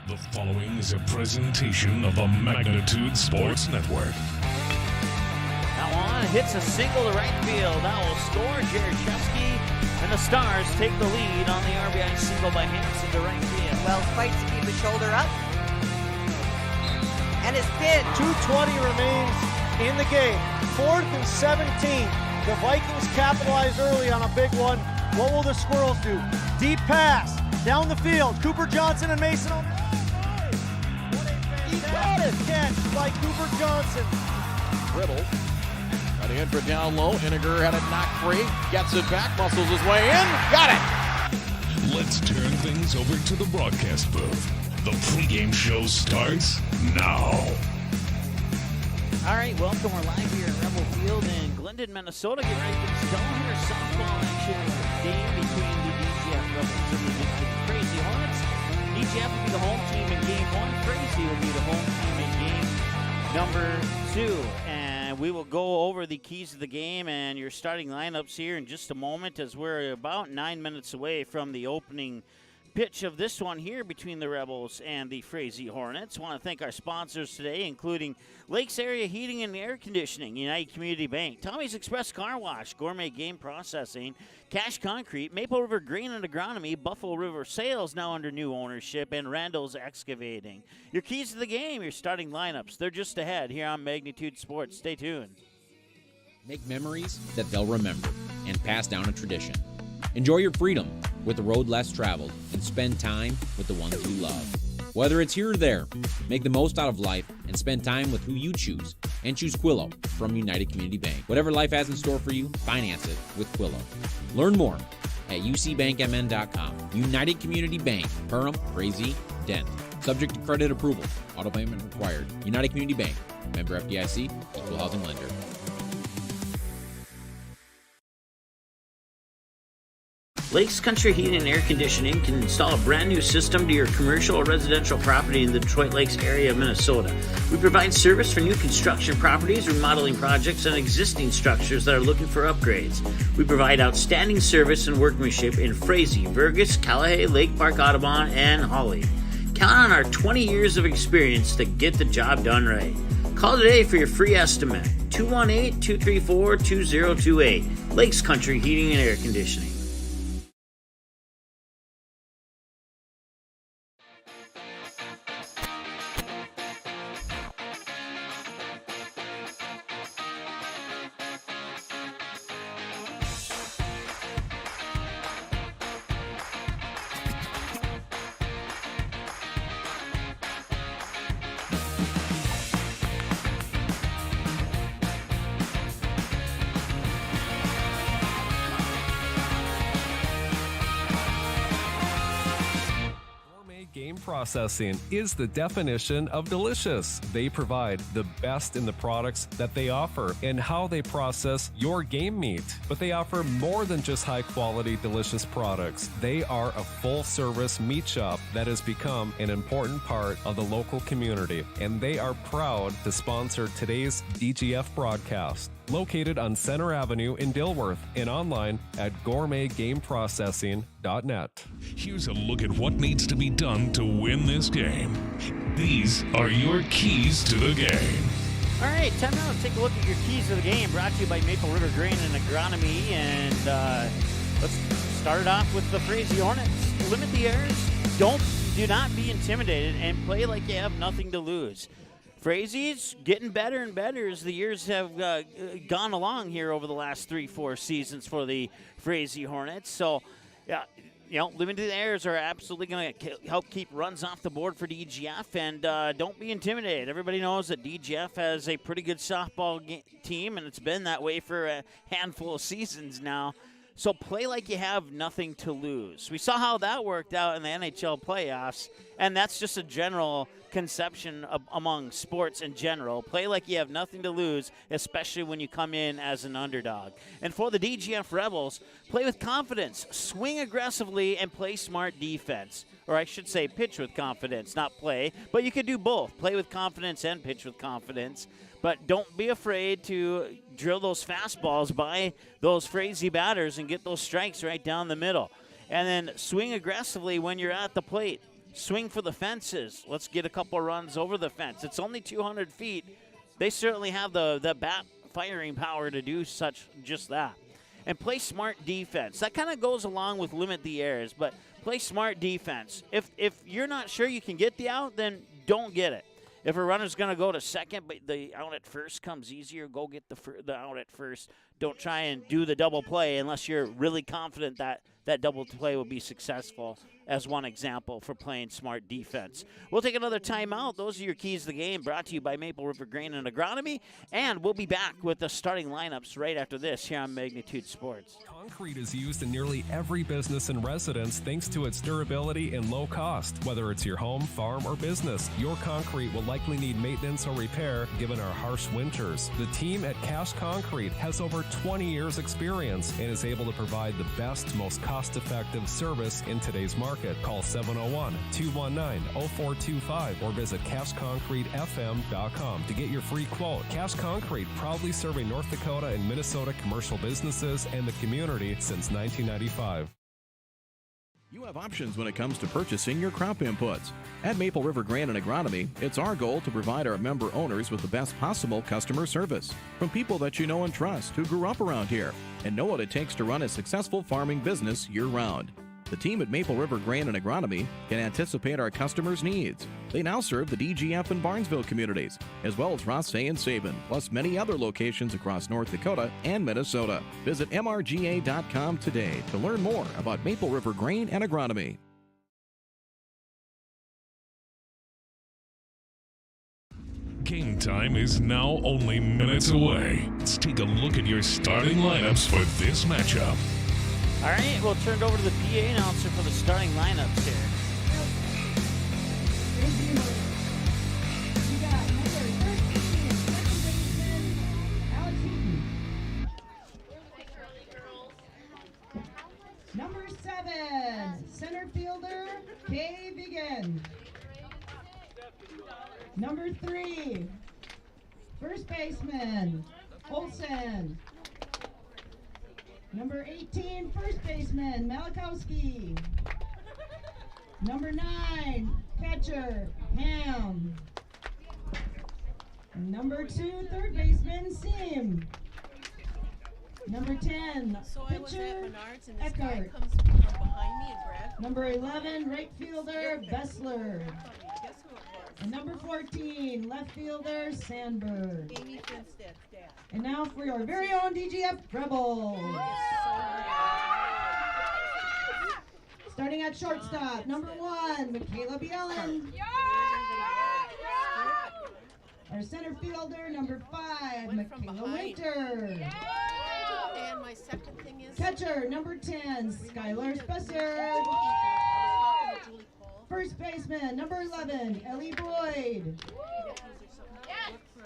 The following is a presentation of the Magnitude Sports Network. Now on, hits a single to right field. That will score. Jared Chesky and the Stars take the lead on the RBI single by Hansen to right field. Wells fights to keep his shoulder up. And his pin. 2:20 remains in the game. 4th and 17. The Vikings capitalized early on a big one. What will the Squirrels do? Deep pass down the field. Cooper Johnson and Mason. He got it. Catch by Cooper Johnson. Dribble. Cutting in for down low. Iniger had it knocked free. Gets it back. Muscles his way in. Got it. Let's turn things over to the broadcast booth. The pregame show starts now. All right, welcome. We're live here at Rebel Field in Glendon, Minnesota. Get ready for the Stonehill softball action game between the DGF Rebels and the Frazee Hornets. DGF will be the home team in game 1. Frazee will be the home team in game number 2. And we will go over the keys of the game and your starting lineups here in just a moment, as we're about 9 minutes away from the opening pitch of this one here between the Rebels and the Frazee Hornets. Want to thank our sponsors today, including Lakes Area Heating and Air Conditioning, United Community Bank, Tommy's Express Car Wash, Gourmet Game Processing, Cash Concrete, Maple River Grain and Agronomy, Buffalo River Sales now under new ownership, and Randall's Excavating. Your keys to the game, your starting lineups, they're just ahead here on Magnitude Sports. Stay tuned. Make memories that they'll remember and pass down a tradition. Enjoy your freedom with the road less traveled and spend time with the ones you love. Whether it's here or there, make the most out of life and spend time with who you choose. And choose Quillo from United Community Bank. Whatever life has in store for you, finance it with Quillo. Learn more at ucbankmn.com. United Community Bank, Perham, Frazee, Dent. Subject to credit approval. Auto payment required. United Community Bank. Member FDIC. Equal housing lender. Lakes Country Heating and Air Conditioning can install a brand new system to your commercial or residential property in the Detroit Lakes area of Minnesota. We provide service for new construction properties, remodeling projects, and existing structures that are looking for upgrades. We provide outstanding service and workmanship in Frazee, Burgess, Callahay, Lake Park, Audubon, and Hawley. Count on our 20 years of experience to get the job done right. Call today for your free estimate. 218-234-2028. Lakes Country Heating and Air Conditioning. Game processing is the definition of delicious. They provide the best in the products that they offer and how they process your game meat. But they offer more than just high-quality, delicious products. They are a full-service meat shop that has become an important part of the local community, and they are proud to sponsor today's DGF broadcast. Located on Center Avenue in Dilworth and online at gourmetgameprocessing.net. Here's a look at what needs to be done to win this game. These are your keys to the game. All right, time now to take a look at your keys to the game, brought to you by Maple River Grain and Agronomy. And let's start it off with the Frazee Hornets. Limit the errors. Do not be intimidated, and play like you have nothing to lose. Frazee's getting better and better as the years have gone along here over the last 3-4 seasons for the Frazee Hornets. So, yeah, limited errors are absolutely going to help keep runs off the board for DGF, and don't be intimidated. Everybody knows that DGF has a pretty good softball team, and it's been that way for a handful of seasons now. So play like you have nothing to lose. We saw how that worked out in the NHL playoffs, and that's just a general conception among sports in general. Play like you have nothing to lose, especially when you come in as an underdog. And for the DGF Rebels, play with confidence, swing aggressively, and play smart defense. Or I should say pitch with confidence, not play. But you could do both, play with confidence and pitch with confidence. But don't be afraid to drill those fastballs by those Frazee batters and get those strikes right down the middle. And then swing aggressively when you're at the plate. swing for the fences. Let's get a couple runs over the fence. It's only 200 feet. They certainly have the bat firing power to do just that. And play smart defense. That kind of goes along with limit the errors, but play smart defense. If you're not sure you can get the out, then don't get it. If a runner's going to go to second, but the out at first comes easier, go get the out at first. Don't try and do the double play unless you're really confident that that double play will be successful, as one example for playing smart defense. We'll take another timeout. Those are your keys to the game, brought to you by Maple River Grain and Agronomy. And we'll be back with the starting lineups right after this here on Magnitude Sports. Concrete is used in nearly every business and residence thanks to its durability and low cost. Whether it's your home, farm, or business, your concrete will likely need maintenance or repair given our harsh winters. The team at Cash Concrete has over 20 years experience and is able to provide the best, most cost-effective service in today's market. Call 701-219-0425 or visit cashconcretefm.com to get your free quote. Cash Concrete, proudly serving North Dakota and Minnesota commercial businesses and the community since 1995. You have options when it comes to purchasing your crop inputs. At Maple River Grain and Agronomy, it's our goal to provide our member owners with the best possible customer service from people that you know and trust who grew up around here and know what it takes to run a successful farming business year-round. The team at Maple River Grain and Agronomy can anticipate our customers' needs. They now serve the DGF and Barnesville communities, as well as Frazee and Sabin, plus many other locations across North Dakota and Minnesota. Visit mrga.com today to learn more about Maple River Grain and Agronomy. Game time is now only minutes away. Let's take a look at your starting lineups for this matchup. All right, we'll turn it over to the PA announcer for the starting lineups here. Number 7, center fielder, Kay Vigan. Number 3, first baseman, Olsen. Number 18, first baseman, Malakowski. Number 9, catcher, Ham. And number 2, third baseman, Sim. Number 10, pitcher, Eckert. Number 11, right fielder, Bessler. And number 14, left fielder, Sandberg. And now for your very own DGF Rebels. Starting at shortstop, number 1, Michaela Bielen. Our center fielder, number 5, Michaela Winter. And my second thing is Catcher, number 10, Skylar Spessard. First baseman, number 11, Ellie Boyd.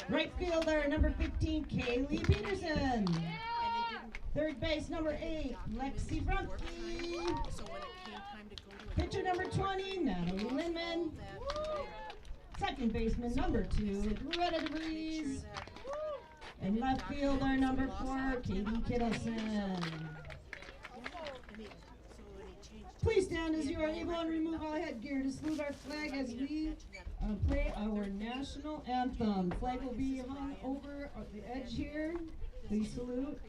Right fielder, number 15, Kaylee Peterson. Third base, number 8, Lexi Frumke. Pitcher, number 20, Natalie Lindman. Second baseman, number 2, Loretta DeVries. And left fielder, number 4, Katie Kittleson. Please stand as you are able and remove all headgear to salute our flag as we play our national anthem. Flag will be hung over the edge here. Please salute.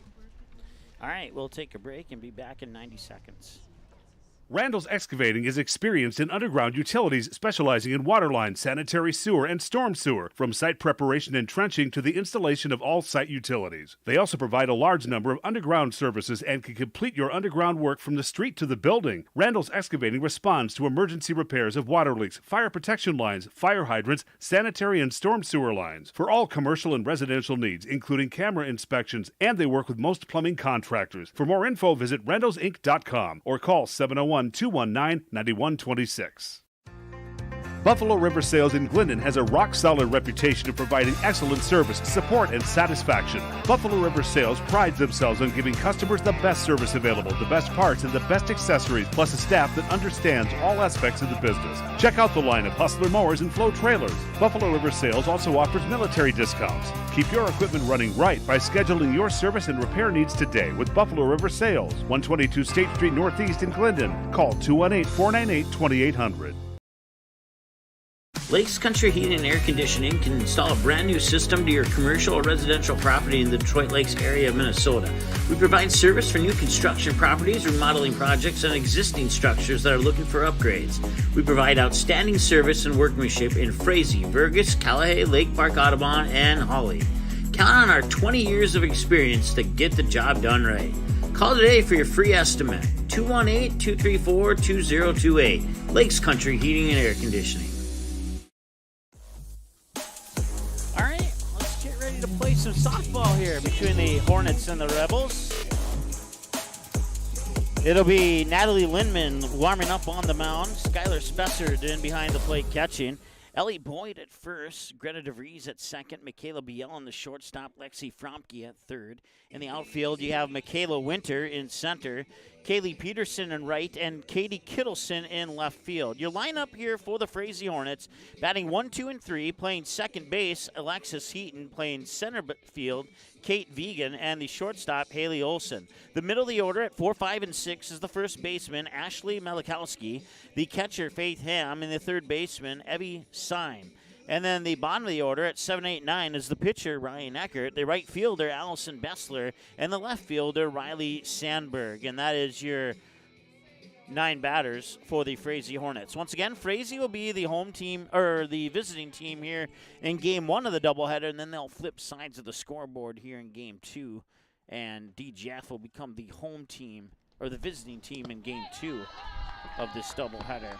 All right, we'll take a break and be back in 90 seconds. Randall's Excavating is experienced in underground utilities, specializing in water lines, sanitary sewer, and storm sewer, from site preparation and trenching to the installation of all site utilities. They also provide a large number of underground services and can complete your underground work from the street to the building. Randall's Excavating responds to emergency repairs of water leaks, fire protection lines, fire hydrants, sanitary and storm sewer lines, for all commercial and residential needs, including camera inspections, and they work with most plumbing contractors. For more info, visit randallsinc.com or call 701-219-9126. Buffalo River Sales in Glyndon has a rock-solid reputation of providing excellent service, support, and satisfaction. Buffalo River Sales prides themselves on giving customers the best service available, the best parts, and the best accessories, plus a staff that understands all aspects of the business. Check out the line of Hustler mowers and Flow trailers. Buffalo River Sales also offers military discounts. Keep your equipment running right by scheduling your service and repair needs today with Buffalo River Sales, 122 State Street Northeast in Glyndon. Call 218-498-2800. Lakes Country Heating and Air Conditioning can install a brand new system to your commercial or residential property in the Detroit Lakes area of Minnesota. We provide service for new construction properties, remodeling projects, and existing structures that are looking for upgrades. We provide outstanding service and workmanship in Frazee, Vergas, Callahay, Lake Park, Audubon, and Hawley. Count on our 20 years of experience to get the job done right. Call today for your free estimate. 218-234-2028. Lakes Country Heating and Air Conditioning. All right, let's get ready to play some softball here between the Hornets and the Rebels. It'll be Natalie Lindman warming up on the mound. Skylar Spessard in behind the plate catching. Ellie Boyd at first, Greta DeVries at second, Michaela Biel on the shortstop, Lexi Fromke at third. In the outfield, you have Michaela Winter in center, Kaylee Peterson in right, and Katie Kittleson in left field. Your lineup here for the Frazee Hornets, batting 1, 2, and 3, playing second base, Alexis Heaton, playing center field, Kate Vegan, and the shortstop, Haley Olson. The middle of the order at 4, 5, and 6 is the first baseman, Ashley Malikowski, the catcher, Faith Ham, and the third baseman, Evie Syme. And then the bottom of the order at 7, 8, 9 is the pitcher, Ryan Eckert, the right fielder, Allison Bessler, and the left fielder, Riley Sandberg. And that is your 9 batters for the Frazee Hornets. Once again, Frazee will be the home team, or the visiting team here in Game 1 of the doubleheader, and then they'll flip sides of the scoreboard here in Game 2, and DGF will become the home team, or the visiting team in Game 2 of this doubleheader.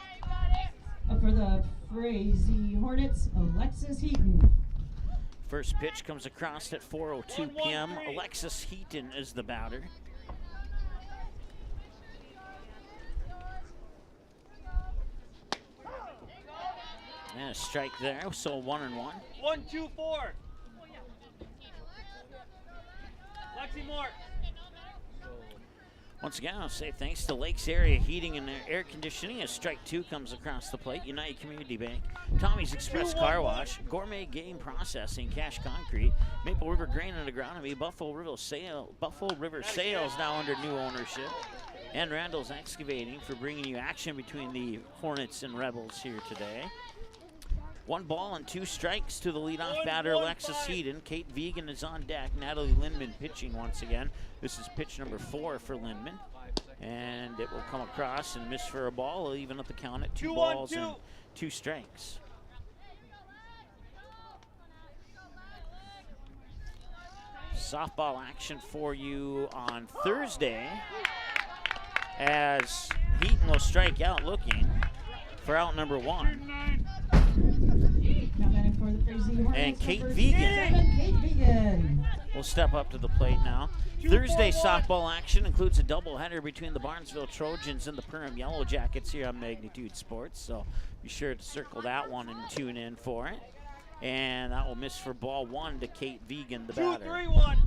For the Frazee Hornets, Alexis Heaton. First pitch comes across at 4:02 p.m. Alexis Heaton is the batter. And a strike there, so 1-1. 1, 2, 4. Lexi Moore. Once again, I'll say thanks to Lakes Area Heating and Air Conditioning as strike 2 comes across the plate. United Community Bank, Tommy's Express Car Wash, Gourmet Game Processing, Cash Concrete, Maple River Grain and Agronomy, Buffalo River Sales now under new ownership, and Randall's Excavating for bringing you action between the Hornets and Rebels here today. 1 ball and 2 strikes to the leadoff batter, Alexis Heaton. Kate Vegan is on deck. Natalie Lindman pitching once again. This is pitch number 4 for Lindman. And it will come across and miss for a ball. It'll even up the count at 2 balls and 2 strikes. Softball action for you on Thursday as Heaton will strike out looking for out number 1. And Kate Vegan will step up to the plate now. Thursday softball action includes a doubleheader between the Barnesville Trojans and the Perham Yellow Jackets here on Magnitude Sports. So be sure to circle that one and tune in for it. And that will miss for ball 1 to Kate Vegan, the batter. 2, 3, 1.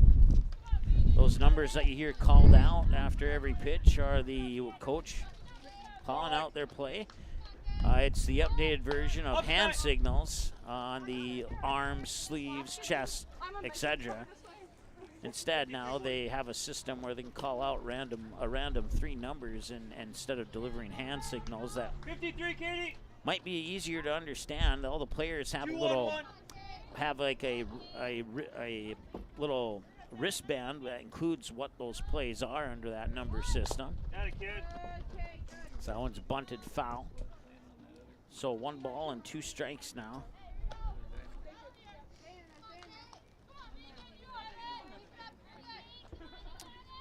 Those numbers that you hear called out after every pitch are the coach calling out their play. It's the updated version of hand signals on the arms, sleeves, chest, etc. Instead, now they have a system where they can call out a random 3 numbers, and instead of delivering hand signals that 53, Katie. Might be easier to understand. All the players have like a little wristband that includes what those plays are under that number system. Got it, kid. So that one's bunted foul. So 1 ball and 2 strikes now.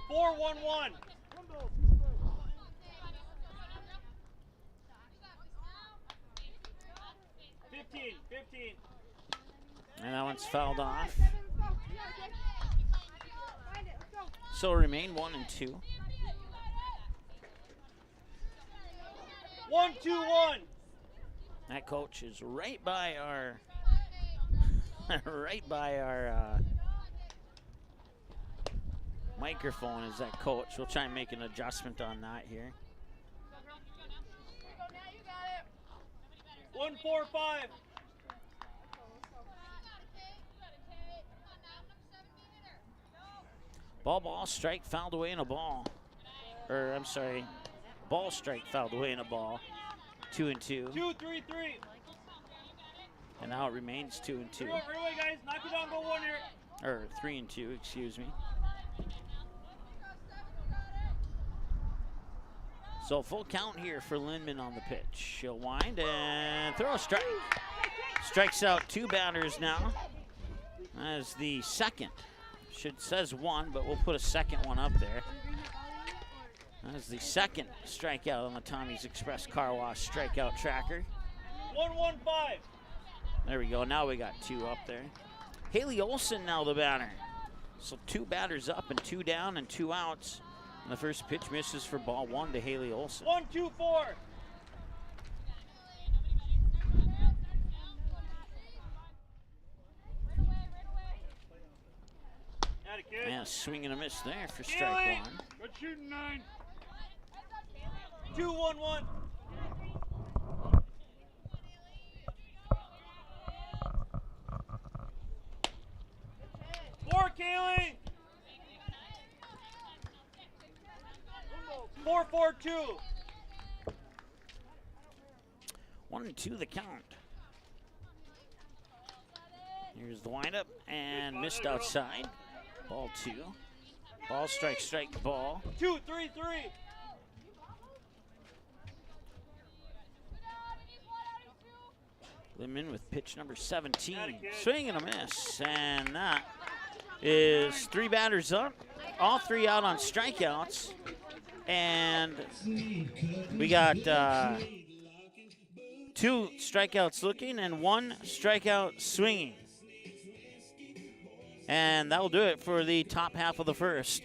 Four, 1, 1. 15. And that one's fouled off. So remain 1 and 2. 1, 2, 1. That coach is right by our microphone is that coach. We'll try and make an adjustment on that here. 1, 4, 5. Ball, strike, fouled away in a ball. Or, I'm sorry, ball, strike, fouled away in a ball. 2 and 2. 2, 3, 3. And now it remains 2-2. Right away, guys. Knock it down, go one here. Or 3-2, excuse me. So full count here for Lindman on the pitch. He'll wind and throw a strike. Strikes out 2 batters now. As the second. Says 1, but we'll put a second one up there. As the second strikeout on the Tommy's Express Car Wash strikeout tracker. 1-1-5. There we go. Now we got 2 up there. Haley Olson now the batter. So 2 batters up and 2 down and 2 outs. And the first pitch misses for ball 1 to Haley Olson. 1-2-4. And a swing and a miss there for strike 1. Good shooting, 9. 2-1-1. Kaylee. 4-4-2. 1-2 the count. Here's the windup and missed outside. Ball 2. Ball, strike, ball. 2-3-3. Lindman with pitch number 17. Swing and a miss. And that is 3 batters up. All 3 out on strikeouts. And we got 2 strikeouts looking and 1 strikeout swinging. And that will do it for the top half of the first.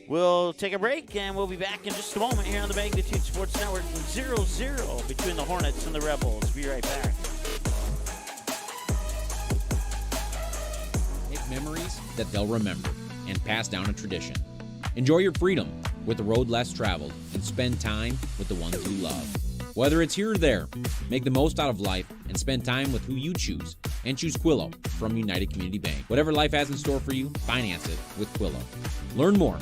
We'll take a break, and we'll be back in just a moment here on the Magnitude Sports Network. 0-0 between the Hornets and the Rebels. Be right back. Make memories that they'll remember and pass down a tradition. Enjoy your freedom with the road less traveled and spend time with the ones you love. Whether it's here or there, make the most out of life and spend time with who you choose. And choose Quillo from United Community Bank. Whatever life has in store for you, finance it with Quillo. Learn more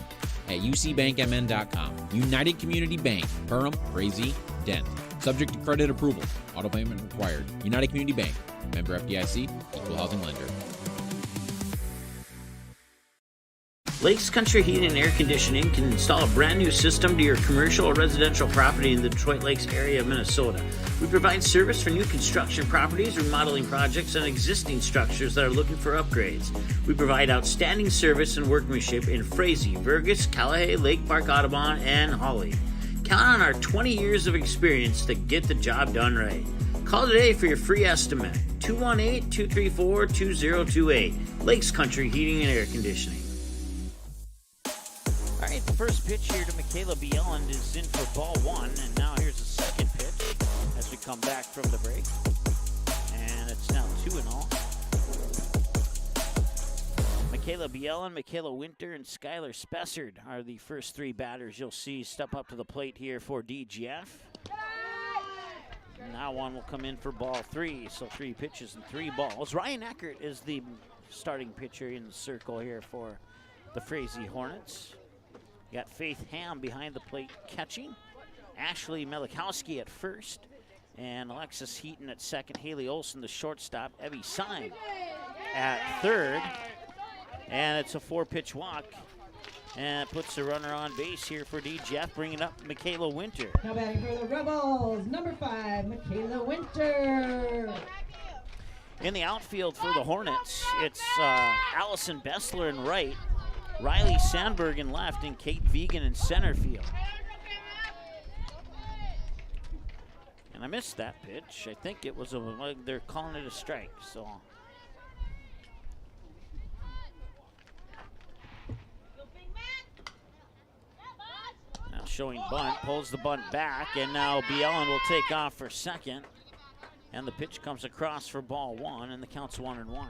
at ucbankmn.com. United Community Bank, Perham, Frazee, Dent. Subject to credit approval. Auto payment required. United Community Bank. Member FDIC. Equal housing lender. Lakes Country Heating and Air Conditioning can install a brand new system to your commercial or residential property in the Detroit Lakes area of Minnesota. We provide service for new construction properties, remodeling projects, and existing structures that are looking for upgrades. We provide outstanding service and workmanship in Frazee, Vergas, Cullowhee, Lake Park, Audubon, and Hawley. Count on our 20 years of experience to get the job done right. Call today for your free estimate. 218-234-2028. Lakes Country Heating and Air Conditioning. All right, the first pitch here to Michaela Bieland is in for ball 1, and now here's the second pitch as we come back from the break. And it's now 2-0. Michaela Bieland, Michaela Winter, and Skylar Spessard are the first 3 batters you'll see step up to the plate here for DGF. Now one will come in for ball 3, so 3 pitches and 3 balls. Ryan Eckert is the starting pitcher in the circle here for the Frazee Hornets. You got Faith Ham behind the plate catching, Ashley Melikowski at first, and Alexis Heaton at second, Haley Olson the shortstop, Evie Syme at third, and it's a 4-pitch walk, and it puts the runner on base here for DGF, bringing up Michaela Winter. Now batting for the Rebels, number 5, Michaela Winter. In the outfield for the Hornets, it's Allison Bessler in right, Riley Sandberg in left, and Kate Vegan in center field. And I missed that pitch. I think it was they're calling it a strike, so. Now showing bunt, pulls the bunt back, and now Bielan will take off for second. And the pitch comes across for ball 1, and the count's 1-1.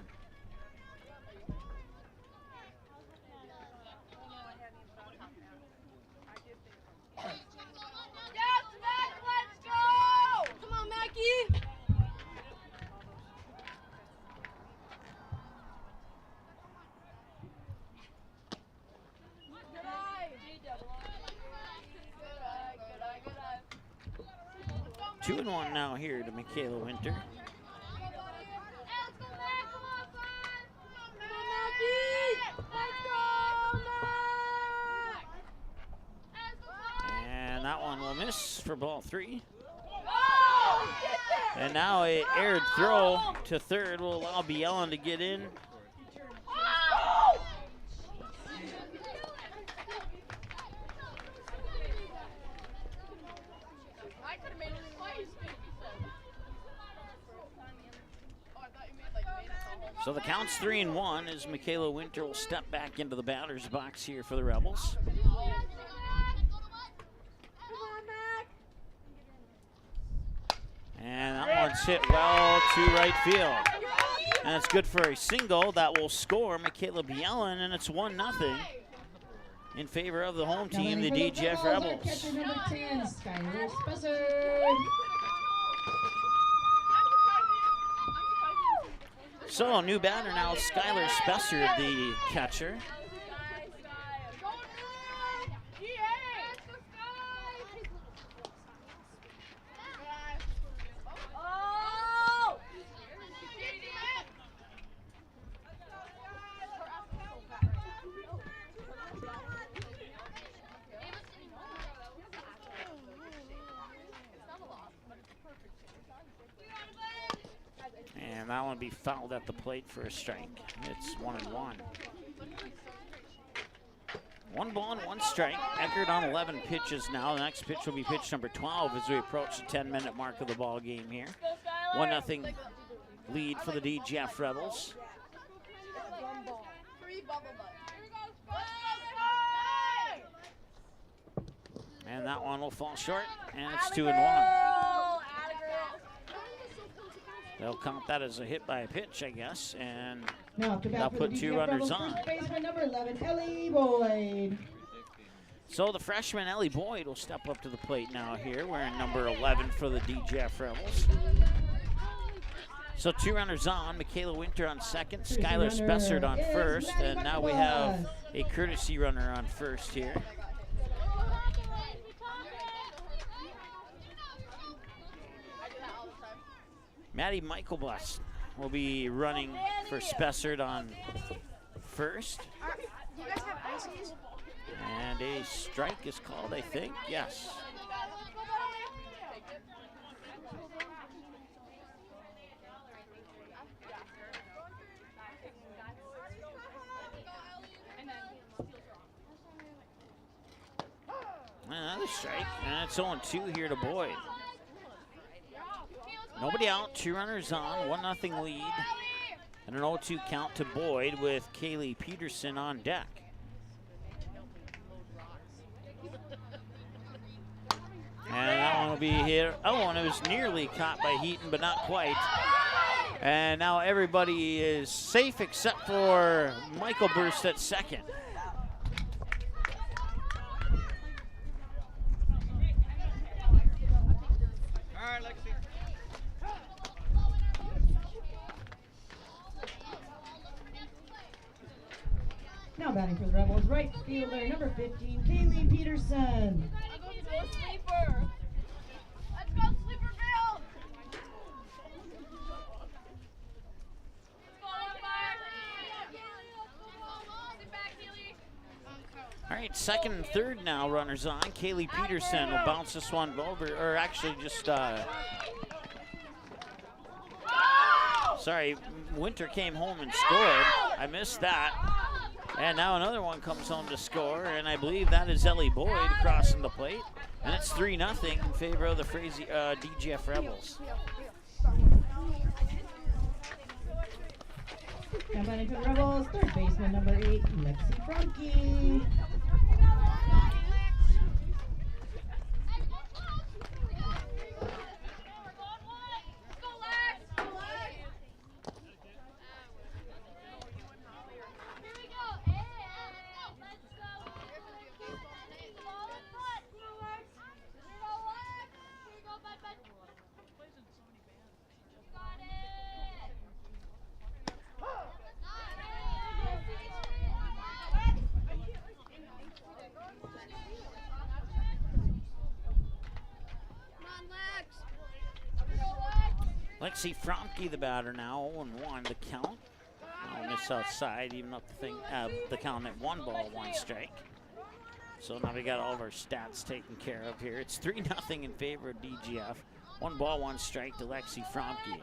Two and one now here to Michaela Winter. one will miss for ball 3. And now a aired throw to third will allow Bielen to get in. So the count's 3-1 as Michaela Winter will step back into the batter's box here for the Rebels. And that one's hit well to right field. And it's good for a single that will score Michaela Bielen, and it's 1-0 in favor of the home team, the DGF Rebels. Catcher number 10, Skylar Spessard. So a new batter now, Skylar Spessard, the catcher. And that one will be fouled at the plate for a strike. It's 1-1. 1 ball and 1 strike. Eckert on 11 pitches now. The next pitch will be pitch number 12 as we approach the 10-minute mark of the ball game here. 1-0 lead for the DGF Rebels. And that one will fall short, and it's 2-1. They'll count that as a hit by a pitch, I guess, and they'll put 2 runners on. Baseman number 11, Ellie Boyd. So the freshman Ellie Boyd will step up to the plate now here, wearing number 11 for the DGF Rebels. So 2 runners on, Michaela Winter on second, Skylar Spessard on first, and now we have a courtesy runner on first here. Maddie Michaelbus will be running for Spessard on first. Do you guys have ices? And a strike is called, I think. Yes. Another strike, and it's 0-2 here to Boyd. Nobody out, 2 runners on, 1-0 lead, and an 0-2 count to Boyd with Kaylee Peterson on deck. And that one will be hit. Oh, and it was nearly caught by Heaton, but not quite. And now everybody is safe except for Michael Burst at second. Now batting for the Rebels, right fielder number 15, Kaylee Peterson. Sleeper. Let's go, Sleeper Bill. All right, second and third now, runners on. Kaylee Peterson will bounce this one over, or actually just, sorry, Winter came home and scored. I missed that. And now another one comes home to score, and I believe that is Ellie Boyd crossing the plate. And it's 3-0 in favor of the Frazee DGF Rebels. Now batting for the Rebels, third baseman number 8, Lexi Franke. Lexi Franke, the batter now, 0-1 the count. Miss outside, even up the count at 1 ball, 1 strike. So now we got all of our stats taken care of here. It's 3-0 in favor of DGF. 1 ball, 1 strike to Lexi Fromke.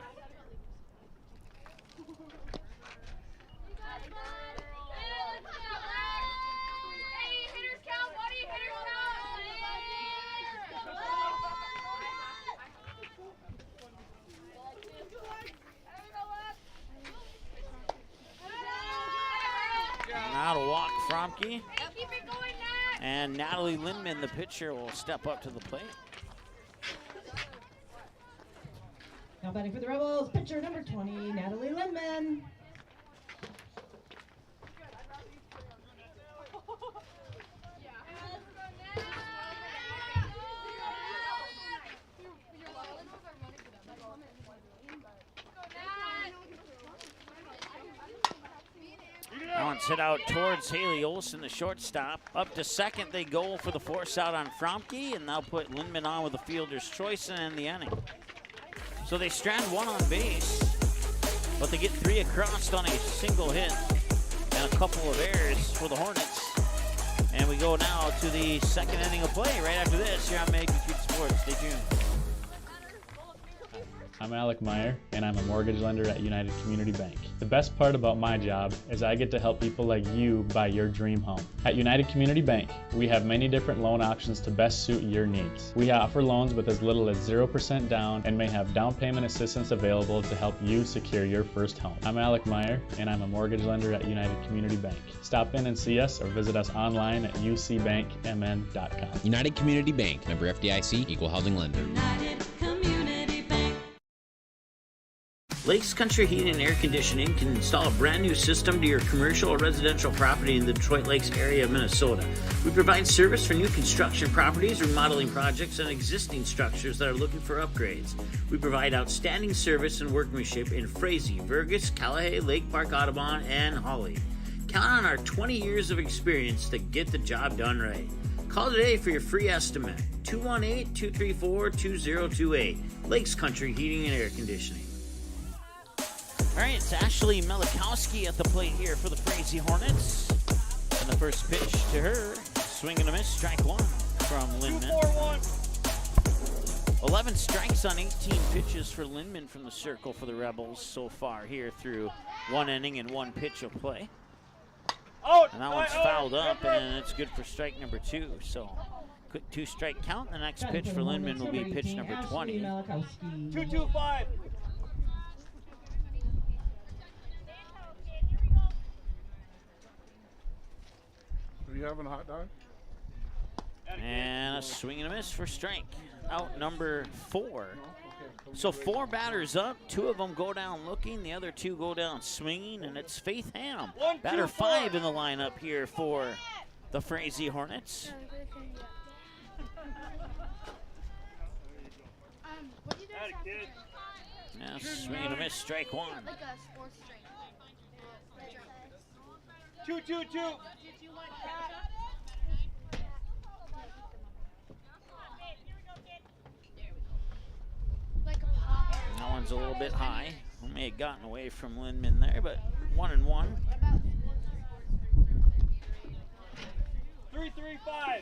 Now to walk Fromke. And Natalie Lindman, the pitcher, will step up to the plate. Now batting for the Rebels, pitcher number 20, Natalie Lindman. That one's hit out towards Haley Olsen, the shortstop. Up to second, they go for the force out on Fromke, and they'll put Lindman on with the fielder's choice and end the inning. So they strand 1 on base, but they get 3 across on a single hit and a couple of errors for the Hornets. And we go now to the 2nd inning of play right after this here on Magnitude Sports. Stay tuned. I'm Alec Meyer, and I'm a mortgage lender at United Community Bank. The best part about my job is I get to help people like you buy your dream home. At United Community Bank, we have many different loan options to best suit your needs. We offer loans with as little as 0% down and may have down payment assistance available to help you secure your first home. I'm Alec Meyer, and I'm a mortgage lender at United Community Bank. Stop in and see us or visit us online at ucbankmn.com. United Community Bank, member FDIC, equal housing lender. Lakes Country Heating and Air Conditioning can install a brand new system to your commercial or residential property in the Detroit Lakes area of Minnesota. We provide service for new construction properties, remodeling projects, and existing structures that are looking for upgrades. We provide outstanding service and workmanship in Frazee, Vergas, Callahay, Lake Park, Audubon, and Hawley. Count on our 20 years of experience to get the job done right. Call today for your free estimate. 218-234-2028. Lakes Country Heating and Air Conditioning. All right, it's Ashley Melikowski at the plate here for the Frazee Hornets. And the first pitch to her, swing and a miss, strike 1 from Lindman. 11 strikes on 18 pitches for Lindman from the circle for the Rebels so far here through 1 inning and 1 pitch of play. And that one's fouled up, and it's good for strike number 2. So, quick 2-strike count. The next pitch for Lindman will be pitch number 20. 2-2-5. Are you having a hot dog? And a swing and a miss for strike. Out number 4. So 4 batters up. 2 of them go down looking. The other 2 go down swinging. And it's Faith Ham. Batter 5 in the lineup here for the Frazee Hornets. Now swing and a miss, strike 1. 2-2-2. That one's a little bit high. We may have gotten away from Lindman there, but 1-1. 3-3-5.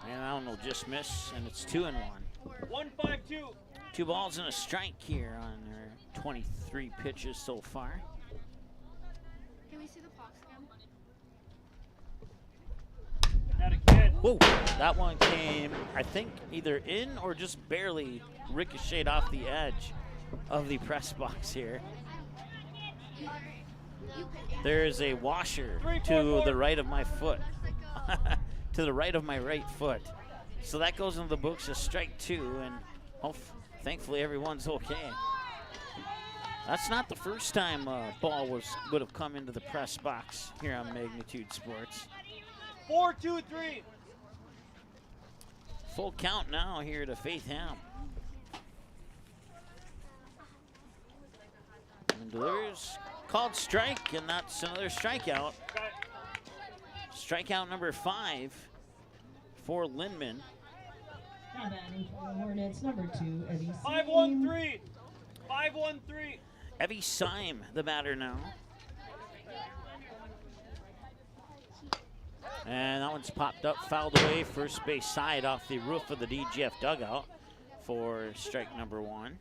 And that one will just miss, and it's 2-1. 1-5-2. 2 balls and a strike here on their 23 pitches so far. Can we see the clock again? Whoa, that one came, I think, either in or just barely ricocheted off the edge of the press box here. There's a washer to the right of my foot. To the right of my right foot. So that goes into the books as strike 2, and thankfully everyone's okay. That's not the first time a ball would have come into the press box here on Magnitude Sports. 4-2-3. Full count now here to Faith Ham. And delivers, called strike, and that's another strikeout. Strikeout number 5 for Lindman. Now batting for the Hornets, number 2, Eddie 5-1-3. 5-1-3. Evie Syme, the batter now. And that one's popped up, fouled away, first base side off the roof of the DGF dugout for strike number 1.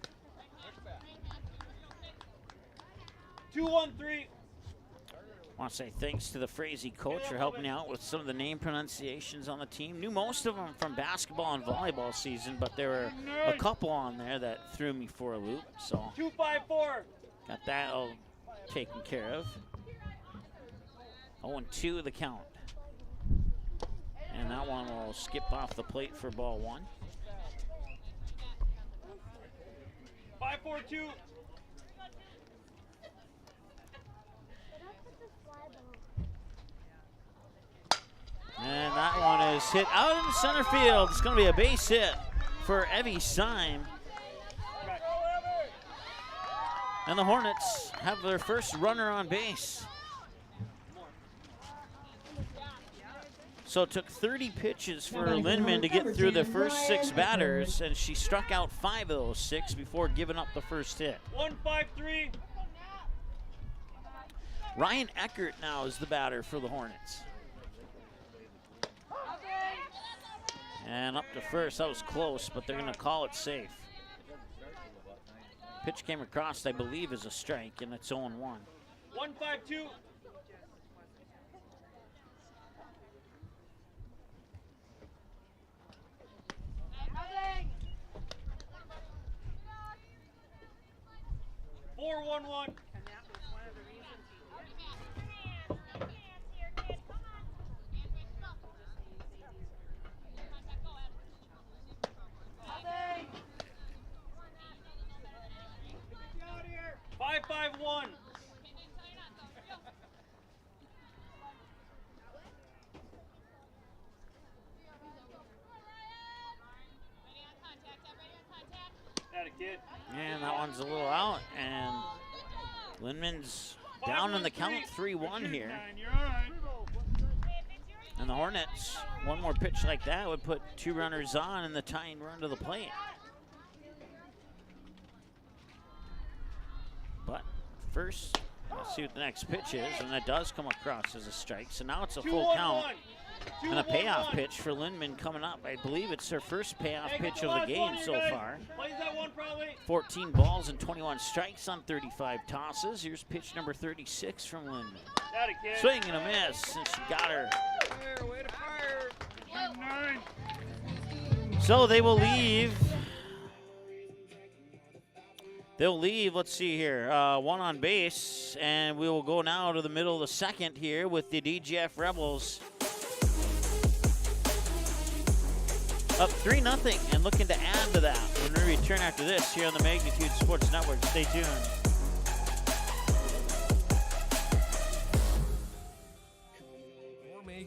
2-1-3. I want to say thanks to the Frazee coach for helping out with some of the name pronunciations on the team. Knew most of them from basketball and volleyball season, but there were a couple on there that threw me for a loop. So 2-5-4. Got that all taken care of. 0-2 the count. And that one will skip off the plate for ball 1. 5-4-2. And that one is hit out in center field. It's going to be a base hit for Evie Syme. And the Hornets have their first runner on base. So it took 30 pitches for Lindman to get through the first 6 batters, and she struck out 5 of those 6 before giving up the first hit. 1-5-3. Ryan Eckert now is the batter for the Hornets. And up to first, that was close, but they're going to call it safe. Pitch came across, I believe, as a strike, and it's 0-1. 1-5-2. Four, 1-1. 5-5-1. And that one's a little out, and Lindman's down in the count, 3-1 here. And the Hornets, one more pitch like that would put 2 runners on and the tying run to the plate. But first, let's see what the next pitch is, and that does come across as a strike. So now it's a full count and a payoff pitch for Lindman coming up. I believe it's her first payoff pitch of the game so far. 14 balls and 21 strikes on 35 tosses. Here's pitch number 36 from Lindman. Swing and a miss, and she got her. So they will leave. They'll leave, let's see here, 1 on base, and we will go now to the middle of the second here with the DGF Rebels up 3-0 and looking to add to that when we return after this here on the Magnitude Sports Network. Stay tuned.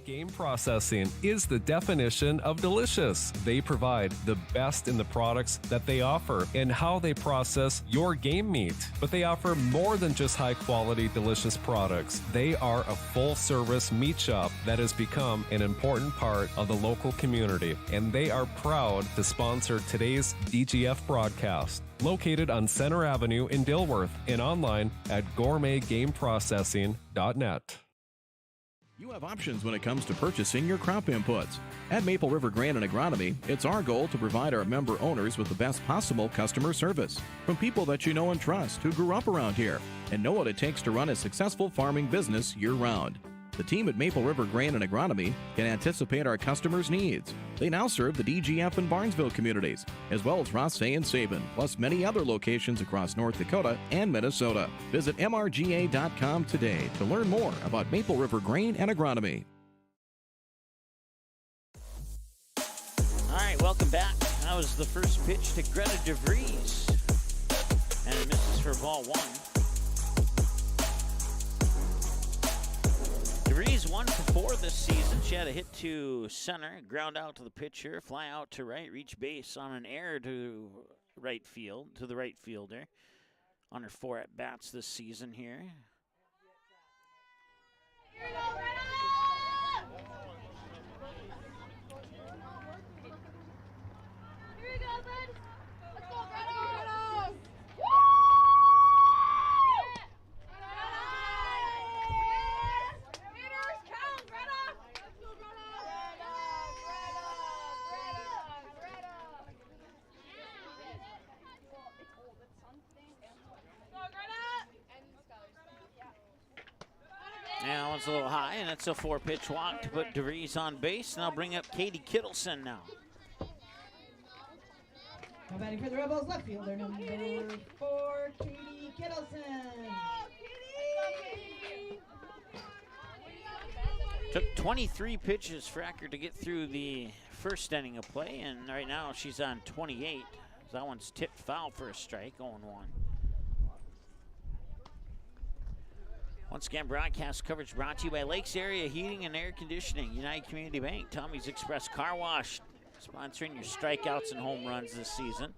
Game processing is the definition of delicious. They provide the best in the products that they offer and how they process your game meat. But they offer more than just high-quality, delicious products. They are a full-service meat shop that has become an important part of the local community, and they are proud to sponsor today's DGF broadcast. Located on Center Avenue in Dilworth and online at gourmetgameprocessing.net. You have options when it comes to purchasing your crop inputs. At Maple River Grain and Agronomy, it's our goal to provide our member owners with the best possible customer service from people that you know and trust who grew up around here and know what it takes to run a successful farming business year-round. The team at Maple River Grain and Agronomy can anticipate our customers' needs. They now serve the DGF and Barnesville communities, as well as Frazee and Sabin, plus many other locations across North Dakota and Minnesota. Visit mrga.com today to learn more about Maple River Grain and Agronomy. All right, welcome back. That was the first pitch to Greta DeVries, and it misses for ball 1. DeVries 1 for 4 this season. She had a hit to center, ground out to the pitcher, fly out to right, reach base on an error to right field, to the right fielder on her 4 at-bats this season here. Here we go, Greta! Here we go, bud. Let's go, Greta! Woo! And that one's a little high, and it's a 4-pitch walk to put DeVries on base. And I'll bring up Katie Kittleson now. Now batting for the Rebels, left fielder number 4, Katie Kittleson. Took 23 pitches for Acker to get through the first inning of play, and right now she's on 28. That one's tipped foul for a strike, 0-1. Once again, broadcast coverage brought to you by Lakes Area Heating and Air Conditioning, United Community Bank, Tommy's Express Car Wash, sponsoring your strikeouts and home runs this season.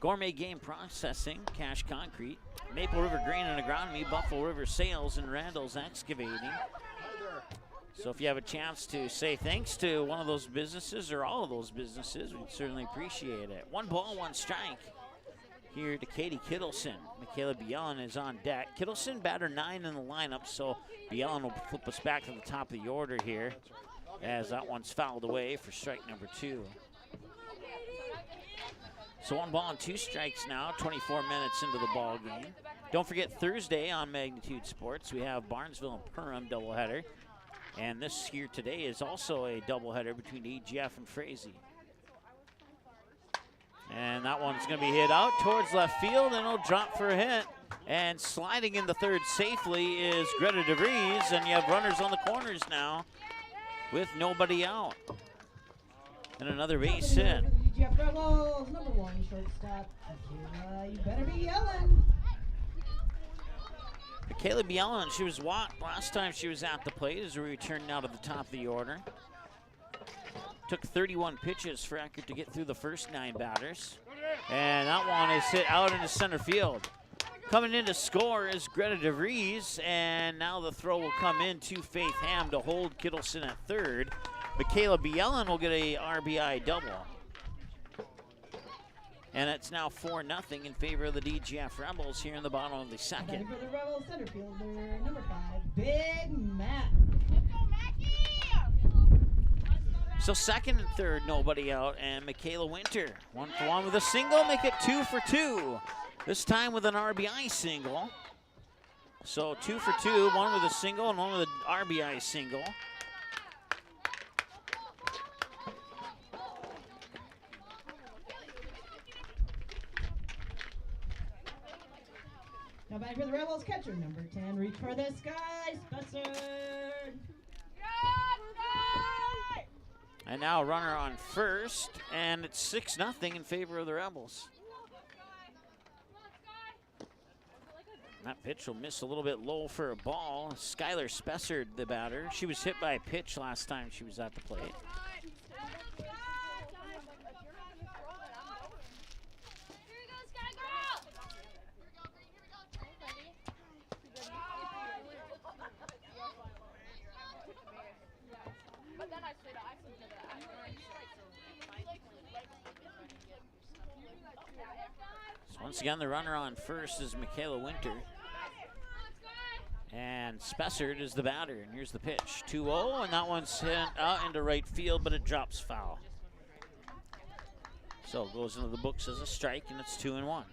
Gourmet Game Processing, Cash Concrete, Maple River Grain and Agronomy, Buffalo River Sales, and Randall's Excavating. So if you have a chance to say thanks to one of those businesses or all of those businesses, we'd certainly appreciate it. 1 ball, 1 strike here to Katie Kittleson. Michaela Bielen is on deck. Kittleson, batter 9 in the lineup, so Bielen will flip us back to the top of the order here as that one's fouled away for strike number 2. So 1 ball and 2 strikes now, 24 minutes into the ball game. Don't forget Thursday on Magnitude Sports, we have Barnesville and Perham doubleheader. And this here today is also a doubleheader between EGF and Frazee. And that one's going to be hit out towards left field, and it'll drop for a hit. And sliding into third safely is Greta DeVries, and you have runners on the corners now with nobody out. And another base hit. EGF Rebels, number 1 shortstop. You better be yelling. Michaela Bielen, she was walked last time she was at the plate as we return now to the top of the order. Took 31 pitches for Acker to get through the first 9 batters. And that one is hit out into center field. Coming in to score is Greta DeVries, and now the throw will come in to Faith Ham to hold Kittleson at third. Michaela Bielen will get a RBI double. And it's now 4-0 in favor of the DGF Rebels here in the bottom of the second. For the Rebels, center fielder number 5, Big Matt. So second and third, nobody out, and Michaela Winter, 1 for 1 with a single, make it 2 for 2. This time with an RBI single. So 2 for 2, 1 with a single and 1 with an RBI single. Now back for the Rebels, catcher number 10, reach for the sky, Spessard. And now a runner on first, and it's 6-0 in favor of the Rebels. That pitch will miss a little bit low for a ball. Skylar Spessard, the batter. She was hit by a pitch last time she was at the plate. Once again, the runner on first is Michaela Winter. And Spessard is the batter, and here's the pitch. 2-0, and that one's hit out into right field, but it drops foul. So it goes into the books as a strike, and it's 2-1.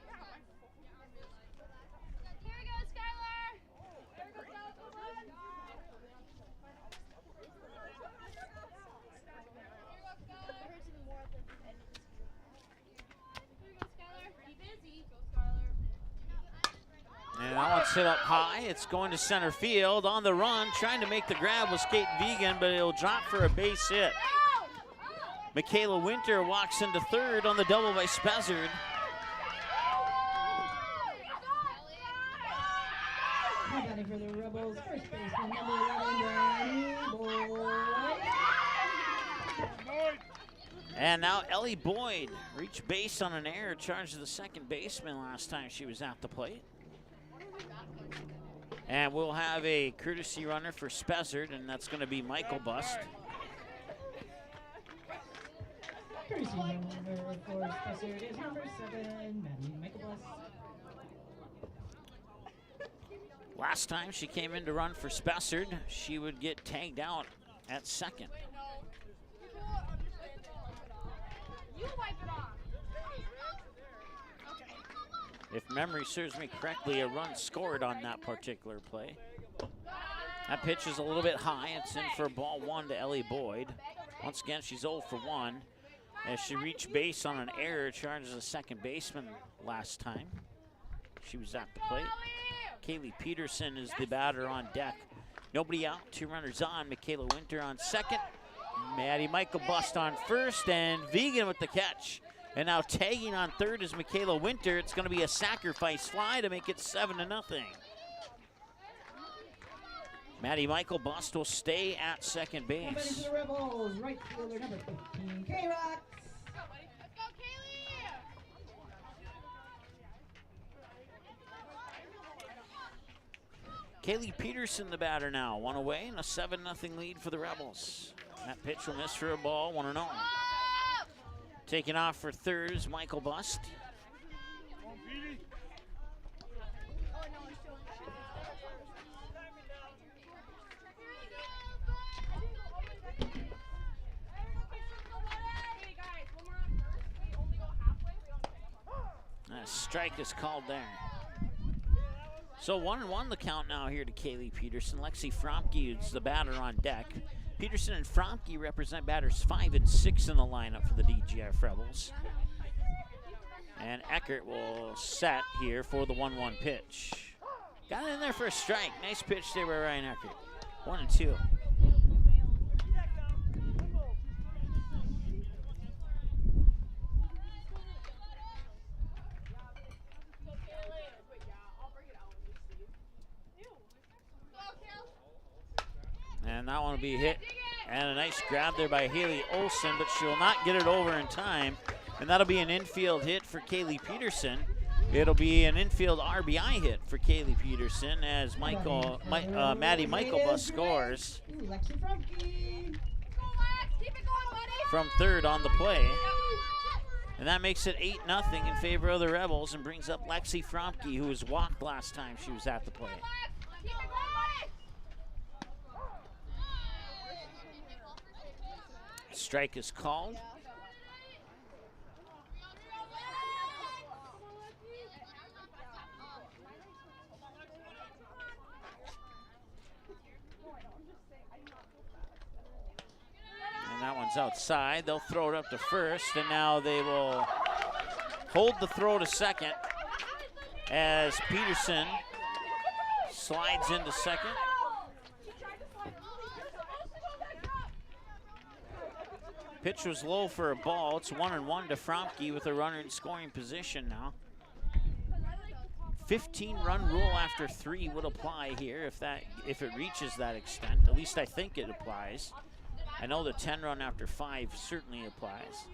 And that one's hit up high. It's going to center field on the run. Trying to make the grab was Kate Vegan, but it'll drop for a base hit. Michaela Winter walks into third on the double by Spessard. Batting for the Rebels, first baseman number 11, Boyd. And now Ellie Boyd reached base on an error, charged to the second baseman last time she was at the plate. And we'll have a courtesy runner for Spessard, and that's going to be Michael Bust. Courtesy runner for Spessard is number 7, Michael Bust. Last time she came in to run for Spessard, she would get tagged out at second. If memory serves me correctly, a run scored on that particular play. That pitch is a little bit high. It's in for ball 1 to Ellie Boyd. Once again, she's 0 for 1. As she reached base on an error, charged as a second baseman last time. She was at the plate. Kaylee Peterson is the batter on deck. Nobody out, 2 runners on. Michaela Winter on second. Maddie Michael Bust on first, and Vegan with the catch. And now tagging on third is Michaela Winter. It's going to be a sacrifice fly to make it 7-0. Maddie Michael Bust will stay at second base. The Rebels, right fielder number 15, K-Rock. Kaylee Peterson, the batter now. 1 away and a 7-0 lead for the Rebels. That pitch will miss for a ball, 1-0. Taking off for third is Michael Bust. A strike is called there. So 1-1 the count now here to Kaylee Peterson. Lexi Fromke is the batter on deck. Peterson and Fromke represent batters 5 and 6 in the lineup for the DGF Rebels. And Eckert will set here for the 1-1 pitch. Got it in there for a strike. Nice pitch there by Ryan Eckert. 1-2. And that one will be hit. And a nice grab there by Haley Olsen, but she will not get it over in time. And that'll be an infield hit for Kaylee Peterson. It'll be an infield RBI hit for Kaylee Peterson as Maddie Michael Bus scores from third on the play. And that makes it 8-0 in favor of the Rebels and brings up Lexi Fromke, who was walked last time she was at the plate. Strike is called. And that one's outside. They'll throw it up to first, and now they will hold the throw to second as Peterson slides into second. Pitch was low for a ball. It's 1-1 to Fromke with a runner in scoring position now. 15-run rule after 3 would apply here if it reaches that extent. At least I think it applies. I know the 10-run after 5 certainly applies.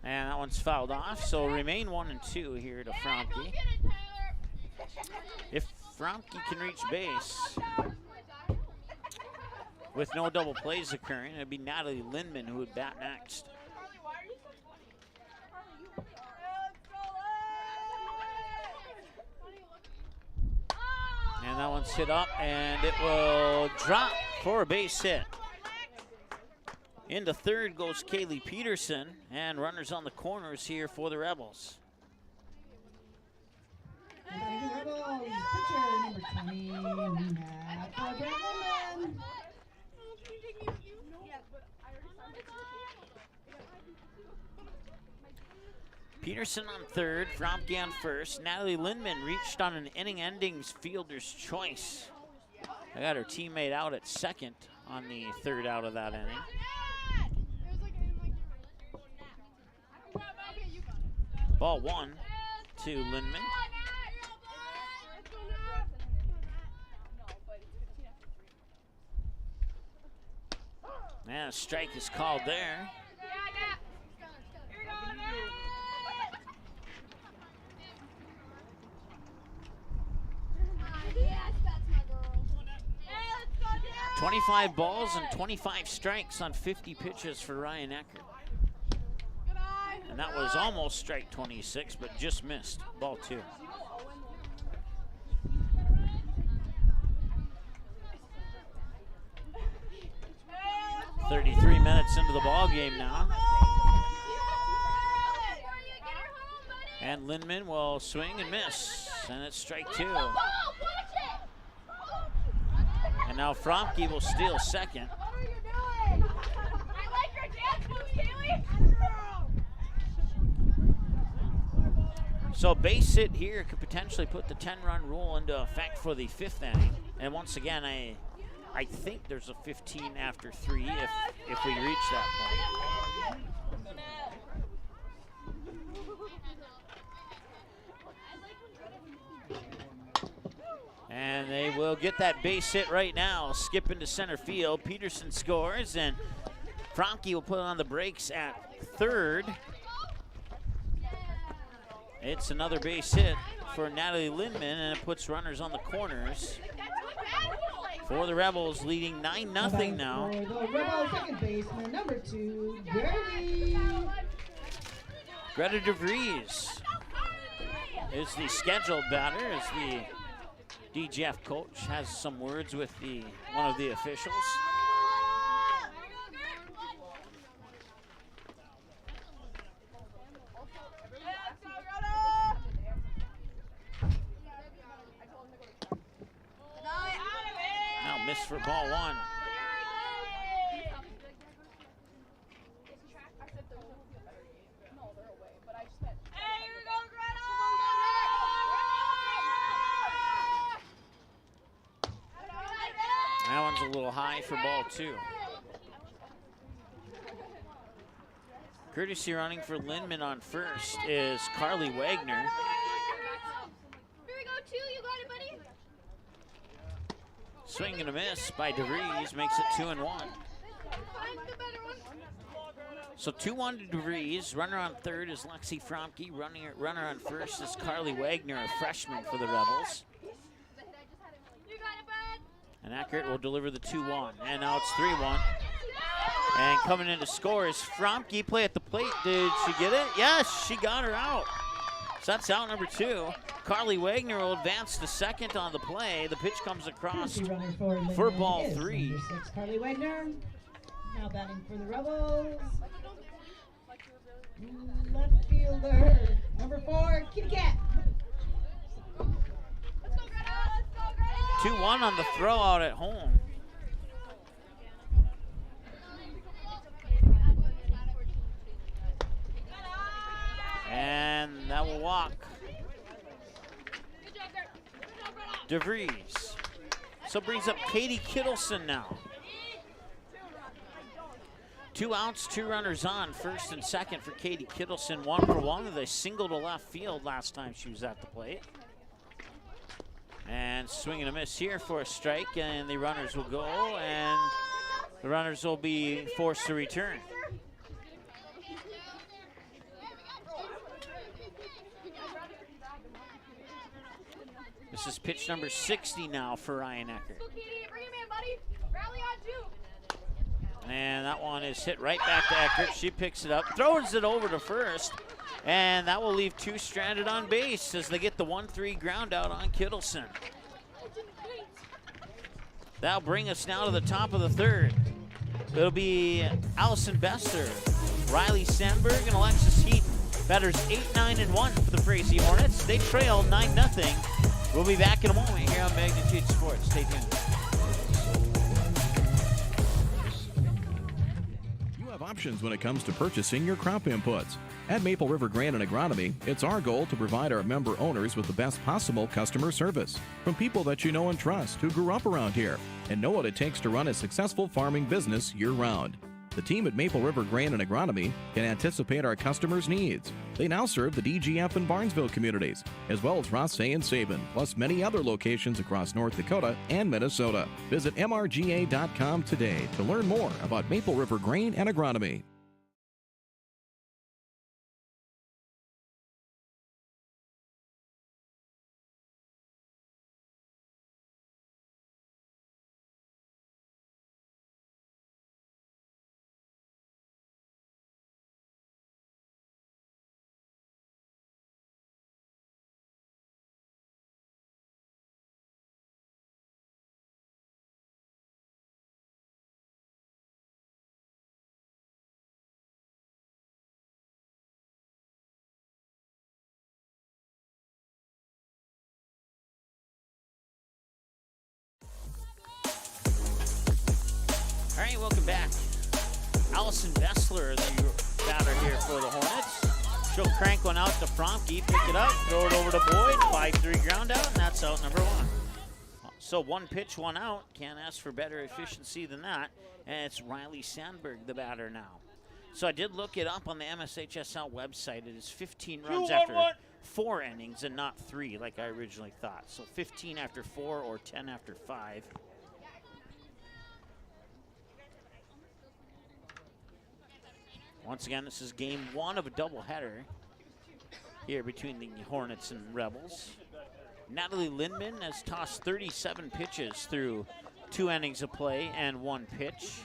And that one's fouled off, so remain 1-2 here to Fromke. If Fromke can reach base with no double plays occurring, it'd be Natalie Lindman who would bat next. And that one's hit up, and it will drop for a base hit. Into third goes Kaylee Peterson, and runners on the corners here for the Rebels. Peterson on third, Fromke on first. Natalie Lindman reached on an inning-ending fielder's choice. I got her teammate out at second on the third out of that inning. Ball 1 to Lindman. And a strike is called there. Yes, that's my girl. 25 balls and 25 strikes on 50 pitches for Ryan Eckert. And that was almost strike 26, but just missed. Ball 2. 33 minutes into the ball game now. And Lindman will swing and miss, and it's strike 2. And now Fromke will steal second. So base hit here could potentially put the 10-run rule into effect for the 5th inning. And once again, I think there's a 15 after 3 if we reach that point. And they will get that base hit right now. Skip into center field. Peterson scores, and Fromke will put on the brakes at third. It's another base hit for Natalie Lindman, and it puts runners on the corners. For the Rebels, leading 9-0 now. For the Rebels, second baseman, number 2, Greta DeVries is the scheduled batter, as the DGF coach has some words with one of the officials. Now missed for ball 1. That one's a little high for ball 2. Courtesy running for Lindman on first is Carly Wagner. Here we go, 2. You got it, buddy. Swing and a miss by DeVries makes it 2-1. So 2-1 to DeVries. Runner on third is Lexi Fromke. Runner on first is Carly Wagner, a freshman for the Rebels. And Eckert will deliver the 2-1. And now it's 3-1. And coming in to score is Fromke. Play at the plate. Did she get it? Yes, she got her out. So that's out number 2. Carly Wagner will advance to second on the play. The pitch comes across for ball 3. Number 6, Carly Wagner. Now batting for the Rebels. Left fielder, number 4, Kitty Cat. 2-1 on the throw out at home. And that will walk DeVries. So brings up Katie Kittleson now. 2 outs, 2 runners on, first and second for Katie Kittleson. 1 for 1 with a single to left field last time she was at the plate. And swing and a miss here for a strike, and the runners will go, and the runners will be forced to return. This is pitch number 60 now for Ryan Eckert. And that one is hit right back to Eckert. She picks it up, throws it over to first, and that will leave 2 stranded on base as they get the 1-3 ground out on Kittleson. That'll bring us now to the top of the 3rd. It'll be Allison Besser, Riley Sandberg, and Alexis Heaton. Batters 8, 9, and 1 for the Frazee Hornets. They trail 9-0. We'll be back in a moment here on Magnitude Sports. Stay tuned. Options when it comes to purchasing your crop inputs. At Maple River Grain and Agronomy, it's our goal to provide our member owners with the best possible customer service from people that you know and trust who grew up around here and know what it takes to run a successful farming business year-round. The team at Maple River Grain and Agronomy can anticipate our customers' needs. They now serve the DGF and Barnesville communities, as well as Frazee and Sabin, plus many other locations across North Dakota and Minnesota. Visit mrga.com today to learn more about Maple River Grain and Agronomy. right, welcome back. Allison Bessler, the batter here for the Hornets. She'll crank one out to Fromke, pick it up, throw it over to Boyd, 5-3 ground out, and that's out number 1. So 1 pitch, 1 out. Can't ask for better efficiency than that. And it's Riley Sandberg, the batter now. So I did look it up on the MSHSL website. It is 15 runs after 4 innings and not 3 like I originally thought. So 15 after 4 or 10 after 5. Once again, this is game 1 of a doubleheader here between the Hornets and Rebels. Natalie Lindman has tossed 37 pitches through 2 innings of play and 1 pitch.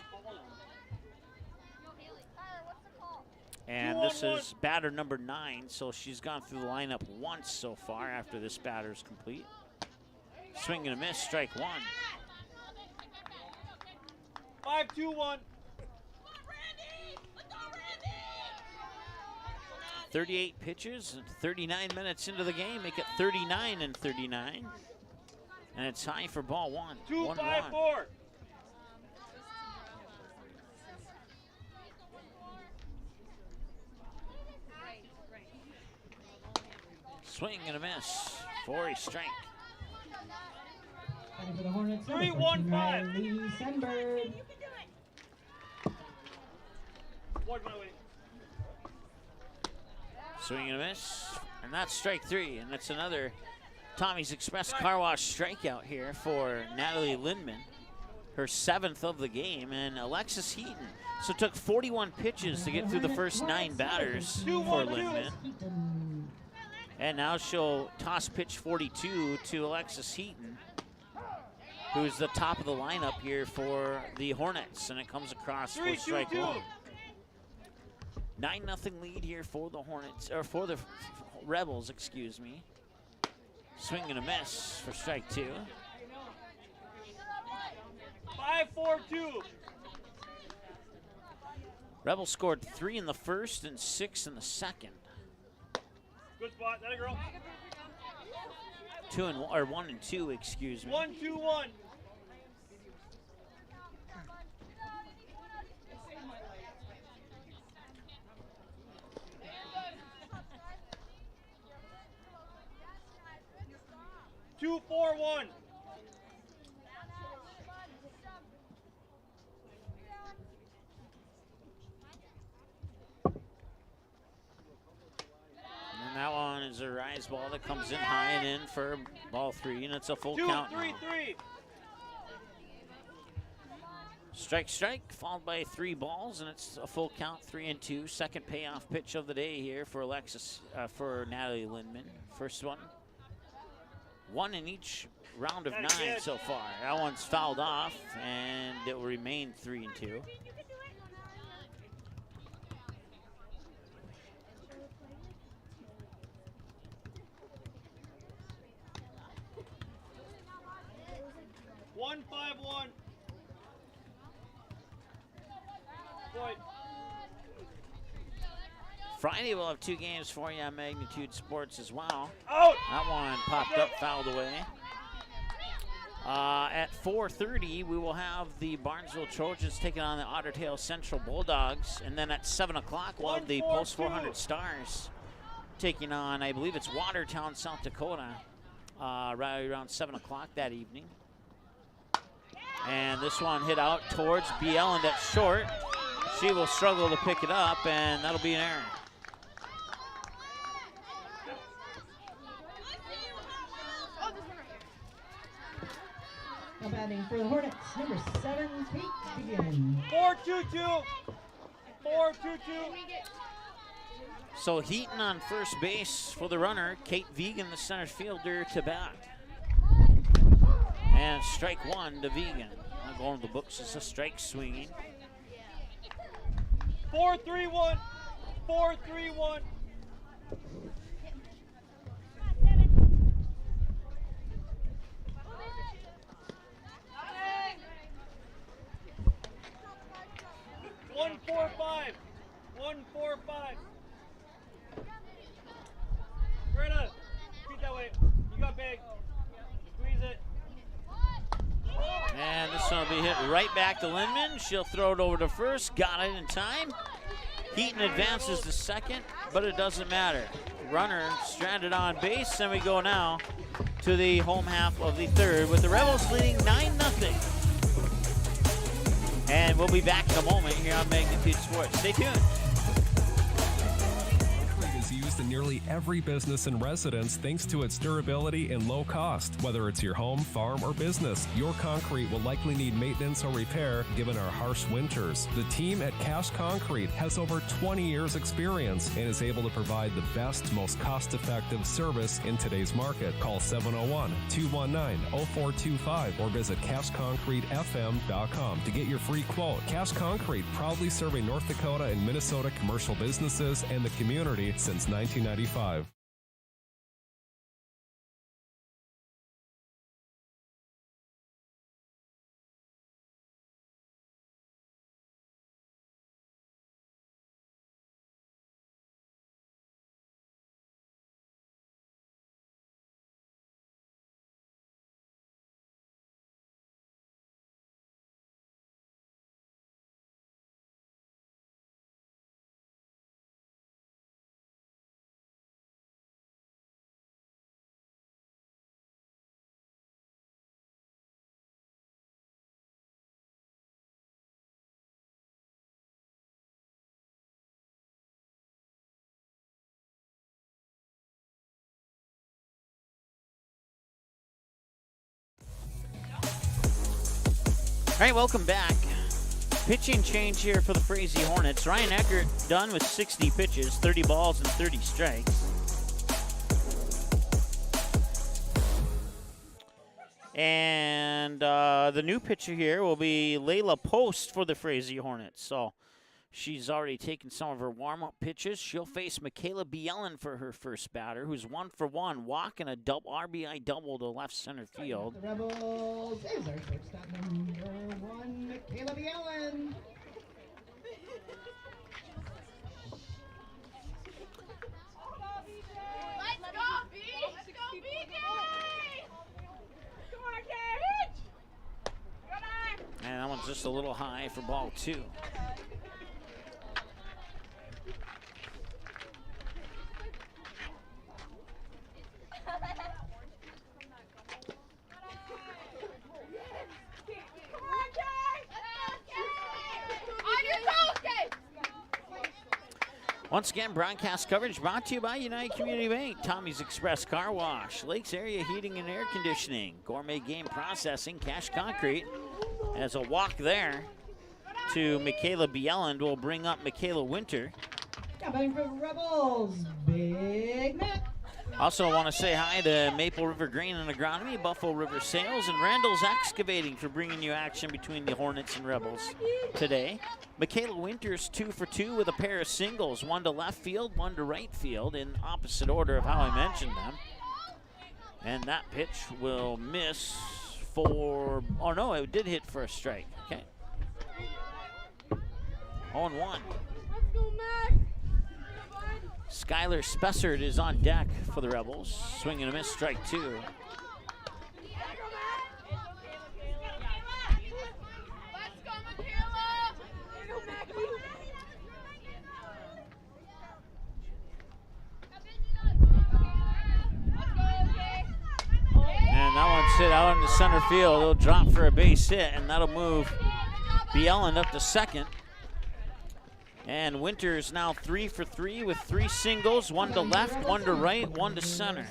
And this is batter number 9, so she's gone through the lineup once so far after this batter is complete. Swing and a miss, strike 1. 5-2-1. 38 pitches and 39 minutes into the game, make it 39 and 39. And it's high for ball 1. 2-5-4. Swing and a miss for a strike. For the Hornets, 3-1-5. Riley Sandberg. Swing and a miss, and that's strike 3, and that's another Tommy's Express Car Wash strikeout here for Natalie Lindman, her 7th of the game, and Alexis Heaton. So it took 41 pitches to get through the first 9 batters for Lindman. And now she'll toss pitch 42 to Alexis Heaton, who's the top of the lineup here for the Hornets, and it comes across for strike 1. 9-0 lead here for the Hornets, or for the Rebels, excuse me. Swing and a miss for strike 2. 5-4-2. Rebels scored 3 in the first and 6 in the second. Good spot, that a girl. 1 and 2, excuse me. 1-2-1. 2-4-1. And that one is a rise ball that comes in high and in for ball 3, and it's a full count now. 2-3-3. Strike, followed by 3 balls, and it's a full count, 3-2. Second payoff pitch of the day here for for Natalie Lindman. First one. 1 in each round of 9 so far. That one's fouled off, and it will remain 3-2. Friday we'll have 2 games for you on Magnitude Sports as well. That one popped up, fouled away. At 4:30, we will have the Barnesville Trojans taking on the Otter Tail Central Bulldogs. And then at 7 o'clock, we'll have the Post 400 Stars taking on, I believe it's Watertown, South Dakota, right around 7 o'clock that evening. And this one hit out towards B. Ellen at short. She will struggle to pick it up, and that'll be an error. Now batting for the Hornets, number 7, Kate Vegan. 4-2-2. 4-2-2. So Heaton on first base for the runner. Kate Vegan, the center fielder, to bat. And strike 1 to Vegan. Going to the books as a strike swinging. 4-3-1. 4-3-1. One, 4-5. 1-4-5. Greta, feet that way. You got big. Squeeze it. And this one will be hit right back to Lindman. She'll throw it over to first. Got it in time. Heaton advances to second, but it doesn't matter. Runner stranded on base, and we go now to the home half of the third with the Rebels leading 9-0. And we'll be back in a moment here on Magnitude Sports. Stay tuned. Is used in nearly every business and residence thanks to its durability and low cost. Whether it's your home, farm, or business, your concrete will likely need maintenance or repair given our harsh winters. The team at Cash Concrete has over 20 years experience and is able to provide the best, most cost-effective service in today's market. Call 701-219-0425 or visit cashconcretefm.com to get your free quote. Cash Concrete, proudly serving North Dakota and Minnesota commercial businesses and the community since 1995. All right, welcome back. Pitching change here for the Frazee Hornets. Ryan Eckert done with 60 pitches, 30 balls and 30 strikes. And the new pitcher here will be Layla Post for the Frazee Hornets. So she's already taken some of her warm-up pitches. She'll face Michaela Bielen for her first batter, who's 1 for 1, walking a RBI double to left center field. The Rebels is our shortstop number 1, Michaela Bielen. Let's go, B! Let's go, BJ! Come on, Cage! Good eye! And that one's just a little high for ball 2. Once again, broadcast coverage brought to you by United Community Bank, Tommy's Express Car Wash, Lakes Area Heating and Air Conditioning, Gourmet Game Processing, Cash Concrete. As a walk there to Michaela Bielen will bring up Michaela Winter. Coming for Rebels, Big Mac. Also want to say hi to Maple River Grain and Agronomy, Buffalo River Sales, and Randall's Excavating for bringing you action between the Hornets and Rebels today. Michaela Winters 2 for 2 with a pair of singles, 1 to left field, 1 to right field, in opposite order of how I mentioned them. And that pitch will miss for, oh no, it did hit for a strike. Okay. 0-1. Let's go, Mac! Skylar Spessard is on deck for the Rebels. Swing and a miss, strike 2. Let's go, Michaela! And that one's hit out into center field. It'll drop for a base hit, and that'll move Bielen up to second. And Winters now 3 for 3 with 3 singles, 1 to left, 1 to right, 1 to center.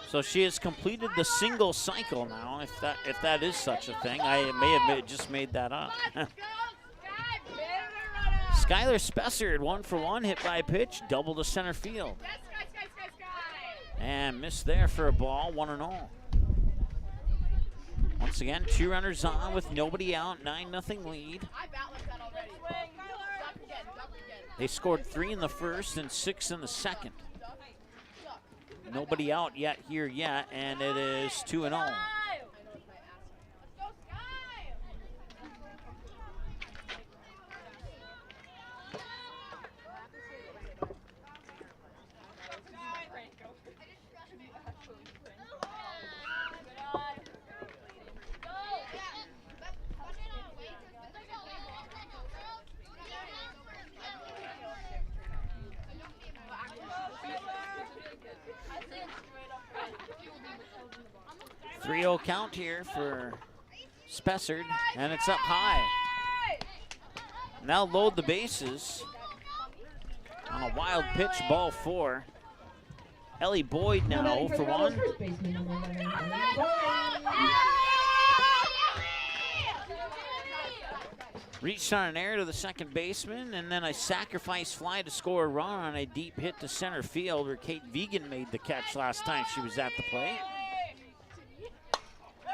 So she has completed the single cycle now, if that is such a thing. I may have just made that up. Skylar Spessard, 1 for 1, hit by a pitch, double to center field. And missed there for a ball, 1-0. Once again, 2 runners on with nobody out, 9-0 lead. They scored 3 in the first and 6 in the second. Nobody out yet here yet, and it is 2-0. 3-0 count here for Spessard, and it's up high. Now load the bases on a wild pitch, ball 4. Ellie Boyd now 0 for 1. Reached on an error to the second baseman, and then a sacrifice fly to score a run on a deep hit to center field where Kate Vegan made the catch last time she was at the plate.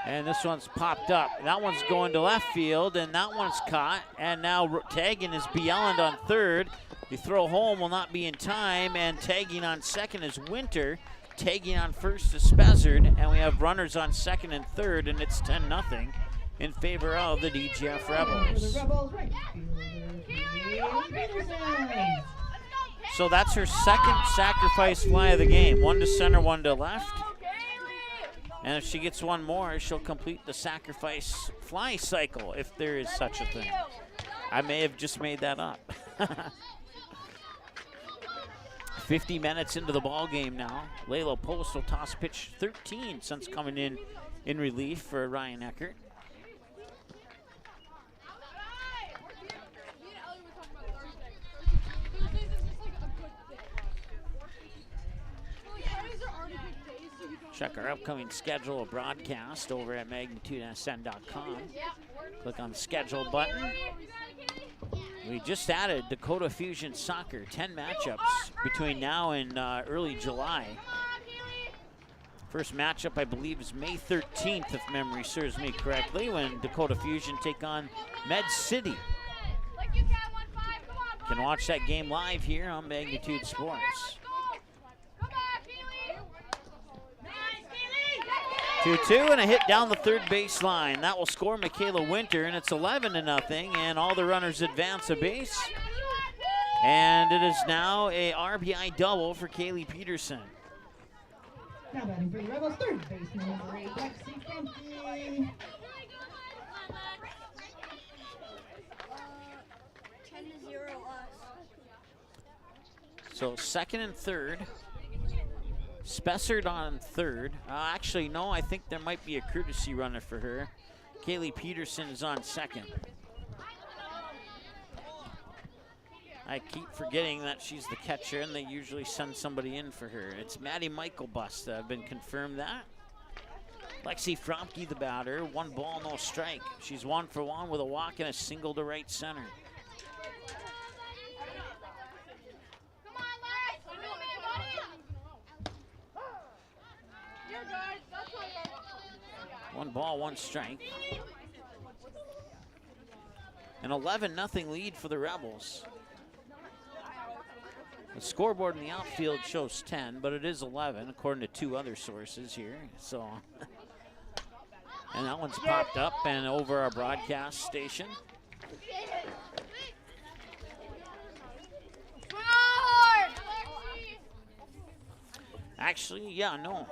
And this one's popped up. That one's going to left field, and that one's caught. And now tagging is Bjelland on third. The throw home will not be in time, and tagging on second is Winter. Tagging on first is Spessard, and we have runners on second and third, and it's 10-0 in favor of the DGF Rebels. So that's her second sacrifice fly of the game. One to center, one to left. And if she gets one more, she'll complete the sacrifice fly cycle, if there is such a thing. I may have just made that up. 50 minutes into the ball game now. Layla Post will toss pitch 13 since coming in relief for Ryan Eckert. Check our upcoming schedule of broadcast over at magnitudesn.com. Click on the schedule button. We just added Dakota Fusion Soccer, 10 matchups between now and early July. First matchup, I believe, is May 13th, if memory serves me correctly, when Dakota Fusion take on Med City. You can watch that game live here on Magnitude Sports. 2-2 and a hit down the third baseline. That will score Michaela Winter, and it's 11-0, and all the runners advance a base. And it is now a RBI double for Kaylee Peterson. Now batting for the Rebels, third baseman number 8, Lexi Funky. 10-0 us. So second and third. Spessard on third. Actually, no, I think there might be a courtesy runner for her. Kaylee Peterson is on second. I keep forgetting that she's the catcher, and they usually send somebody in for her. It's Maddie Michael-Bust. I've been confirmed that. Lexi Fromke, the batter. 1 ball, no strike. She's 1 for 1 with a walk and a single to right center. One ball, one strike. An 11-0 lead for the Rebels. The scoreboard in the outfield shows 10, but it is 11 according to 2 other sources here. So, and that one's popped up and over our broadcast station. Actually, yeah, no,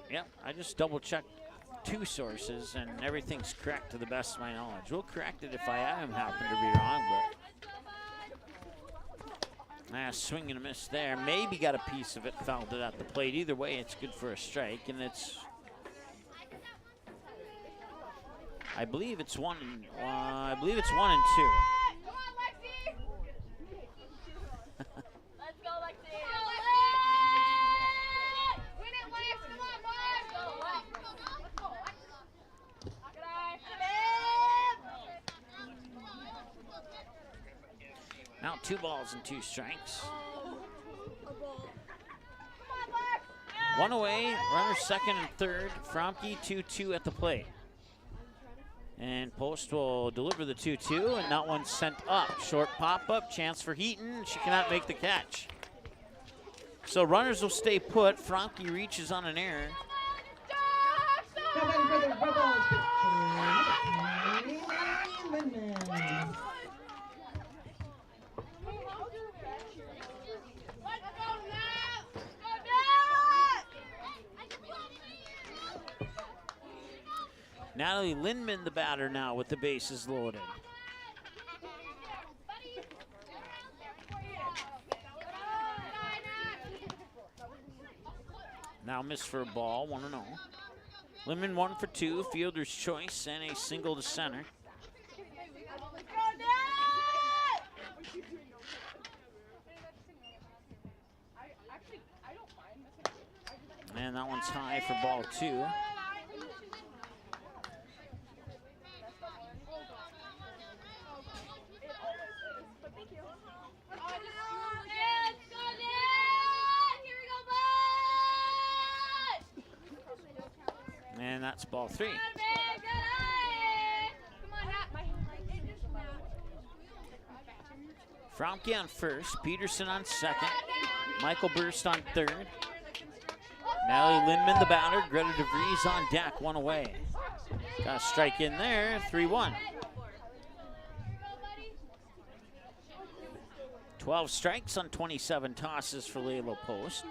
yep. I just double checked 2 sources, and everything's correct to the best of my knowledge. We'll correct it if I am happen to be wrong, but swing and a miss there. Maybe got a piece of it, fouled it at the plate. Either way, it's good for a strike, and it's, I believe it's 1 and 2. Come on, Lexi! Let's go, Lexi! Win it, Lex! Come on, boys! Let's go, Lex! Good eye. Now 2 balls and 2 strikes. 1 away, runner second and third. Fromke 2-2 at the plate. And Post will deliver the 2-2, and that one's sent up. Short pop-up, chance for Heaton. She cannot make the catch. So runners will stay put. Fromke reaches on an error. Now batting for the Rebels, Lindman. Natalie Lindman, the batter now with the bases loaded. Now missed for a ball, 1-0. Lindman 1 for 2, fielder's choice, and a single to center. And that one's high for ball 2. And that's ball 3. Fromke on first, Peterson on second, Michael Burst on third. Natalie Lindman, the batter, Greta DeVries on deck, 1 away. Got a strike in there, 3-1. 12 strikes on 27 tosses for Layla Post.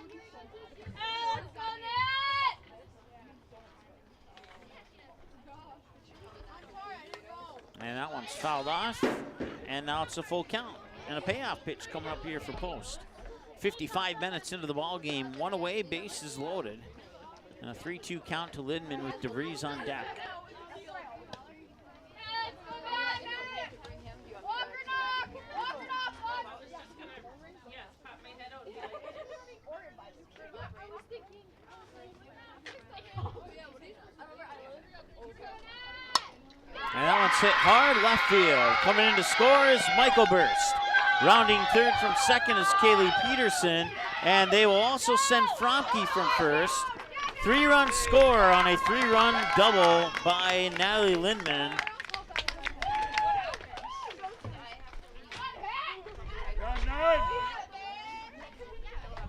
And that one's fouled off, and now it's a full count. And a payoff pitch coming up here for Post. 55 minutes into the ball game, 1 away, bases loaded. And a 3-2 count to Lindman with DeVries on deck. And that one's hit hard left field. Coming in to score is Michael Burst. Rounding third from second is Kaylee Peterson. And they will also send Fromke from first. 3-run score on a 3-run double by Natalie Lindman.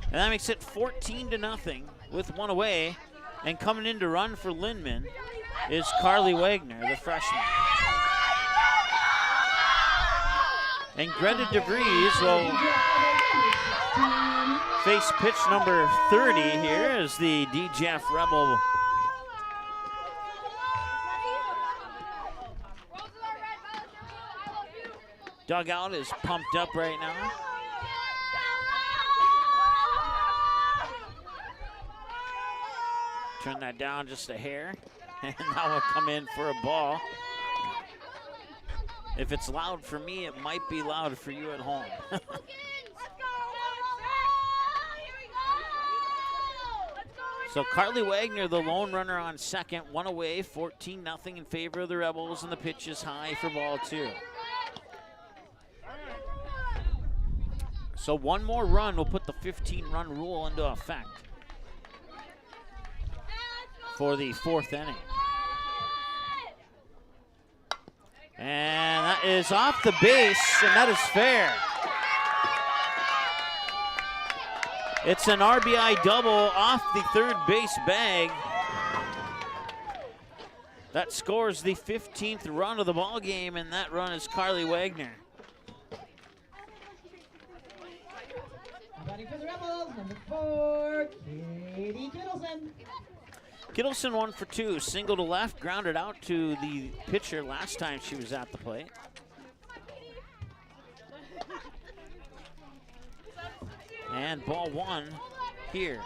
And that makes it 14-0 with 1 away. And coming in to run for Lindman is Carly Wagner, the freshman. And Greta DeVries will face pitch number 30 here as the DJF Rebel dugout is pumped up right now. Turn that down just a hair. And now we'll come in for a ball. If it's loud for me, it might be loud for you at home. So Carly Wagner, the lone runner on second, 1 away, 14-0 in favor of the Rebels, and the pitch is high for ball 2. So 1 more run will put the 15-run rule into effect for the 4th inning. And that is off the base, and that is fair. It's an RBI double off the third base bag. That scores the 15th run of the ball game, and that run is Carly Wagner. Batting for the Rebels, number 4, Katie Kittleson. Kittleson 1 for 2, single to left, grounded out to the pitcher last time she was at the plate. And ball 1 here.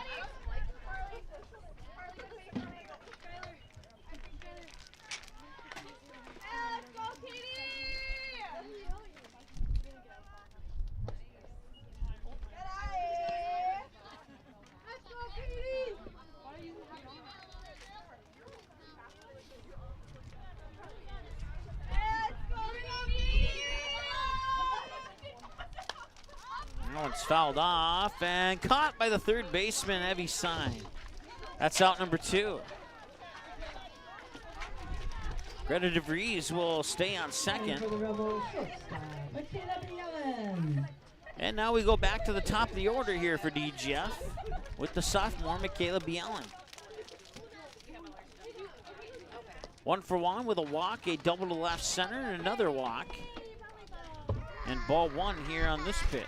It's fouled off and caught by the third baseman, Evie Sign. That's out number 2. Greta DeVries will stay on second. And now we go back to the top of the order here for DGF with the sophomore, Michaela Bielen. 1 for 1 with a walk, a double to left center, and another walk. And ball 1 here on this pitch.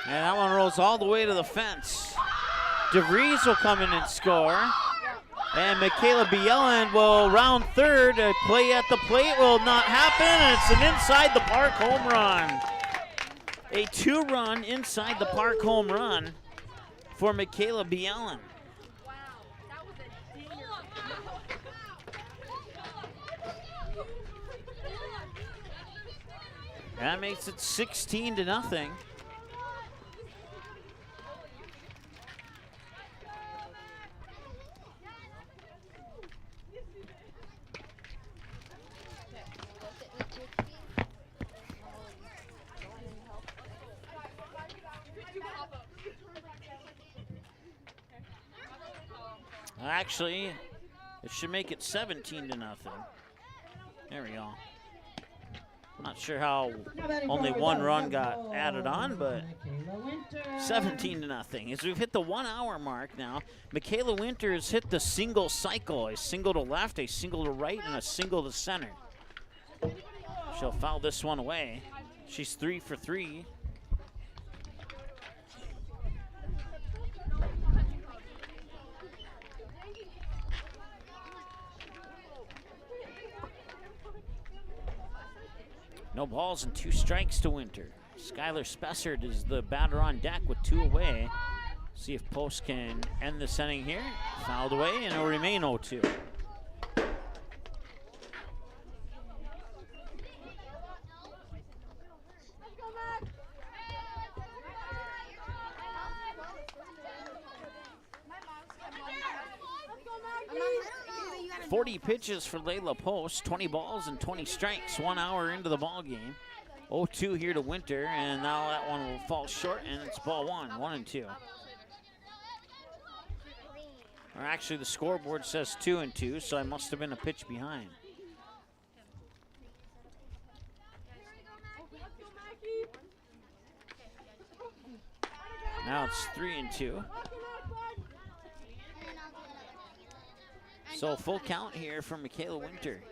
And that one rolls all the way to the fence. DeVries will come in and score. And Michaela Bielen will round third. A play at the plate will not happen, and it's an inside the park home run. A 2-run inside the park home run for Michaela Bielen. That makes it 16-0. Actually, it should make it 17-0. There we go. Not sure how only one run got added on, but 17-0. As we've hit the 1 hour mark now, Michaela Winters hit the single cycle, a single to left, a single to right, and a single to center. She'll foul this one away. She's 3 for 3. No balls and 2 strikes to Winter. Skylar Spessard is the batter on deck with 2 away. See if Post can end this inning here. Fouled away, and it'll remain 0-2. .40 pitches for Layla Post, 20 balls and 20 strikes, 1 hour into the ball game. 0-2 here to Winter, and now that one will fall short, and it's ball 1, 1-2. Or actually, the scoreboard says 2-2, so I must have been a pitch behind. Now it's 3-2. So full count here for Michaela Winter.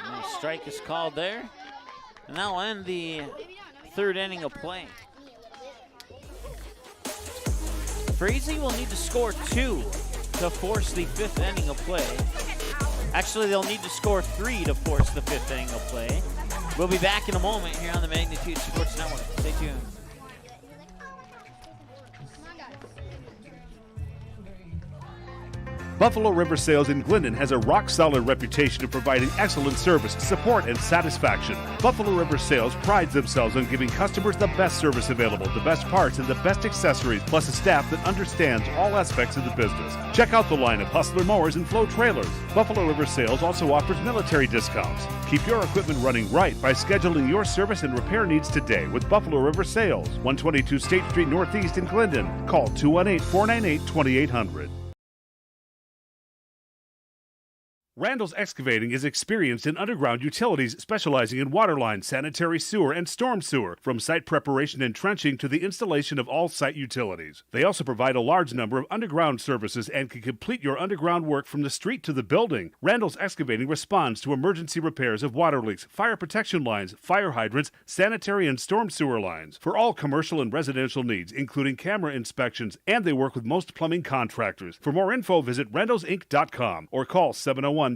And a strike is called there. And that'll end the 3rd inning of play. Frazee will need to score 2 to force the 5th inning of play. Actually, they'll need to score 3 to force the 5th inning of play. We'll be back in a moment here on the Magnitude Sports Network. Stay tuned. Buffalo River Sales in Glyndon has a rock-solid reputation of providing excellent service, support, and satisfaction. Buffalo River Sales prides themselves on giving customers the best service available, the best parts, and the best accessories, plus a staff that understands all aspects of the business. Check out the line of Hustler mowers and Flow trailers. Buffalo River Sales also offers military discounts. Keep your equipment running right by scheduling your service and repair needs today with Buffalo River Sales, 122 State Street Northeast in Glyndon. Call 218-498-2800. Randall's Excavating is experienced in underground utilities, specializing in water line, sanitary sewer, and storm sewer, from site preparation and trenching to the installation of all site utilities. They also provide a large number of underground services and can complete your underground work from the street to the building. Randall's Excavating responds to emergency repairs of water leaks, fire protection lines, fire hydrants, sanitary and storm sewer lines, for all commercial and residential needs, including camera inspections, and they work with most plumbing contractors. For more info, visit randallsinc.com or call 701-219-9126.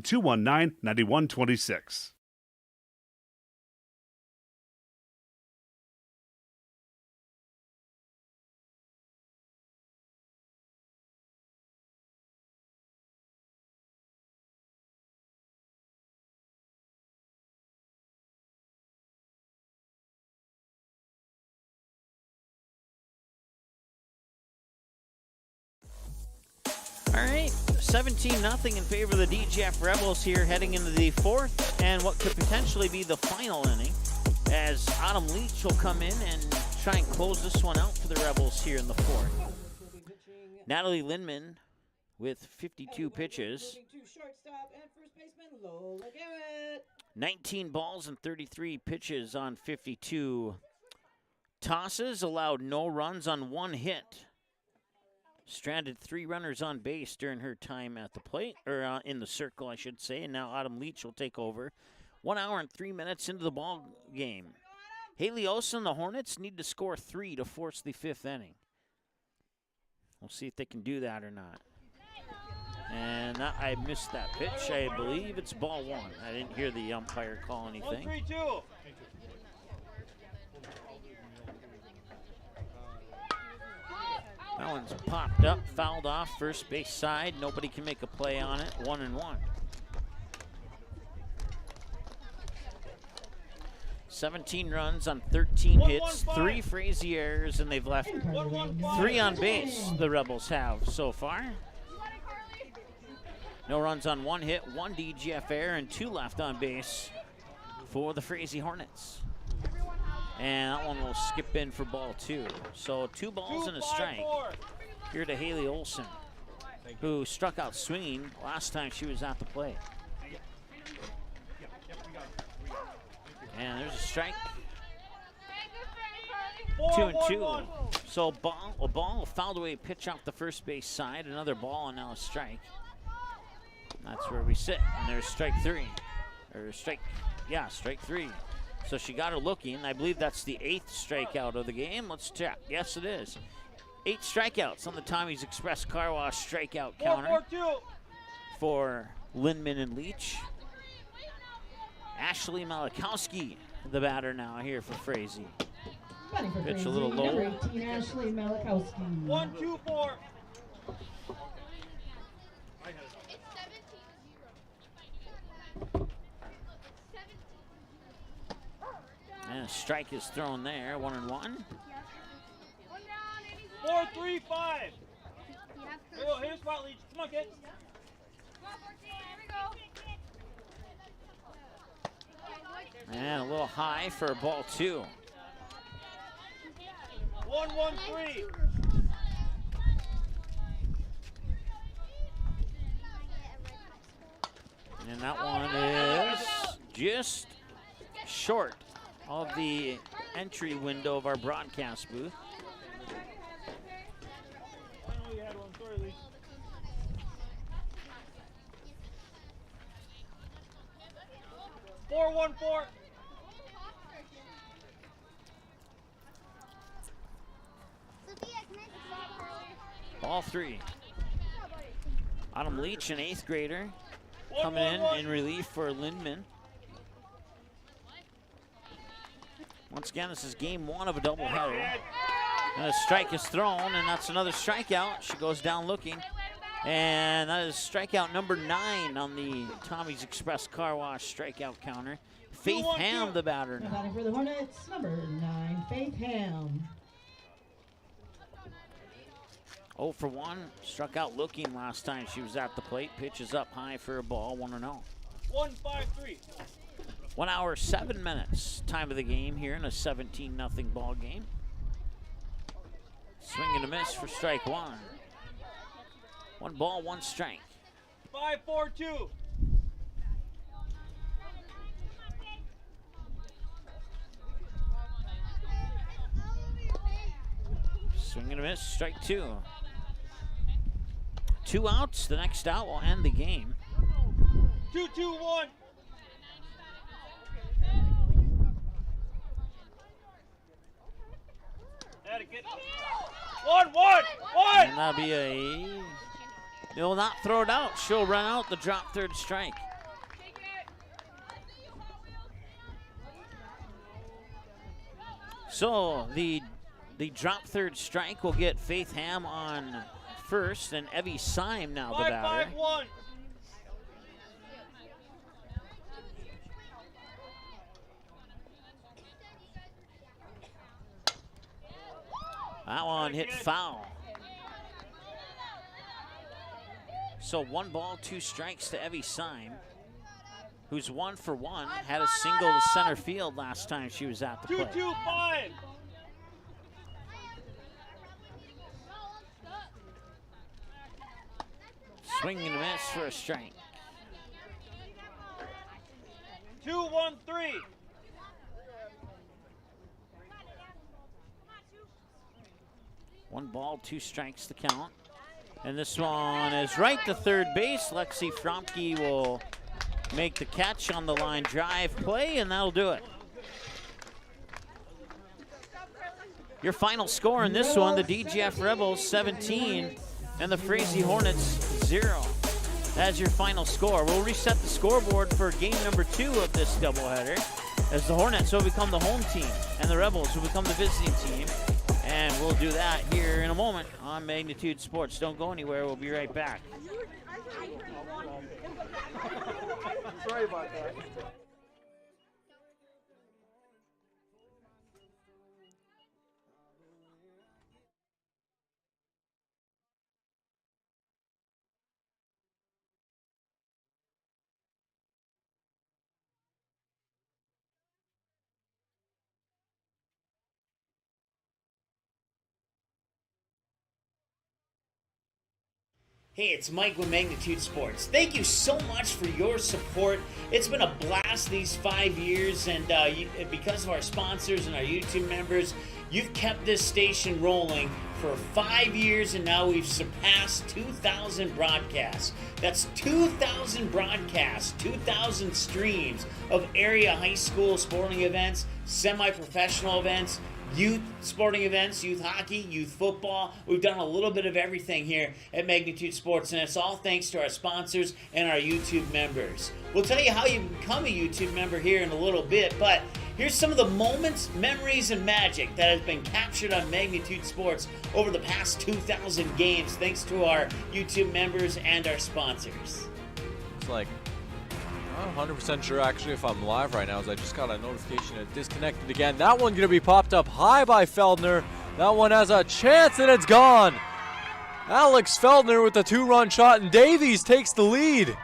All right, 17-0 in favor of the DGF Rebels here heading into the 4th and what could potentially be the final inning, as Autumn Leach will come in and try and close this one out for the Rebels here in the 4th. Natalie Lindman with 52 pitches. 19 balls and 33 pitches on 52 tosses, allowed no runs on 1 hit. Stranded 3 runners on base during her time at the plate, or in the circle, I should say. And now Autumn Leach will take over. 1 hour and 3 minutes into the ball game. Haley Olsen, the Hornets need to score 3 to force the 5th inning. We'll see if they can do that or not. And I missed that pitch. I believe it's ball 1. I didn't hear the umpire call anything. 1-3-2. That one's popped up, fouled off, first base side. Nobody can make a play on it. 1-1. 17 runs on 13 hits, 3 Frazee errors, and they've left 3 on base, the Rebels have so far. No runs on 1 hit, 1 DGF error, and 2 left on base for the Frazee Hornets. And that one will skip in for ball 2. So 2 balls and a strike here to Haley Olsen, who struck out swinging last time she was at the plate. And there's a strike. 2-2. So a ball, a fouled away pitch off the first base side, another ball, and now a strike. That's where we sit. And there's strike 3. Or strike 3. So she got her looking. I believe that's the 8th strikeout of the game. Let's check. Yes, it is. 8 strikeouts on the Tommy's Express Car Wash strikeout counter for Lindman and Leach. Ashley Malakowski, the batter now here for Frazee. Pitch a little low. Number 18, Ashley Malakowski. 1-2-4. And a strike is thrown there, 1-1. 4-3-5. Here's spot, Leach. Come on, kids. And a little high for ball 2. 1-1-3. And that one is just short of the entry window of our broadcast booth. I know you had one. Sorry, Leach. Four, 1-4. Ball 3. Autumn Leach, an 8th grader, coming in relief for Lindman. Once again, this is game 1 of a doubleheader. And a strike is thrown, and that's another strikeout. She goes down looking. And that is strikeout number 9 on the Tommy's Express Car Wash strikeout counter. Faith Ham, the batter now. Batting for the Hornets, number 9, Faith Ham. 0 for 1, struck out looking last time she was at the plate. Pitches up high for a ball, 1-0. 1-5-3. 1 hour, 7 minutes, time of the game here in a 17-0 ball game. Swing and a miss for strike 1. 1 ball, 1 strike. 5-4-2. Swing and a miss, strike 2. 2 outs, the next out will end the game. 2-2-1. Etiquette. 1-1-1. And that'll be a. They'll not throw it out. She'll run out the drop third strike. So the drop third strike will get Faith Ham on first, and Evie Syme now the batter. 5-5-1. That one hit foul. So 1 ball, 2 strikes to Evie Syme, who's 1 for 1, had a single to center field last time she was at the plate. 2-2-5. Swing and a miss for a strike. 2-1-3. 1 ball, 2 strikes to count. And this one is right to third base. Lexi Fromke will make the catch on the line drive play, and that'll do it. Your final score in this one, the DGF Rebels 17 and the Frazee Hornets 0. That's your final score. We'll reset the scoreboard for game number 2 of this doubleheader, as the Hornets will become the home team and the Rebels will become the visiting team. And we'll do that here in a moment on Magnitude Sports. Don't go anywhere. We'll be right back. Sorry about that. Hey, it's Mike with Magnitude Sports. Thank you so much for your support. It's been a blast these 5 years, and because of our sponsors and our YouTube members, you've kept this station rolling for 5 years, and now we've surpassed 2,000 broadcasts. That's 2,000 broadcasts, 2,000 streams of area high school sporting events, semi-professional events, youth sporting events, youth hockey, youth football. We've done a little bit of everything here at Magnitude Sports, and it's all thanks to our sponsors and our YouTube members. We'll tell you how you become a YouTube member here in a little bit, but here's some of the moments, memories, and magic that has been captured on Magnitude Sports over the past 2,000 games, thanks to our YouTube members and our sponsors. It's like, I'm not 100% sure actually if I'm live right now, as I just got a notification it disconnected again. That one going to be popped up high by Feldner. That one has a chance and it's gone. Alex Feldner with the 2-run shot, and Davies takes the lead.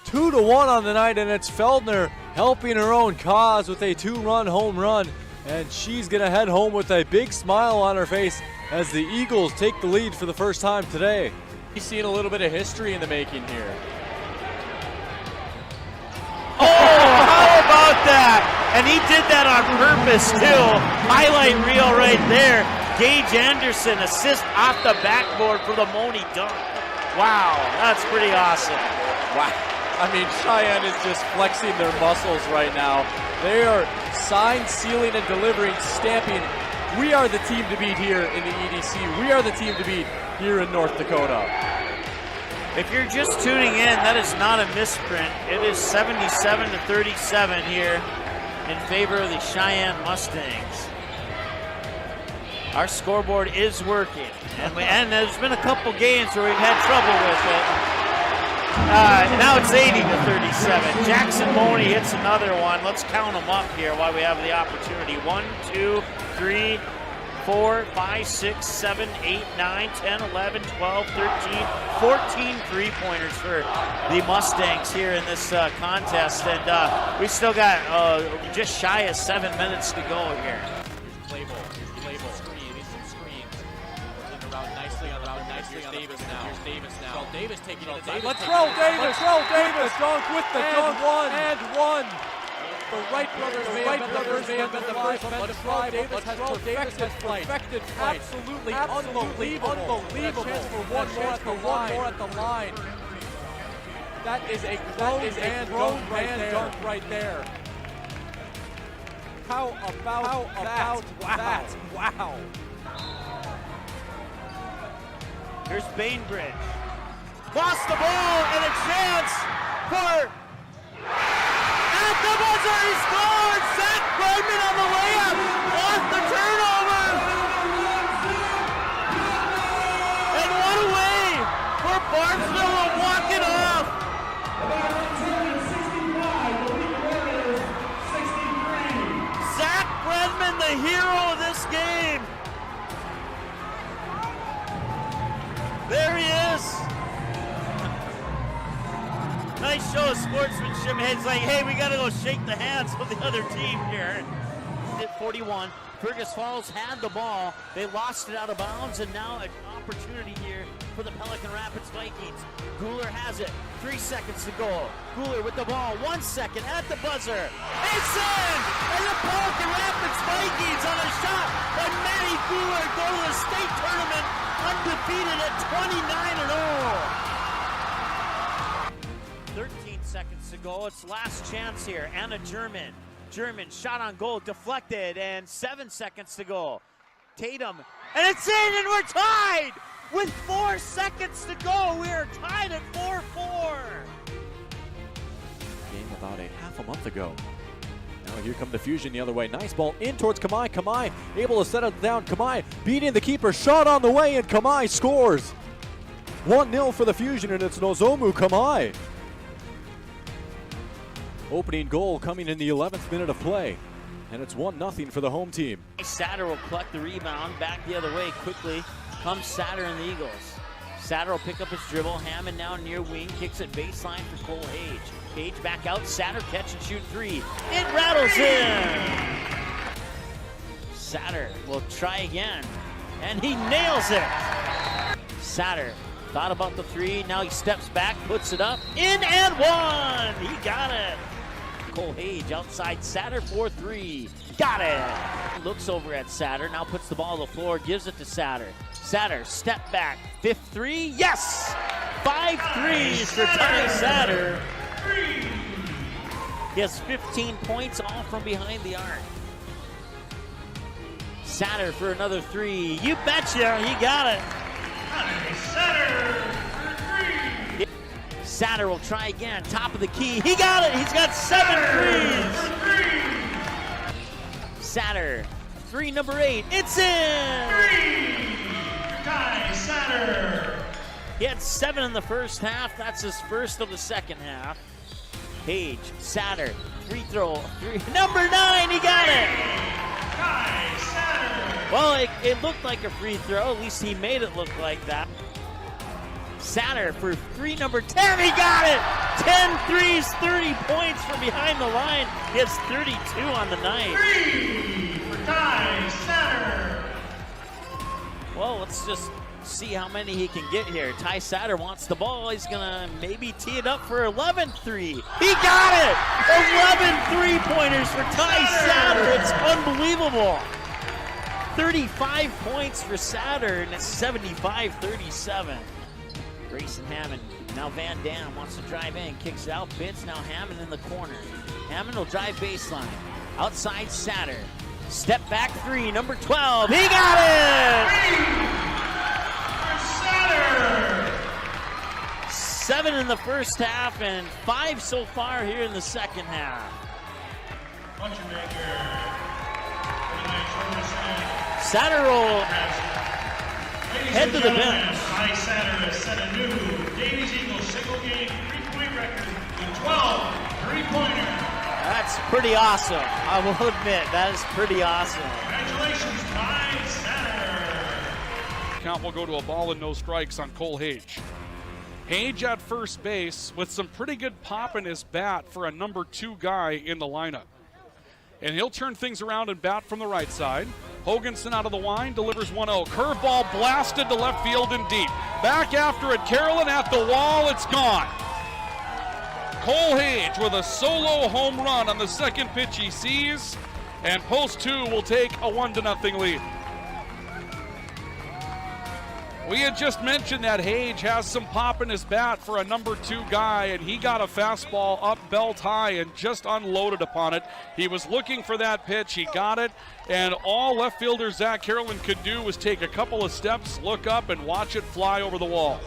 2-1 on the night, and it's Feldner helping her own cause with a 2-run home run. And she's going to head home with a big smile on her face as the Eagles take the lead for the first time today. He's seeing a little bit of history in the making here. Oh, how about that? And he did that on purpose, too. Highlight reel right there. Gage Anderson assist off the backboard for the Moni dunk. Wow, that's pretty awesome. Wow. I mean, Cheyenne is just flexing their muscles right now. They are sign, sealing, and delivering, stamping. We are the team to beat here in the EDC. We are the team to beat here in North Dakota. If you're just tuning in, that is not a misprint. It is 77-37 here in favor of the Cheyenne Mustangs. Our scoreboard is working, and there's been a couple games where we've had trouble with it. Now it's 80-37. Jackson Moni hits another one. Let's count them up here while we have the opportunity. 1, 2, 3, 4, 5, 6, 7, 8, 9, 10, 11, 12, 13, 14 three-pointers for the Mustangs here in this contest. And we still got just shy of 7 minutes to go here. Here's Davis now. Well, Davis taking it. Latrell Davis. Dunk with the dunk. One. The Wright brothers may have been the first men to try, but Latrell Davis has perfected flight. Absolutely unbelievable. Chance for one more at the line. That is a grown man dunk right there. How about that? Wow. Here's Bainbridge. Lost the ball and a chance for... At the buzzer, he scored! Zach Bregman on the layup! Off the turnover! And what a way for Barnesville to walk it off! Zach Bregman, the hero of this game! There he is. Nice show of sportsmanship. It's like, hey, we got to go shake the hands of the other team here. At 41, Fergus Falls had the ball. They lost it out of bounds, and now an opportunity here for the Pelican Rapids Vikings. Guler has it. 3 seconds to go. Guler with the ball. 1 second at the buzzer. It's in! And the Pelican Rapids Vikings on a shot by Matty Guler go to the state tournament undefeated at 29-0. 13 seconds to go. It's last chance here. Anna German German shot on goal, deflected, and 7 seconds to go. Tatum, and it's in, and we're tied! With 4 seconds to go, we are tied at 4-4. Game about a half a month ago. Now here come the Fusion the other way. Nice ball in towards Kamai. Kamai able to set it down. Kamai beating the keeper. Shot on the way, and Kamai scores. 1-0 for the Fusion, and it's Nozomu Kamai. Opening goal coming in the 11th minute of play. And it's 1-0 for the home team. Satter will collect the rebound. Back the other way quickly. Comes Satter and the Eagles. Satter will pick up his dribble. Hammond now near wing. Kicks it baseline for Cole Hage. Hage back out. Satter catch and shoot three. It rattles in. Satter will try again. And he nails it. Satter thought about the three. Now he steps back, puts it up. In and one. He got it. Cole Hage outside Satter 4-3. Got it. Looks over at Satter. Now puts the ball on the floor. Gives it to Satter. Satter step back. 5th three. Yes. 5 threes for Ty Satter. He has 15 points, all from behind the arc. Satter for another three. You betcha. He got it. Satter will try again. Top of the key. He got it. He's got 7 threes. Satter. 3, number 8. It's in. Ty Satter. He had 7 in the first half. That's his first of the second half. Hage. Satter. Free throw. 3. Number 9. He got it. Ty Satter. Well, it looked like a free throw. At least he made it look like that. Satter for 3, number 10. He got it. 10 threes, 30 points from behind the line. He has 32 on the night. 3 for Ty Satter. Well, let's just see how many he can get here. Ty Satter wants the ball. He's going to maybe tee it up for 11 3. He got it. 11 3-pointers for Ty Satter. It's unbelievable. 35 points for Satter, and it's 75-37. Grayson Hammond. Now Van Dam wants to drive in, kicks it out, Bits. Now Hammond in the corner. Hammond will drive baseline. Outside Satter. Step back 3, number 12. He got it! For Satter. 7 in the first half and 5 so far here in the second half. Satter will head to the bench. Ty Satter has set a new Davies Eagles single-game three-point record with 12 three-pointers. That's pretty awesome. I will admit, that is pretty awesome. Congratulations, Ty Satter. Count will go to a ball and no strikes on Cole Hage. Hage at first base with some pretty good pop in his bat for a number 2 guy in the lineup. And he'll turn things around and bat from the right side. Hoganson out of the wine, delivers 1-0. Curveball blasted to left field and deep. Back after it, Carolyn at the wall, it's gone. Cole Hage with a solo home run on the second pitch he sees, and Post 2 will take a 1-0 lead. We had just mentioned that Hage has some pop in his bat for a number 2 guy, and he got a fastball up belt high and just unloaded upon it. He was looking for that pitch, he got it, and all left fielder Zach Carolyn could do was take a couple of steps, look up, and watch it fly over the wall.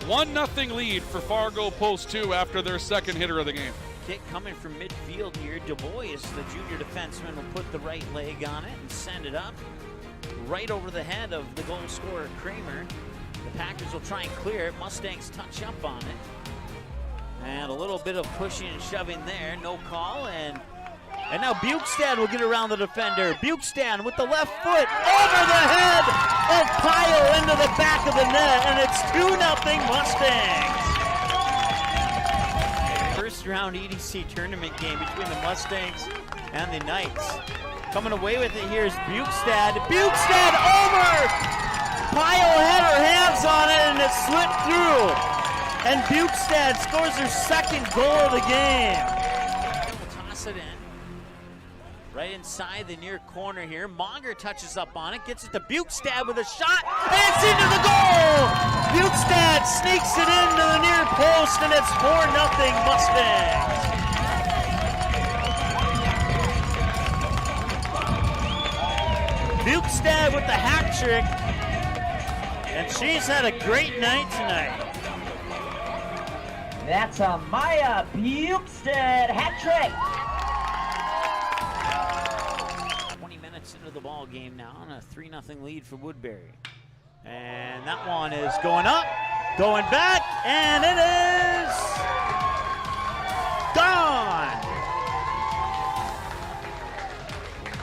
1-0 lead for Fargo Post 2 after their second hitter of the game. Kick coming from midfield here. Du Bois, the junior defenseman, will put the right leg on it and send it up right over the head of the goal scorer Kramer. The Packers will try and clear it. Mustangs touch up on it. And a little bit of pushing and shoving there. No call. And now Bukestad will get around the defender. Bukestad with the left foot over the head of Pyle into the back of the net. And it's 2-0 Mustangs. First round EDC tournament game between the Mustangs and the Knights. Coming away with it here is Bukestad. Bukestad over! Pyle had her hands on it and it slipped through. And Bukestad scores her second goal of the game. We'll toss it in. Right inside the near corner here. Monger touches up on it, gets it to Bukestad with a shot, and it's into the goal! Bukestad sneaks it into the near post, and it's 4-0 Mustangs. Bukestad with the hat trick. And she's had a great night tonight. That's a Maya Bukestad hat trick. 20 minutes into the ball game now, on a 3-0 lead for Woodbury. And that one is going up, going back, and it is gone.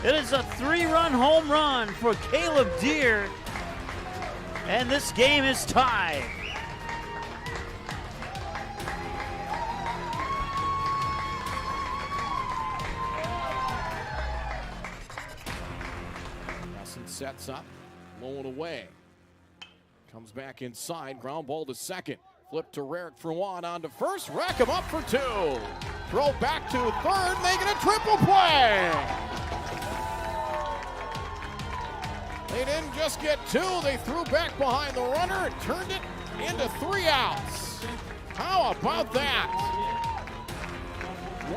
It is a 3-run home run for Caleb Deere, and this game is tied. Nelson sets up, low and away. Comes back inside, ground ball to second. Flip to Rarick for one, on to first, rack him up for two. Throw back to third, making a triple play. They didn't just get two, they threw back behind the runner and turned it into 3 outs. How about that?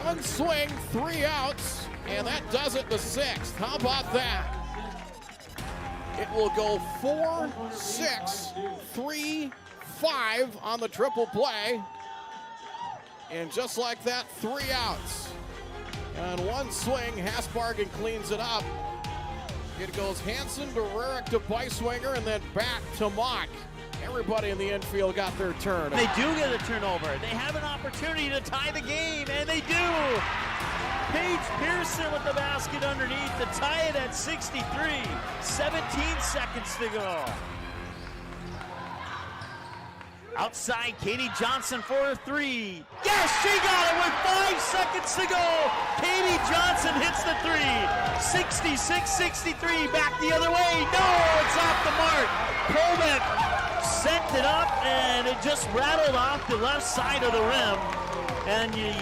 One swing, 3 outs, and that does it the 6th. How about that? It will go 4, 6, 3, 5 on the triple play. And just like that, 3 outs. And one swing, Hasbargen cleans it up. It goes Hansen to Rarick to Beiswinger and then back to Mock. Everybody in the infield got their turn. They do get a turnover. They have an opportunity to tie the game, and they do. Paige Pearson with the basket underneath to tie it at 63. 17 seconds to go. Outside, Katie Johnson for a 3. Yes, she got it with 5 seconds to go. Katie Johnson hits the 3. 66-63, back the other way. No, it's off the mark. Coleman sent it up, and it just rattled off the left side of the rim. And the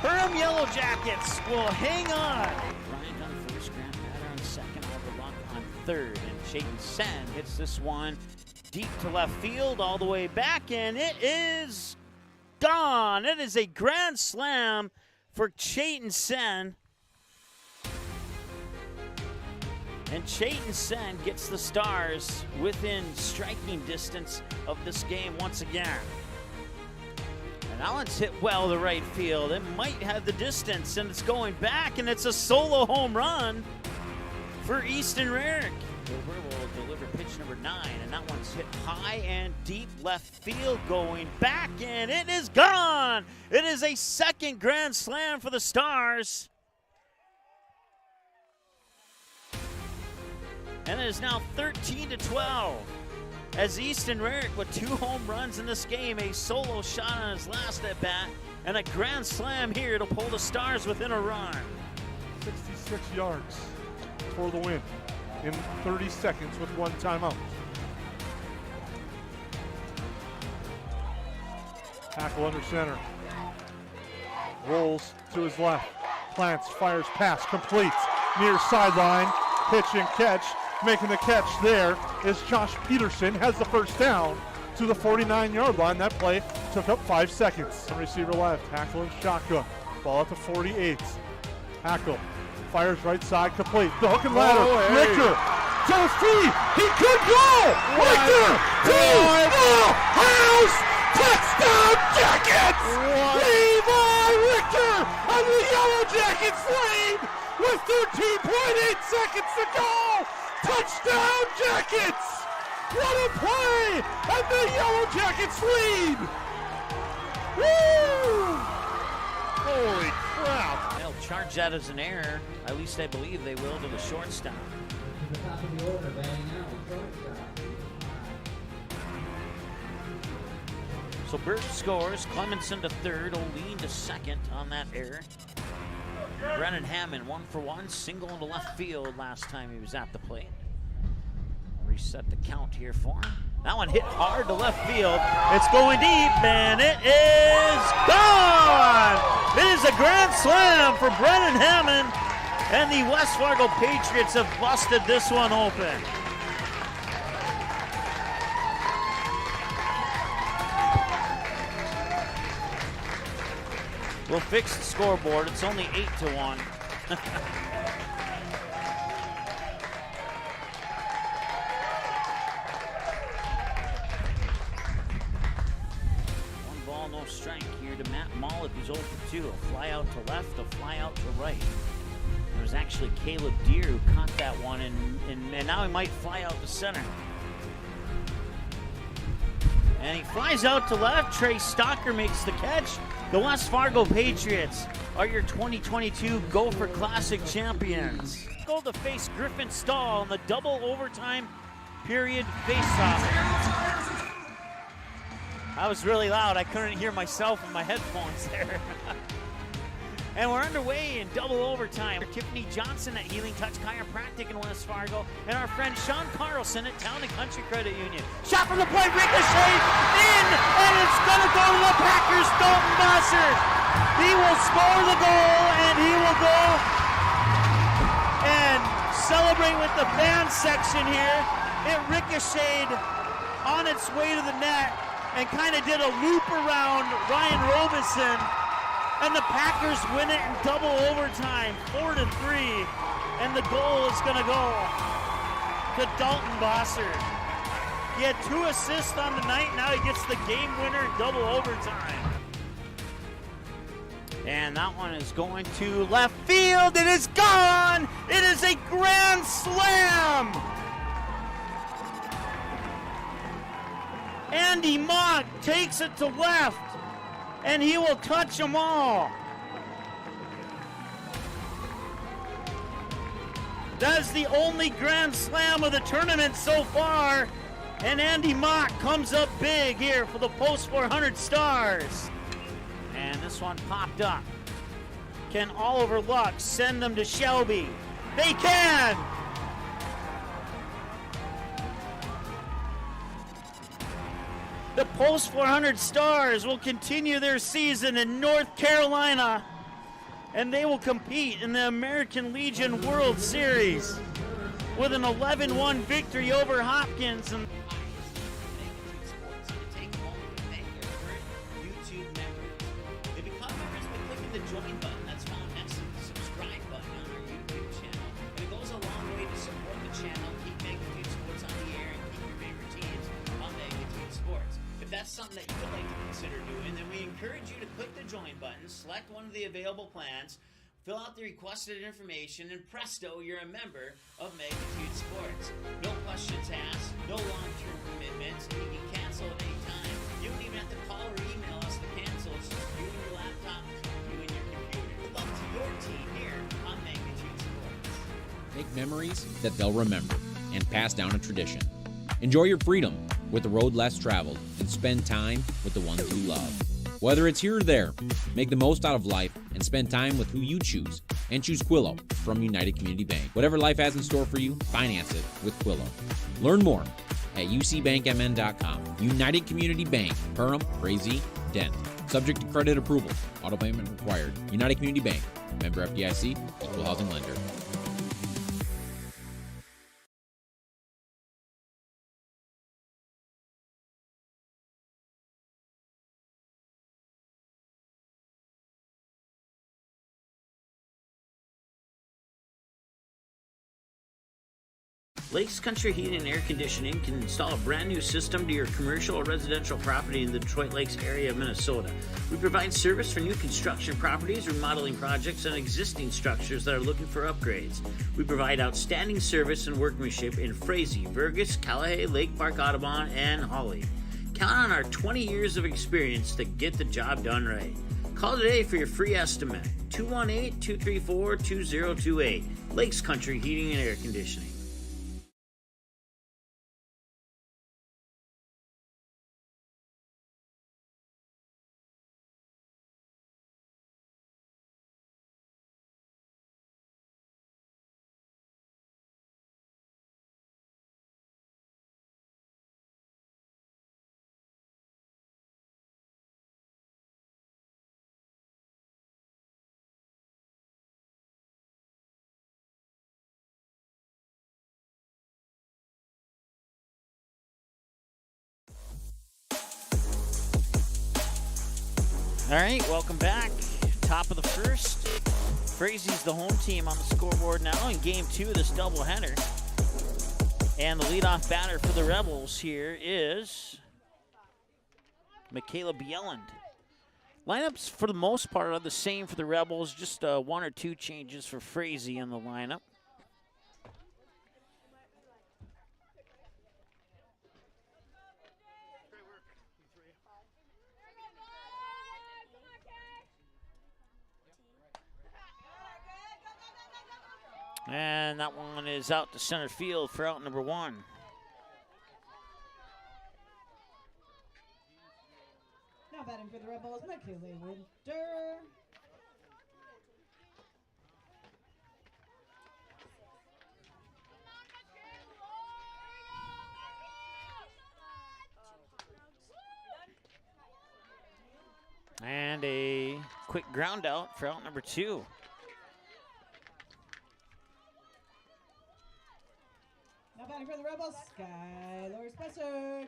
Perham Yellow Jackets will hang on. Bryant on first, Grant Matter on second, Oliver Luck on third, and Chayton Sen hits this one deep to left field, all the way back, and it is gone. It is a grand slam for Chayton Sen. And Chayton Sen gets the Stars within striking distance of this game once again. And that one's hit well to right field. It might have the distance, and it's going back, and it's a solo home run for Easton Rarick. Gilbert will deliver pitch number 9, and that one's hit high and deep left field, going back, and it is gone. It is a second grand slam for the Stars. And it is now 13-12 as Easton Rarick with 2 home runs in this game, a solo shot on his last at bat, and a grand slam here to pull the Stars within a run. 66 yards for the win in 30 seconds with 1 timeout. Tackle under center. Rolls to his left. Plants, fires, pass, completes. Near sideline, pitch and catch. Making the catch there is Josh Peterson, has the first down to the 49-yard line. That play took up 5 seconds. Receiver left, tackle and shotgun. Ball at the 48. Tackle, fires right side, complete. The hook and ladder, Richter to the feet. He could go! Richter to the house! Touchdown Jackets! Levi Richter on the Yellow Jackets lead with 13.8 seconds to go! Touchdown Jackets! What a play! And the Yellow Jackets lead! Woo! Holy crap! They'll charge that as an error. At least I believe they will to the shortstop. To the top of the order, batting out, shortstop. So Burt scores. Clemenson to third. O'Lean to second on that error. Brennan Hammond 1 for 1, single into left field last time he was at the plate. Reset the count here for him. That one hit hard to left field. It's going deep, and it is gone! It is a grand slam for Brennan Hammond, and the West Fargo Patriots have busted this one open. We'll fix the scoreboard. It's only 8-1. 0 strike here to Matt Mullet, who's 0 for 2. A fly out to left, a fly out to right. It was actually Caleb Deere who caught that one, and now he might fly out to center. And he flies out to left. Trey Stalker makes the catch. The West Fargo Patriots are your 2022 Gopher Classic champions. Go to face Griffin Stahl in the double overtime period faceoff. I was really loud. I couldn't hear myself with my headphones there. And we're underway in double overtime. Tiffany Johnson at Healing Touch Chiropractic in West Fargo, and our friend Sean Carlson at Town and Country Credit Union. Shot from the point, ricochet in, and it's gonna go to the Packers. Dalton Bosser. He will score the goal, and he will go and celebrate with the fan section here. It ricocheted on its way to the net and kind of did a loop around Ryan Robeson. And the Packers win it in double overtime, 4-3. And the goal is going to go to Dalton Bosser. He had 2 assists on the night. Now he gets the game winner in double overtime. And that one is going to left field. It is gone. It is a grand slam. Andy Mock takes it to left, and he will touch them all. That's the only grand slam of the tournament so far, and Andy Mock comes up big here for the Post 400 Stars. And this one popped up. Can Oliver Luck send them to Shelby? They can! The Post 400 Stars will continue their season in North Carolina, and they will compete in the American Legion World Series with an 11-1 victory over Hopkins. And join button that's found next to the subscribe button on our YouTube channel. And it goes a long way to support the channel, keep Magnitude Sports on the air, and keep your favorite teams on Magnitude Sports. If that's something that you would like to consider doing, then we encourage you to click the join button, select one of the available plans, fill out the requested information, and presto, you're a member of Magnitude Sports. No questions asked, no long-term commitments, and you can cancel at any time. You don't even have to call or email us to cancel. It's just you and your laptop, you and your computer. Good luck to your team here on Magnitude Sports. Make memories that they'll remember and pass down a tradition. Enjoy your freedom with the road less traveled and spend time with the ones you love. Whether it's here or there, make the most out of life and spend time with who you choose. And choose Quillo from United Community Bank. Whatever life has in store for you, finance it with Quillo. Learn more at ucbankmn.com. United Community Bank, Perham, Frazee, Dent. Subject to credit approval. Auto payment required. United Community Bank. Member FDIC. Equal housing lender. Lakes Country Heating and Air Conditioning can install a brand new system to your commercial or residential property in the Detroit Lakes area of Minnesota. We provide service for new construction properties, remodeling projects, and existing structures that are looking for upgrades. We provide outstanding service and workmanship in Frazee, Burgess, Callahay, Lake Park, Audubon, and Hawley. Count on our 20 years of experience to get the job done right. Call today for your free estimate. 218-234-2028. Lakes Country Heating and Air Conditioning. All right, welcome back. Top of the first. Frazee's the home team on the scoreboard now in game 2 of this doubleheader. And the leadoff batter for the Rebels here is Michaela Bjelland. Lineups, for the most part, are the same for the Rebels. Just 1 or 2 changes for Frazee in the lineup. And that one is out to center field for out number 1. Now batting for the Rebels, McKinley Winter. And a quick ground out for out number 2. Now batting for the Rebels, Skylar Spencer.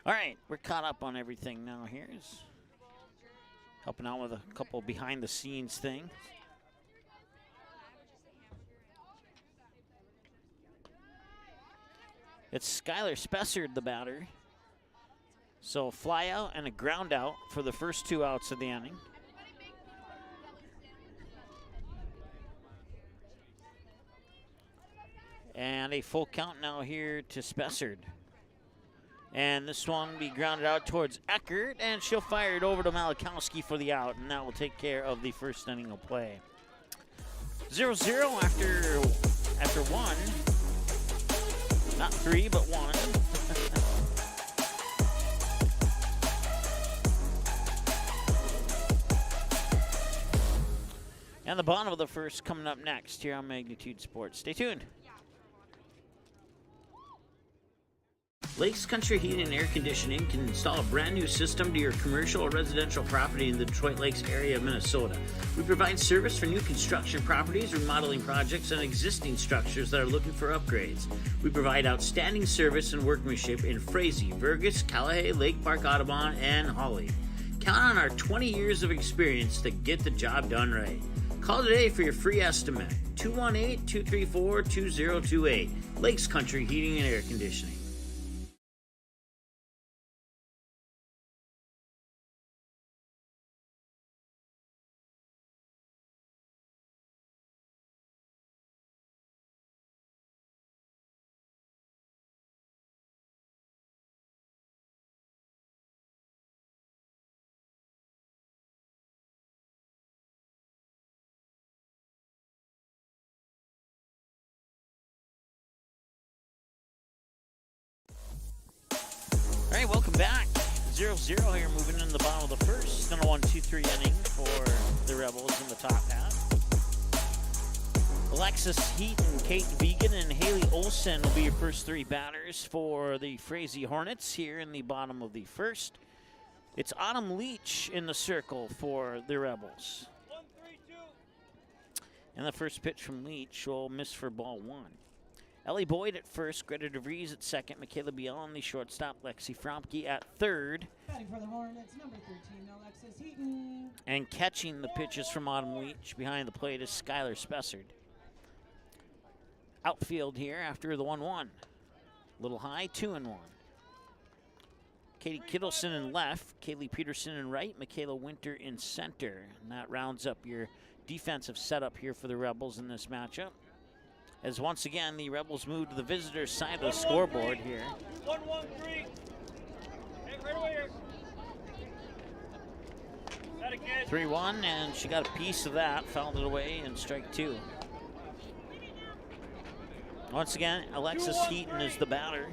All right, we're caught up on everything now. Here's helping out with a couple behind-the-scenes things. It's Skylar Spencer, the batter. So fly out and a ground out for the first 2 outs of the inning. And a full count now here to Spessard. And this one will be grounded out towards Eckert, and she'll fire it over to Malakowski for the out, and that will take care of the first inning of play. 0-0 after 1. Not 3, but 1. And the bottom of the first coming up next here on Magnitude Sports. Stay tuned. Lakes Country Heating and Air Conditioning can install a brand new system to your commercial or residential property in the Detroit Lakes area of Minnesota. We provide service for new construction properties, remodeling projects, and existing structures that are looking for upgrades. We provide outstanding service and workmanship in Frazee, Vergas, Cullowhee, Lake Park, Audubon, and Hawley. Count on our 20 years of experience to get the job done right. Call today for your free estimate. 218-234-2028. Lakes Country Heating and Air Conditioning. All right, welcome back. 0-0 here, moving in the bottom of the first. In a 1-2-3 inning for the Rebels in the top half. Alexis Heaton, Kate Vegan, and Haley Olsen will be your first 3 batters for the Frazee Hornets here in the bottom of the first. It's Autumn Leach in the circle for the Rebels. 1-3-2. And the first pitch from Leach will miss for ball 1. Ellie Boyd at first, Greta DeVries at second, Michaela Biel on the shortstop, Lexi Fromke at third. Batting for the Hornets, number 13, Alexis Heaton. And catching the pitches from Autumn Leach behind the plate is Skylar Spessard. Outfield here after the 1-1. Little high, 2-1. Katie Kittleson in left, Kaylee Peterson in right, Michaela Winter in center. And that rounds up your defensive setup here for the Rebels in this matchup. As once again, the Rebels move to the visitors' side of the scoreboard here. 1-1-3. Hey, right away here. That again. 3-1, and she got a piece of that, fouled it away, and strike 2. Once again, Alexis Heaton is the batter.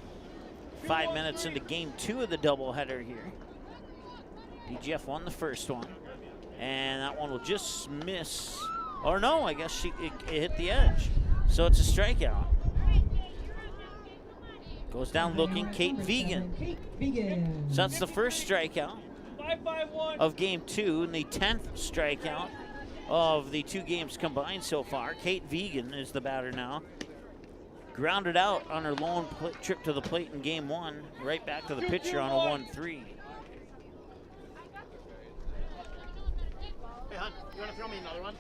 5 minutes into game 2 of the doubleheader here. DGF won the first one, and that one will just miss. Or no, I guess it hit the edge. So it's a strikeout. Goes down looking, Kate Vegan. So that's the first strikeout of game 2 and the 10th strikeout of the 2 games combined so far. Kate Vegan is the batter now. Grounded out on her lone trip to the plate in game 1, right back to the pitcher on a 1-3. Hey, hon, you want to throw me another one?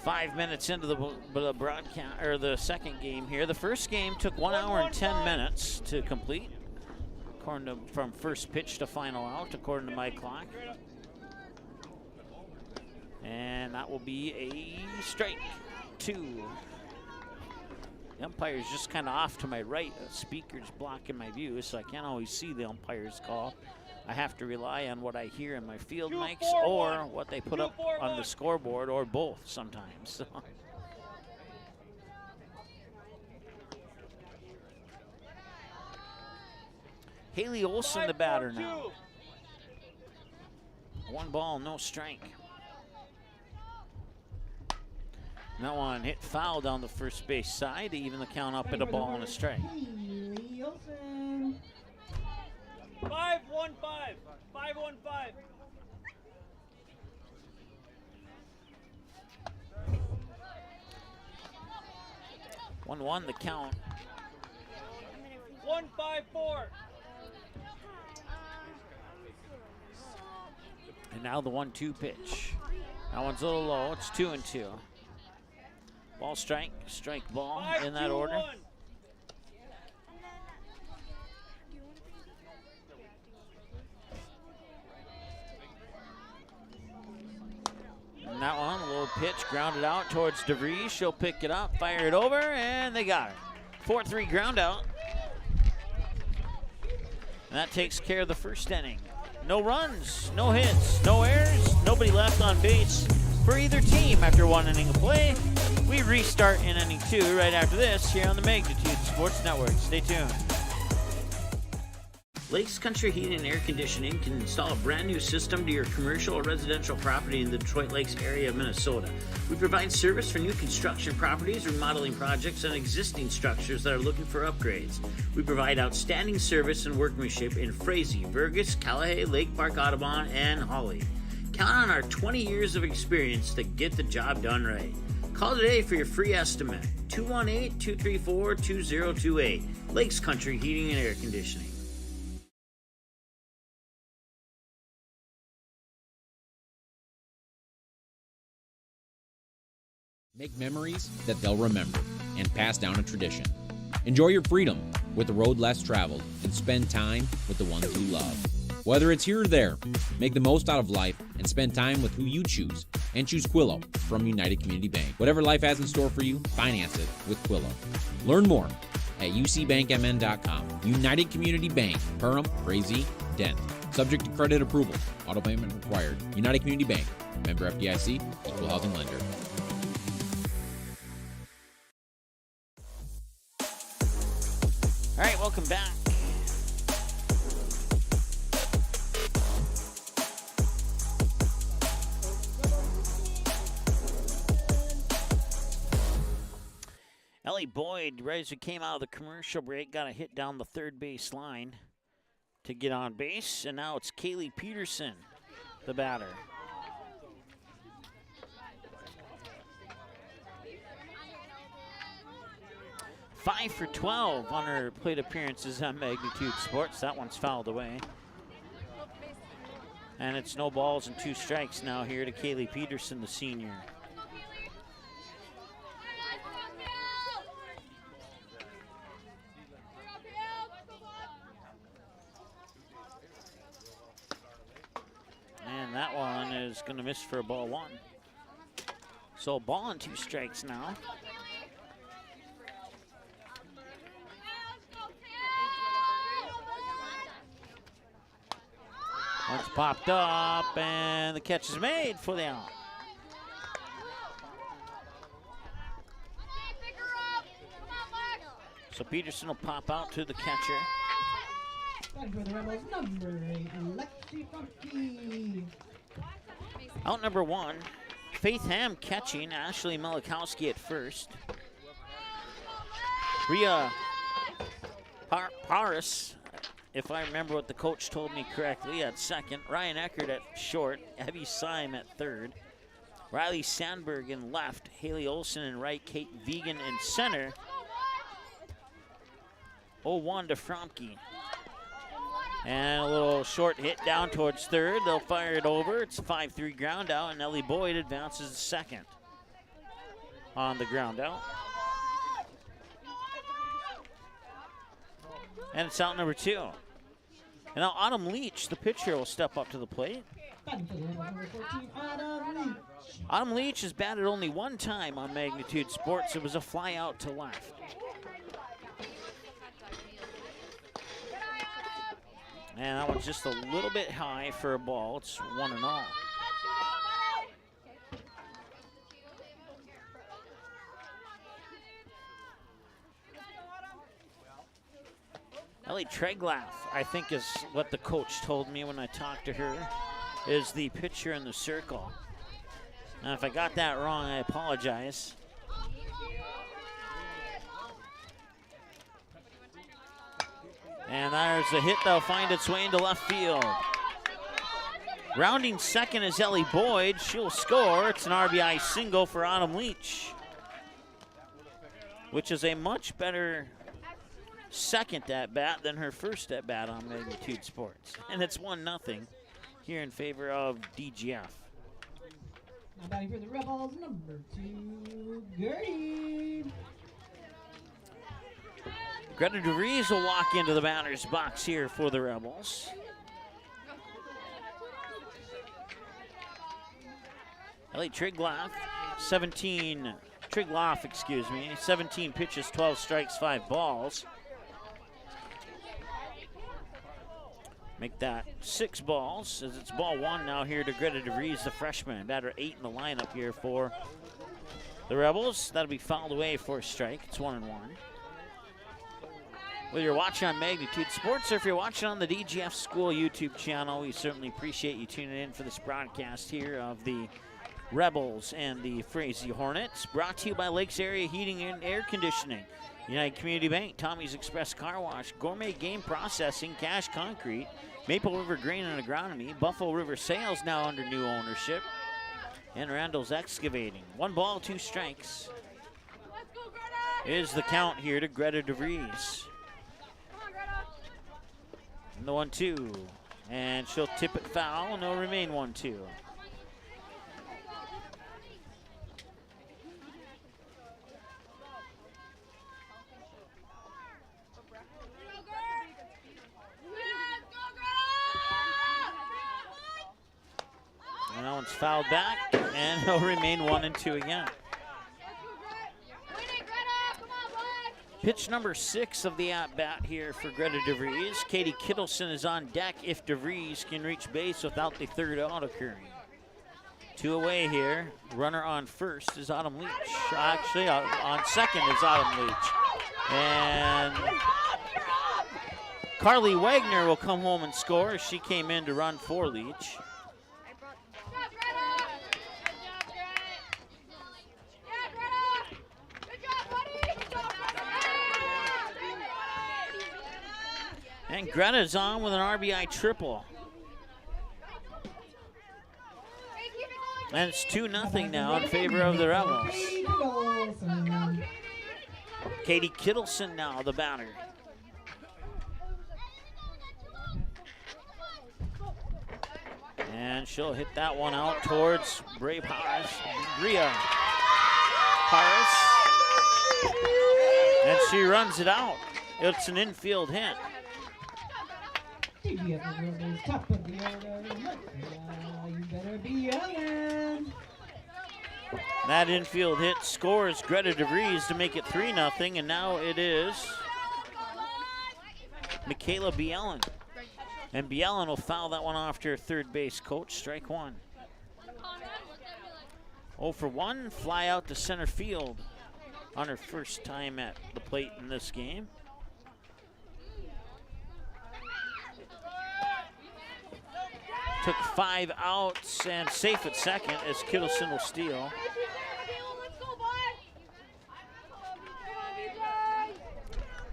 5 minutes into the broadcast, or the second game here. The first game took 1 hour and 10 minutes to complete, according to, from first pitch to final out, according to my clock. And that will be a strike 2. The umpire's just kind of off to my right. A speaker's blocking my view, so I can't always see the umpire's call. I have to rely on what I hear in my field mics or what they put up on the scoreboard, or both sometimes. So. Haley Olson, the batter now. 1 ball, no strike. And that one hit foul down the first base side to even the count up at a ball and a strike. 5-1-5. 5-1-5. 1-1 the count. 1-5-4. And now the 1-2 pitch. That one's a little low. It's 2-2. Ball strike, strike ball in that order. And that one, a little pitch, grounded out towards DeVries. She'll pick it up, fire it over, and they got her. 4-3 ground out. And that takes care of the first inning. No runs, no hits, no errors, nobody left on base for either team after 1 inning of play. We restart in inning 2 right after this here on the Magnitude Sports Network. Stay tuned. Lakes Country Heating and Air Conditioning can install a brand new system to your commercial or residential property in the Detroit Lakes area of Minnesota. We provide service for new construction properties, remodeling projects, and existing structures that are looking for upgrades. We provide outstanding service and workmanship in Frazee, Burgess, Callahay, Lake Park, Audubon, and Hawley. Count on our 20 years of experience to get the job done right. Call today for your free estimate. 218-234-2028. Lakes Country Heating and Air Conditioning. Make memories that they'll remember and pass down a tradition. Enjoy your freedom with the road less traveled and spend time with the ones you love. Whether it's here or there, make the most out of life and spend time with who you choose. And choose Quillo from United Community Bank. Whatever life has in store for you, finance it with Quillo. Learn more at ucbankmn.com. United Community Bank, Perham, Frazee, Dent. Subject to credit approval. Auto payment required. United Community Bank. Member FDIC. Equal housing lender. All right, welcome back. Ellie Boyd, right as we came out of the commercial break, got a hit down the third base line to get on base, and now it's Kaylee Peterson, the batter. Five for 12 on her plate appearances on Magnitude Sports. That one's fouled away. And it's no balls and 2 strikes now here to Kaylee Peterson, the senior. And that one is going to miss for a ball 1. So a ball and 2 strikes now. Once popped up, and the catch is made for the out. So Peterson will pop out to the catcher. And for the Rebels, number 8, Lexi Funky. Out number 1, Faith Ham catching, Ashley Melikowski at first. Rhea Paris, if I remember what the coach told me correctly, at second. Ryan Eckert at short. Evie Syme at third. Riley Sandberg in left. Haley Olsen in right. Kate Vegan in center. 0-1 to Fromke. And a little short hit down towards third. They'll fire it over. It's a 5-3 ground out, and Ellie Boyd advances to second on the ground out. And it's out number 2. And now Autumn Leach, the pitcher, will step up to the plate. Autumn Leach has batted only one time on Magnitude Sports. It was a fly out to left. And that one's just a little bit high for a ball. It's 1-0. Ellie Treglaff, I think, is what the coach told me when I talked to her, is the pitcher in the circle. Now, if I got that wrong, I apologize. And there's a hit that'll find its way into left field. Rounding second is Ellie Boyd. She'll score. It's an RBI single for Autumn Leach, which is a much better second at bat than her first at bat on Magnitude Sports. And it's 1-0 here in favor of DGF. Now batting for the Rebels, number 2, Gertie. Greta DeVries will walk into the batter's box here for the Rebels. Ellie Triglaff, 17 pitches, 12 strikes, 5 balls. Make that 6 balls, as it's ball 1 now here to Greta DeVries, the freshman. Batter 8 in the lineup here for the Rebels. That'll be fouled away for a strike. It's 1-1. Whether you're watching on Magnitude Sports or if you're watching on the DGF School YouTube channel, we certainly appreciate you tuning in for this broadcast here of the Rebels and the Frazee Hornets. Brought to you by Lakes Area Heating and Air Conditioning, United Community Bank, Tommy's Express Car Wash, Gourmet Game Processing, Cash Concrete, Maple River Grain and Agronomy, Buffalo River Sales now under new ownership, and Randall's Excavating. 1 ball, 2 strikes is the count here to Greta DeVries. And the 1-2, and she'll tip it foul, and it'll remain 1-2. And that one's fouled back, and it'll remain 1-2 again. Pitch number 6 of the at-bat here for Greta DeVries. Katie Kittleson is on deck if DeVries can reach base without the third out occurring. 2 away here. Runner on first is Autumn Leach. Actually, on second is Autumn Leach. And Carly Wagner will come home and score. She came in to run for Leach. And Greta's on with an RBI triple. And it's 2-0 now in favor of the Rebels. Katie Kittleson now, the batter. And she'll hit that one out towards Bria Harris. And she runs it out. It's an infield hit. Top of the order. You better be yelling. That infield hit scores Greta DeVries to make it 3-0, and now it is Michaela Bielen And Bielen will foul that one off to her third base coach. Strike one. 0 for 1, fly out to center field on her first time at the plate in this game. Took 5 outs and safe at second as Kittleson will steal.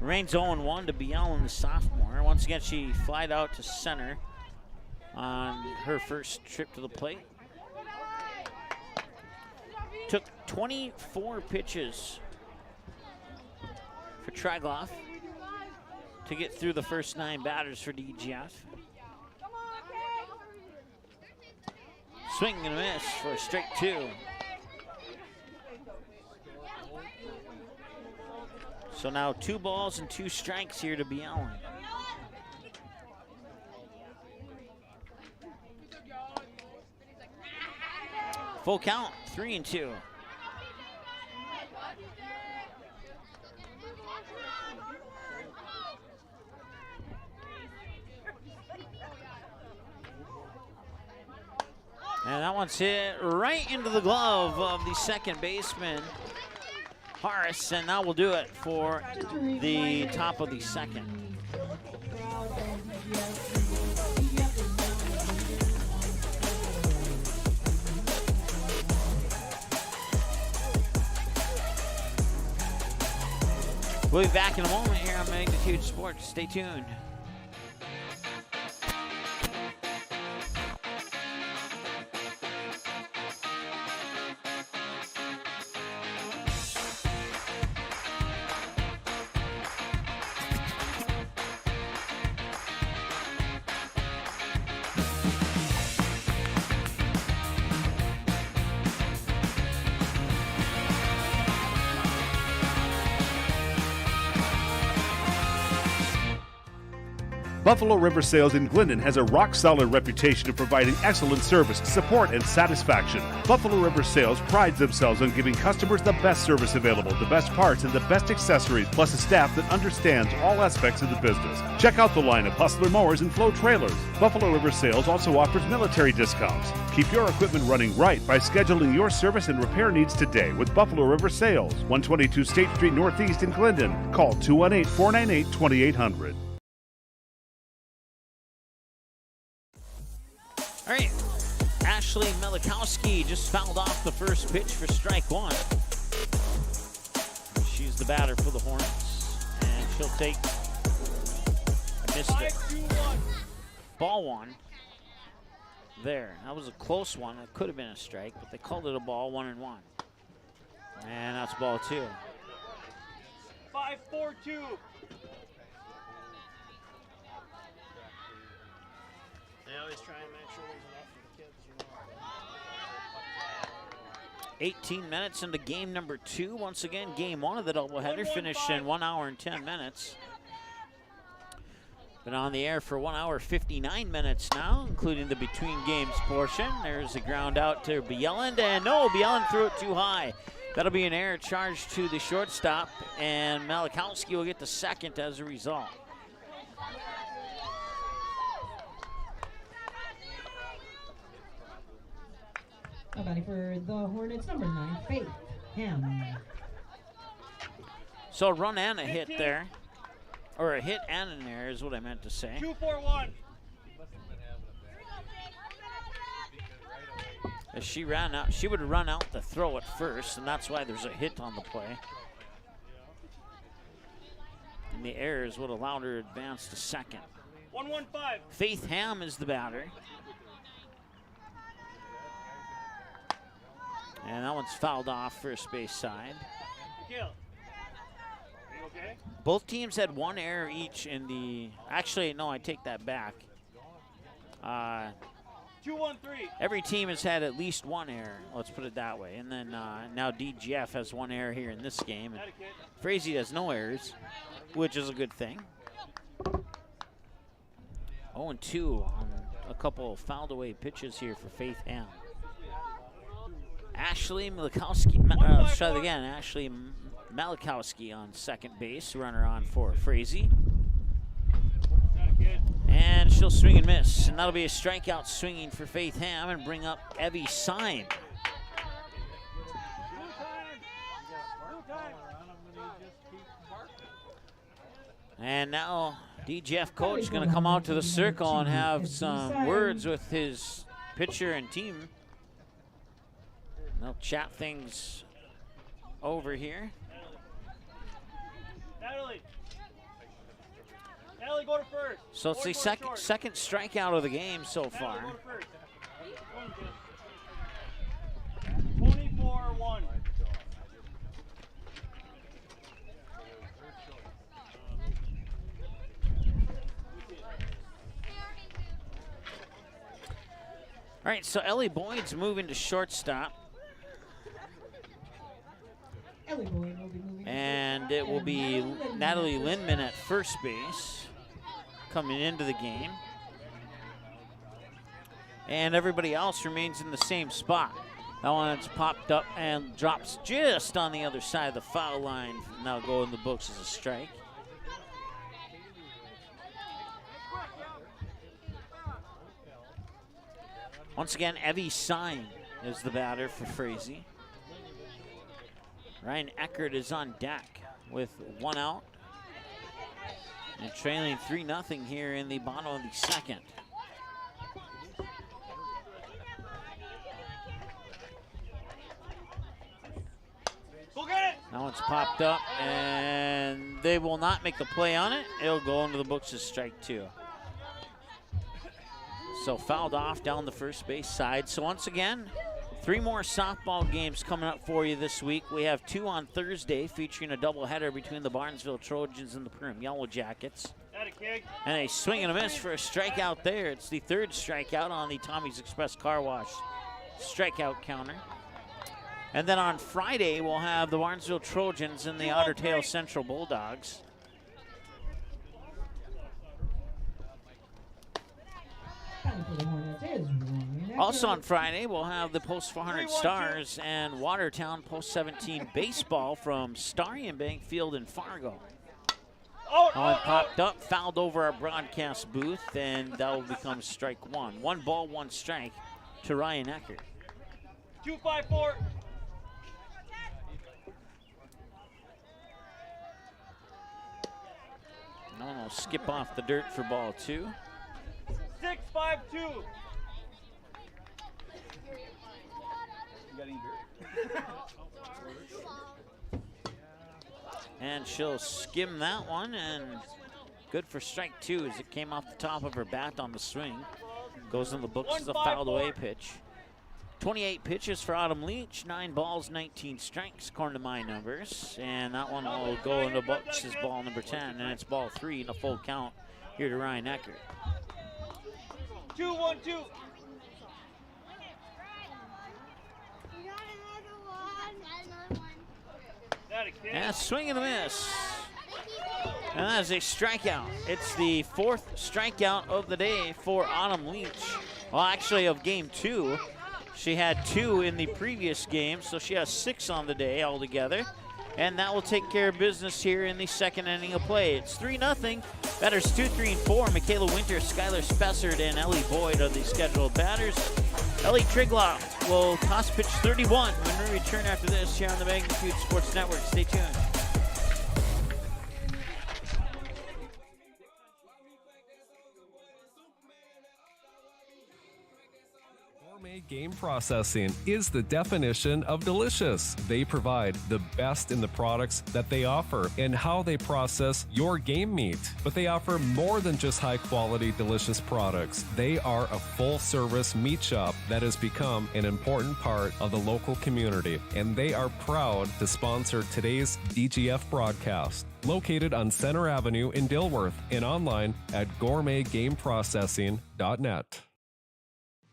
Remains 0-1 to Bielen, the sophomore. Once again, she flied out to center on her first trip to the plate. Took 24 pitches for Tragloff to get through the first 9 batters for DGF. Swing and a miss for a straight 2. So now 2 balls and 2 strikes here to Bielen. Full count, 3-2. And that one's hit right into the glove of the second baseman, Harris, and that will do it for the top of the second. We'll be back in a moment here on Magnitude Sports. Stay tuned. Buffalo River Sales in Glendon has a rock-solid reputation of providing excellent service, support, and satisfaction. Buffalo River Sales prides themselves on giving customers the best service available, the best parts, and the best accessories, plus a staff that understands all aspects of the business. Check out the line of Hustler mowers and Flow trailers. Buffalo River Sales also offers military discounts. Keep your equipment running right by scheduling your service and repair needs today with Buffalo River Sales, 122 State Street Northeast in Glendon. Call 218-498-2800. All right, Ashley Milikowski just fouled off the first pitch for strike 1. She's the batter for the Hornets, and she'll take, I missed it, ball 1 there. That was a close one. It could have been a strike, but they called it a ball, 1-1. And that's ball 2. 5-4-2. They always try and make sure there's enough for the kids, you know. 18 minutes into game number 2. Once again, game 1 of the doubleheader finished in 1 hour and 10 minutes. Been on the air for 1 hour 59 minutes now, including the between games portion. There's a ground out to Bielen, and no, Bielen threw it too high. That'll be an error charge to the shortstop, and Milikowski will get the second as a result. Batting for the Hornets, number 9, Faith Ham. So a run and a hit there. Or a hit and an error is what I meant to say. 2-4-1. As she ran out, she would run out to throw it first, and that's why there's a hit on the play. And the error is what allowed her to advance to second. 1-1-5. Faith Ham is the batter. And that one's fouled off first base side. Kill. Are you okay? Both teams had 1 error each in the, actually, no, I take that back. 2-1-3. Every team has had at least 1 error, let's put it that way. And then now DGF has 1 error here in this game. And Frazee has no errors, which is a good thing. 0-2 on a couple fouled away pitches here for Faith Ham. Ashley Milikowski, let's try that again. Ashley Milikowski on second base, runner on for Frazee. And she'll swing and miss, and that'll be a strikeout swinging for Faith Ham and bring up Evie Syme. And now DGF coach is going to come out to the circle and have some words with his pitcher and team. They'll chat things over here. Natalie, go to first. So it's the second strikeout of the game so far. 24-1. All right, so Ellie Boyd's moving to shortstop. And it will be Natalie Lindman at first base coming into the game. And everybody else remains in the same spot. That one's popped up and drops just on the other side of the foul line. Now go in the books as a strike. Once again, Evie Syme is the batter for Frazee. Ryan Eckert is on deck with one out. And trailing 3-0 here in the bottom of the second. Go get it! That one's popped up, and they will not make the play on it. It'll go into the books as strike 2. So fouled off down the first base side. So once again, 3 more softball games coming up for you this week. We have 2 on Thursday featuring a doubleheader between the Barnesville Trojans and the Perham Yellow Jackets. And a swing and a miss for a strikeout there. It's the 3rd strikeout on the Tommy's Express Car Wash strikeout counter. And then on Friday, we'll have the Barnesville Trojans and the Otter Tail Central Bulldogs. Also on Friday, we'll have the Post 400 Stars and Watertown Post 17 baseball from Starion Bank Field in Fargo. One popped up, fouled over our broadcast booth, and that will become strike 1. 1 ball, 1 strike to Ryan Eckert. 2-5-4. No one will skip off the dirt for ball 2. 6-5-2. And she'll skim that one, and good for strike 2 as it came off the top of her bat on the swing. Goes in the books as a fouled away pitch. 28 pitches for Autumn Leach, 9 balls, 19 strikes, according to my numbers. And that one will go in the books as ball number 10, and it's ball 3 in a full count here to Ryan Eckert. 2-1-2. And a swing and a miss. And that is a strikeout. It's the 4th strikeout of the day for Autumn Leach. Well, actually of game 2. She had 2 in the previous game, so she has 6 on the day altogether. And that will take care of business here in the 2nd inning of play. It's 3-0. Batters 2, 3, and 4. Michaela Winter, Skylar Spessard, and Ellie Boyd are the scheduled batters. Ellie Trigloff will toss pitch 31 when we return after this here on the Magnitude Sports Network. Stay tuned. Gourmet Game Processing is the definition of delicious. They provide the best in the products that they offer and how they process your game meat. But they offer more than just high-quality, delicious products. They are a full-service meat shop that has become an important part of the local community, and they are proud to sponsor today's DGF broadcast. Located on Center Avenue in Dilworth and online at gourmetgameprocessing.net.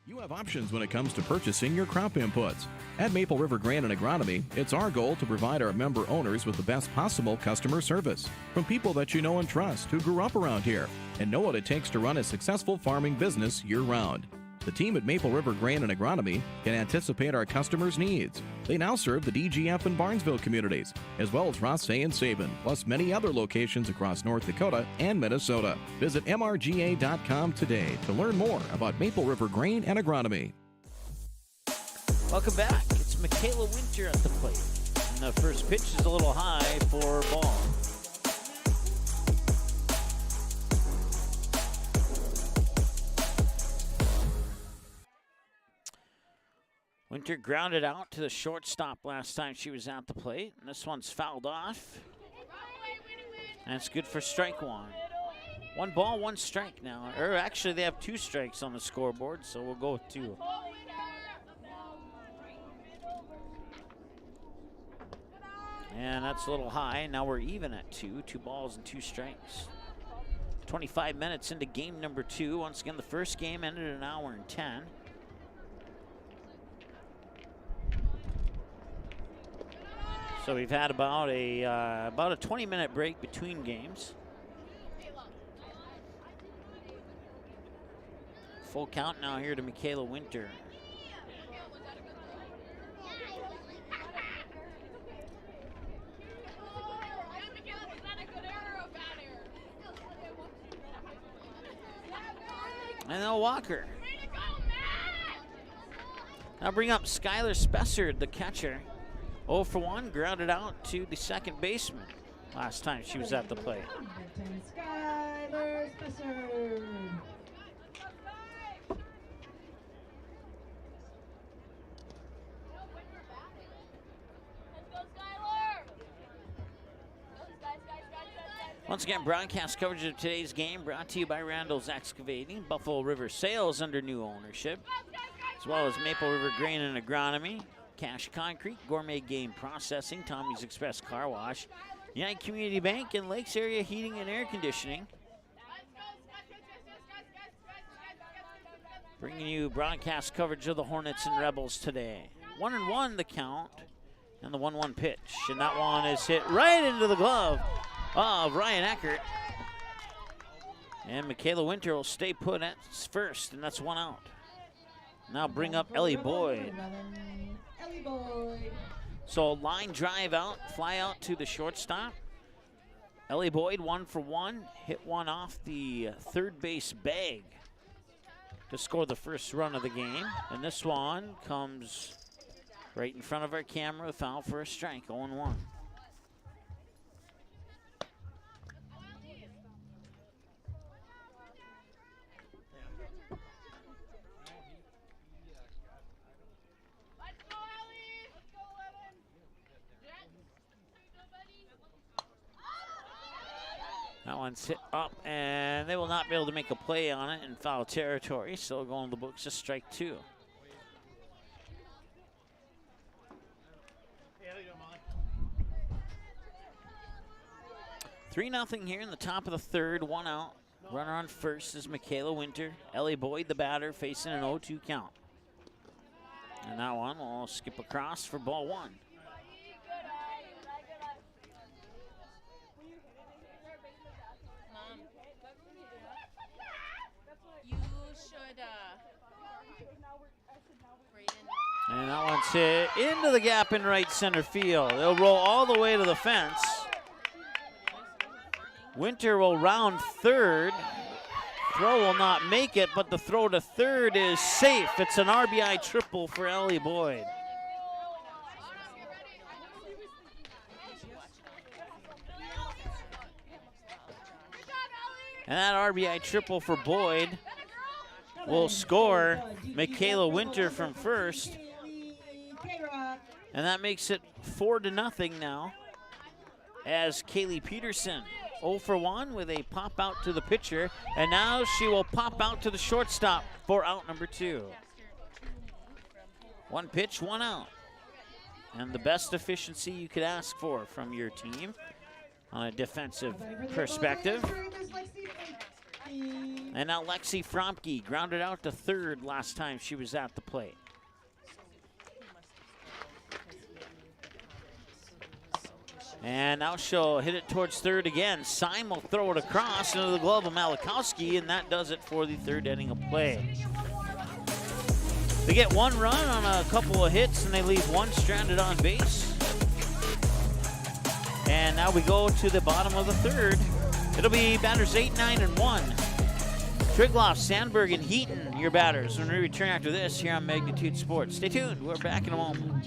You have options when it comes to purchasing your crop inputs. At Maple River Grain and Agronomy, it's our goal to provide our member owners with the best possible customer service from people that you know and trust who grew up around here and know what it takes to run a successful farming business year-round. The team at Maple River Grain and Agronomy can anticipate our customers' needs. They now serve the DGF and Barnesville communities, as well as Frazee and Sabin, plus many other locations across North Dakota and Minnesota. Visit mrga.com today to learn more about Maple River Grain and Agronomy. Welcome back. It's Michaela Winter at the plate. And the first pitch is a little high for ball. Winter grounded out to the shortstop last time she was at the plate. And this one's fouled off. And it's good for strike one. 1 ball, 1 strike now. Or actually, they have 2 strikes on the scoreboard, so we'll go with 2. And that's a little high. Now we're even at 2 balls and 2 strikes. 25 minutes into game number 2. Once again, the first game ended an hour and 10. So we've had about a 20-minute break between games. Full count now here to Michaela Winter. And then Walker. Now bring up Skylar Spessard, the catcher. 0 for 1, grounded out to the second baseman last time she was at the plate. Skylar Spessard. Once again, broadcast coverage of today's game brought to you by Randall's Excavating, Buffalo River Sales under new ownership, as well as Maple River Grain and Agronomy, Cash Concrete, Gourmet Game Processing, Tommy's Express Car Wash, United Community Bank, and Lakes Area Heating and Air Conditioning. Bringing you broadcast coverage of the Hornets and Rebels today. 1-1 the count, and the 1-1 pitch. And that one is hit right into the glove of Ryan Eckert. And Michaela Winter will stay put at first, and that's 1 out. Now bring up Ellie Boyd. So line drive out, fly out to the shortstop. Ellie Boyd 1 for 1, hit one off the third base bag to score the first run of the game. And this one comes right in front of our camera, foul for a strike, 0-1. That one's hit up, and they will not be able to make a play on it in foul territory, so going to the books as strike 2. Three 3-0 here in the top of the third, 1 out. Runner on first is Michaela Winter. Ellie Boyd, the batter, facing an 0-2 count. And that one will skip across for ball 1. And that one's hit into the gap in right center field. They'll roll all the way to the fence. Winter will round third. Throw will not make it, but the throw to third is safe. It's an RBI triple for Ellie Boyd. And that RBI triple for Boyd will score Michaela Winter from first. And that makes it 4-0 now, as Kaylee Peterson 0 for 1 with a pop out to the pitcher, and now she will pop out to the shortstop for out number 2. 1 pitch, 1 out. And the best efficiency you could ask for from your team on a defensive perspective. And now Lexi Fromke grounded out to third last time she was at the plate. And now she'll hit it towards third again. Syme will throw it across into the glove of Malakowski, and that does it for the third inning of play. They get one run on a couple of hits, and they leave one stranded on base. And now we go to the bottom of the third. It'll be batters 8, 9, and 1. Trigloff, Sandberg, and Heaton, your batters. When we return after this here on Magnitude Sports. Stay tuned. We're back in a moment.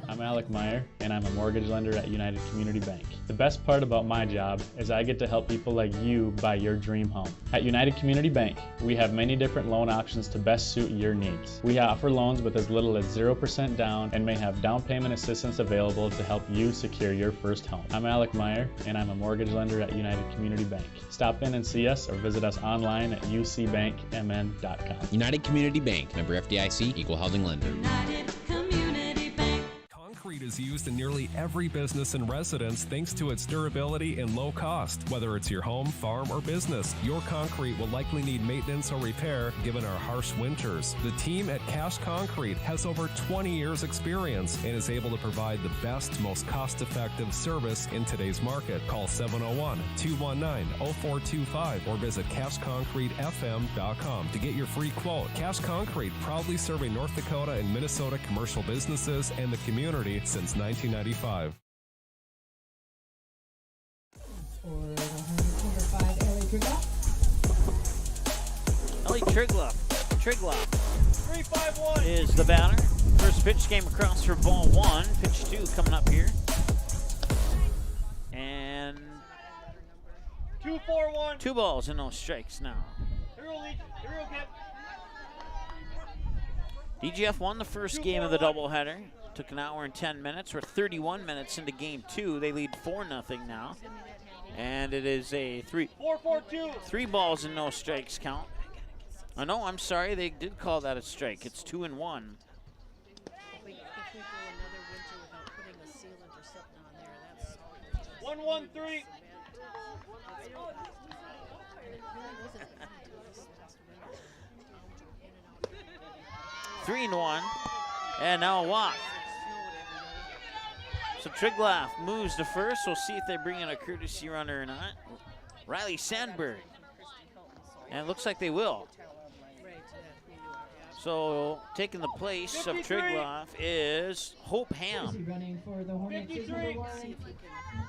I'm Alec Meyer, and I'm a mortgage lender at United Community Bank. The best part about my job is I get to help people like you buy your dream home. At United Community Bank, we have many different loan options to best suit your needs. We offer loans with as little as 0% down and may have down payment assistance available to help you secure your first home. I'm Alec Meyer, and I'm a mortgage lender at United Community Bank. Stop in and see us or visit us online at ucbankmn.com. United Community Bank, member FDIC, equal housing lender. Concrete is used in nearly every business and residence thanks to its durability and low cost. Whether it's your home, farm, or business, your concrete will likely need maintenance or repair given our harsh winters. The team at Cash Concrete has over 20 years experience and is able to provide the best, most cost-effective service in today's market. Call 701-219-0425 or visit cashconcretefm.com to get your free quote. Cash Concrete, proudly serving North Dakota and Minnesota commercial businesses and the community since 1995. For the Hornets, number 5, Ellie Trigloff. Ellie Trigloff 3-5-1 is the batter. First pitch came across for ball 1. Pitch 2 coming up here. And 2-4-1. 2 balls and no strikes now. DGF won the first game of the doubleheader. Took an hour and 10 minutes. We're 31 minutes into game 2. They lead 4-0 now. And it is a 3 balls and no strikes count. Oh, no, I'm sorry. They did call that a strike. It's 2-1. 1-1-3. 3-1. And now a walk. So Trigloff moves to first. We'll see if they bring in a courtesy runner or not. Riley Sandberg. And it looks like they will. So taking the place of Trigloff is Hope Ham. Running for the Hornets is number 1,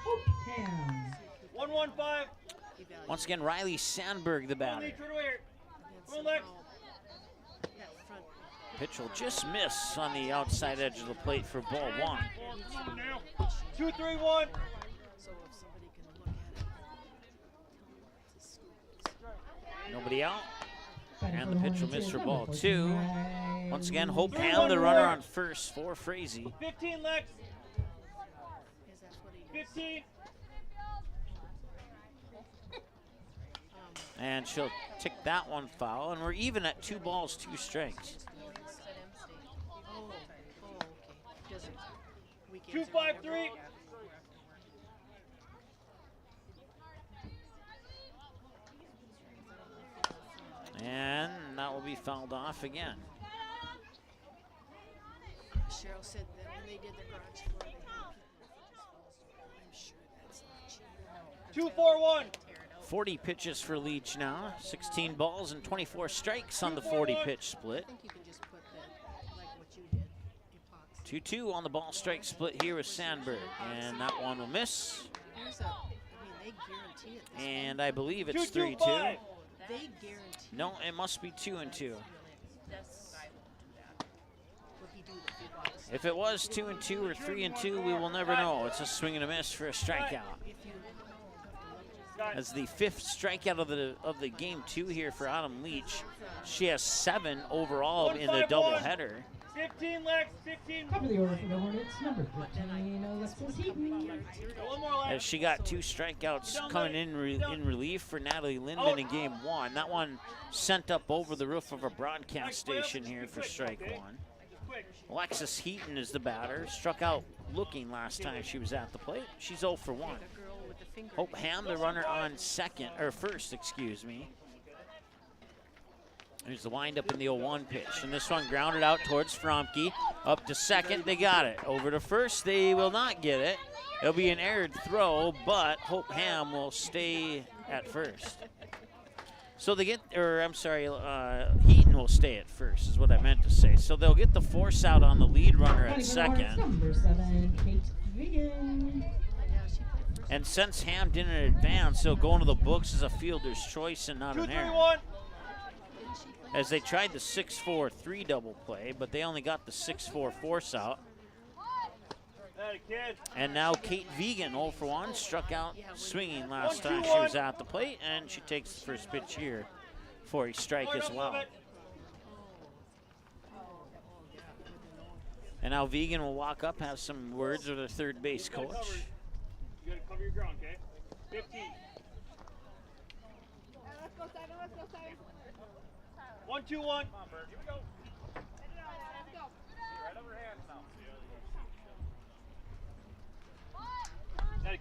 Hope Ham. 1-1-5. Once again, Riley Sandberg, the batter. Pitch will just miss on the outside edge of the plate for ball 1. 2-3-1. Nobody out. And the pitch will miss for ball 2. Once again, Hope Ham, the runner on first for Frazee. 15 Lex. 15. And she'll tick that one foul. And we're even at 2 balls, 2 strikes. 2-5-3. And that will be fouled off again. Cheryl said that when they did the garage floor, they had I'm sure that's not true. 2-4-1. 40 pitches for Leach now. 16 balls and 24 strikes on the 40 pitch split. I think you can just put that like what you did. 2-2 on the ball strike split here with Sandberg. And that one will miss. They guarantee it. And I believe it's 3-2. They guarantee. No, it must be 2-2. If it was 2-2 or 3-2, we will never know. It's a swing and a miss for a strikeout. As the 5th strikeout of the game 2 here for Autumn Leach. She has 7 overall in the doubleheader. 15 Lex, 15. Cover the order for the Hornets, number 15, Alexis Heaton. As she got 2 strikeouts coming in relief for Natalie Linden in game 1. That one sent up over the roof of a broadcast station here for strike 1. Alexis Heaton is the batter. Struck out looking last time she was at the plate. She's 0 for 1. Hope Ham, the runner on first, excuse me. There's the windup in the 0-1 pitch. And this one grounded out towards Fromke. Up to second, they got it. Over to first, they will not get it. It'll be an erred throw, but Hope Ham will stay at first. So they get, or I'm sorry, Heaton will stay at first, is what I meant to say. So they'll get the force out on the lead runner at second. Number 7, Kate Vegan. And since Ham didn't advance, they'll go into the books as a fielder's choice and not an error. As they tried the 6-4-3 double play, but they only got the 6-4 force out. And now Kate Vegan, 0 for 1, struck out swinging last time she was at the plate, and she takes the first pitch here for a strike as well. And now Vegan will walk up, have some words with her third base coach. You gotta cover your ground, okay? 15. Let's go, Simon. Let's go, Simon. 1-2-1. Come on, Bert. Here we go. Let's go. Right over hands now.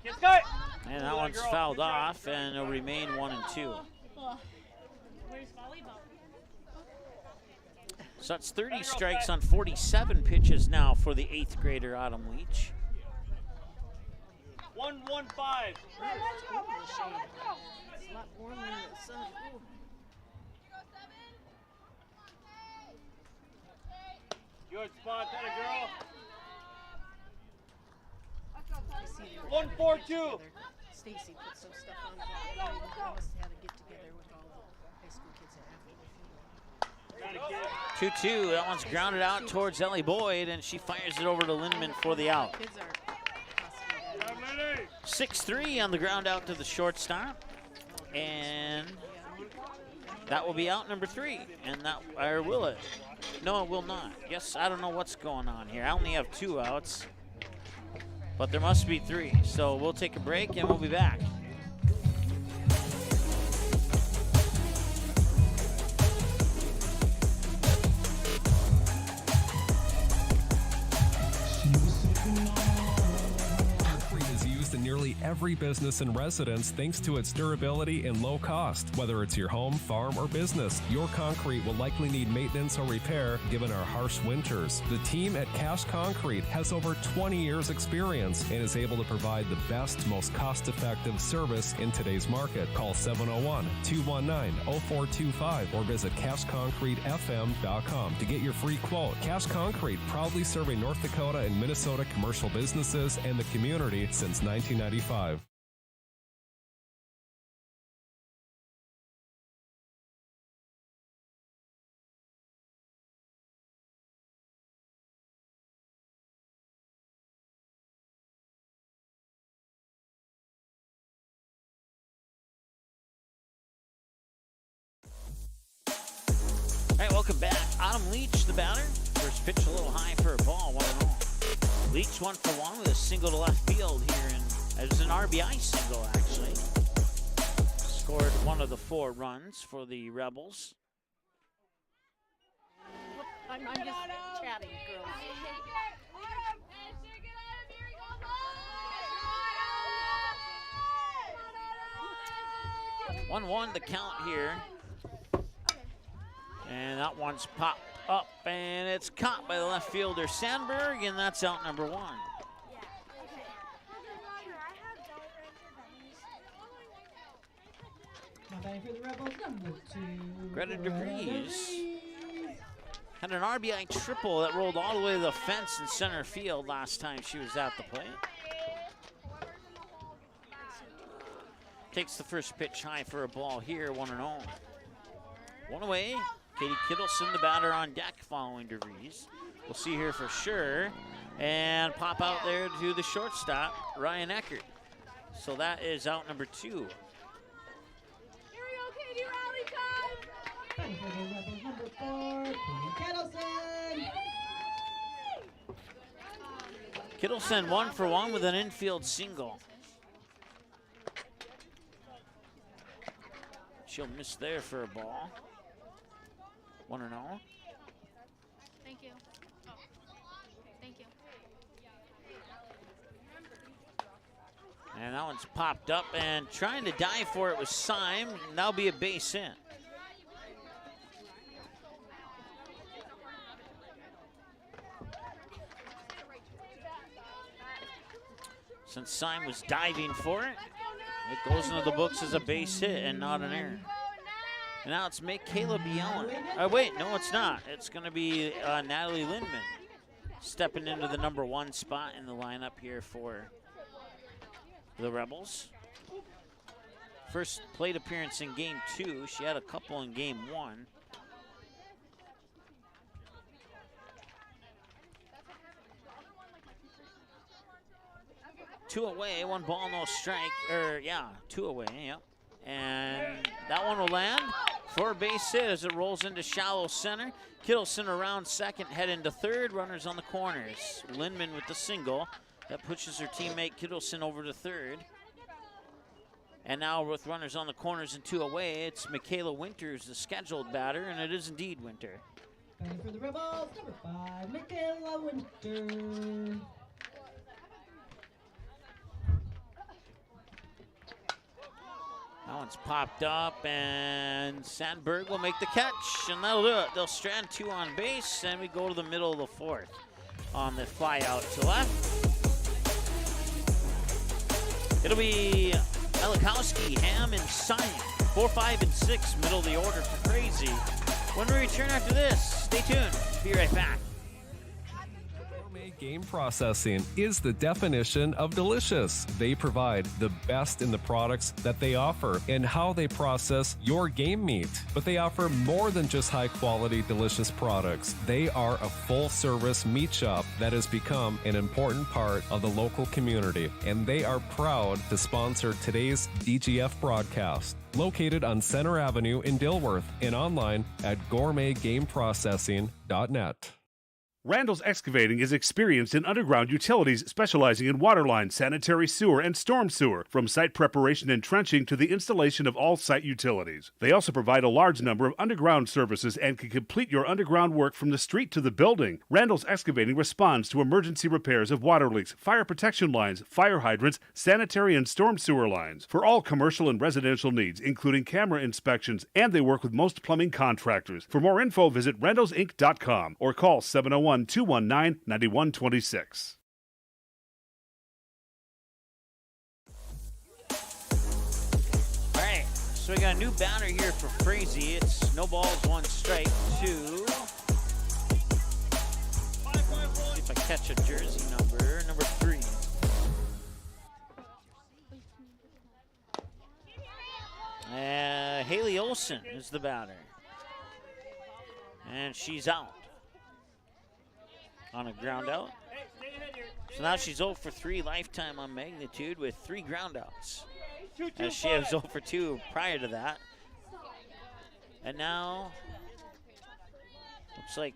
Kiss guy. And that one's fouled off, and it'll remain 1-2. Where's volleyball? So that's 30 strikes on 47 pitches now for the 8th grader Autumn Leach. 1-1-5. Let's go. It's a lot warmer in the sun. Ooh. Good spot, that a girl. 1-4-2. Stacy put some stuff on the ball. They must have a get together with all the high school kids at Apple. 2-2. That one's grounded out towards Ellie Boyd, and she fires it over to Lindman for the out. 6-3 on the ground out to the shortstop, and that will be out number 3. And that, or will it? No, it will not. Yes, I don't know what's going on here. I only have 2 outs, but there must be 3. So we'll take a break, and we'll be back. Nearly every business and residence thanks to its durability and low cost. Whether it's your home, farm, or business, your concrete will likely need maintenance or repair given our harsh winters. The team at Cash Concrete has over 20 years experience and is able to provide the best, most cost-effective service in today's market. Call 701-219-0425 or visit cashconcretefm.com to get your free quote. Cash Concrete, proudly serving North Dakota and Minnesota commercial businesses and the community since 1995. All right, welcome back. Autumn Leach, the batter. First pitch a little high for a ball, 1-0. Leach 1 for 1 with a single to left field here, and it was an RBI single, actually. Scored one of the 4 runs for the Rebels. I'm just chatting, girls. 1-1 the count here. And that one's popped up, and it's caught by the left fielder Sandberg, and that's out number 1. For the Rebels, number 2. Greta DeVries had an RBI triple that rolled all the way to the fence in center field last time she was at the plate. Takes the first pitch high for a ball here, 1-0. 1 away. Katie Kittleson, the batter on deck following DeVries. We'll see here for sure. And pop out there to the shortstop, Ryan Eckert. So that is out number 2. Here we go, Katie, rally time! For the Rebels, number 4, Katie Kittleson. Kittleson 1 for 1 with an infield single. She'll miss there for a ball. 1-0. Thank you. Oh, thank you. And that one's popped up, and trying to dive for it was Syme. And that'll be a base hit. Since Syme was diving for it, it goes into the books as a base hit and not an error. And now it's Michaela Bielen. Oh, wait, no, it's not. It's going to be Natalie Lindman stepping into the number 1 spot in the lineup here for the Rebels. First plate appearance in game 2. She had a couple in game 1. Two away, 1 ball, no strike. Two away, yep. And that one will land for a base hit as it rolls into shallow center. Kittleson around second, head into third. Runners on the corners. Lindman with the single. That pushes her teammate Kittleson over to third. And now with runners on the corners and 2 away, it's Michaela Winters, the scheduled batter, and it is indeed Winter. Batting for the Rebels, number 5, Michaela Winter. That one's popped up, and Sandberg will make the catch, and that'll do it. They'll strand 2 on base, and we go to the middle of the 4th on the fly out to left. It'll be Elikowski, Ham, and Simon. 4, 5, and 6, middle of the order for Frazee. When we return after this, stay tuned. Be right back. Gourmet game processing is the definition of delicious. They provide the best in the products that they offer and how they process your game meat. But they offer more than just high-quality, delicious products. They are a full-service meat shop that has become an important part of the local community, and they are proud to sponsor today's DGF broadcast. Located on Center Avenue in Dilworth and online at gourmetgameprocessing.net. Randall's Excavating is experienced in underground utilities, specializing in waterline, sanitary sewer, and storm sewer, from site preparation and trenching to the installation of all site utilities. They also provide a large number of underground services and can complete your underground work from the street to the building. Randall's Excavating responds to emergency repairs of water leaks, fire protection lines, fire hydrants, sanitary and storm sewer lines, for all commercial and residential needs, including camera inspections, and they work with most plumbing contractors. For more info, visit randallsinc.com or call 701-219-9126. All right, so we got a new batter here for Frazee. It's no balls, 1 strike, 2. See if I catch a jersey number 3. Haley Olsen is the batter. And she's out on a ground out. So now she's 0 for 3 lifetime on magnitude with 3 ground outs. As she was 0 for 2 prior to that. And now, looks like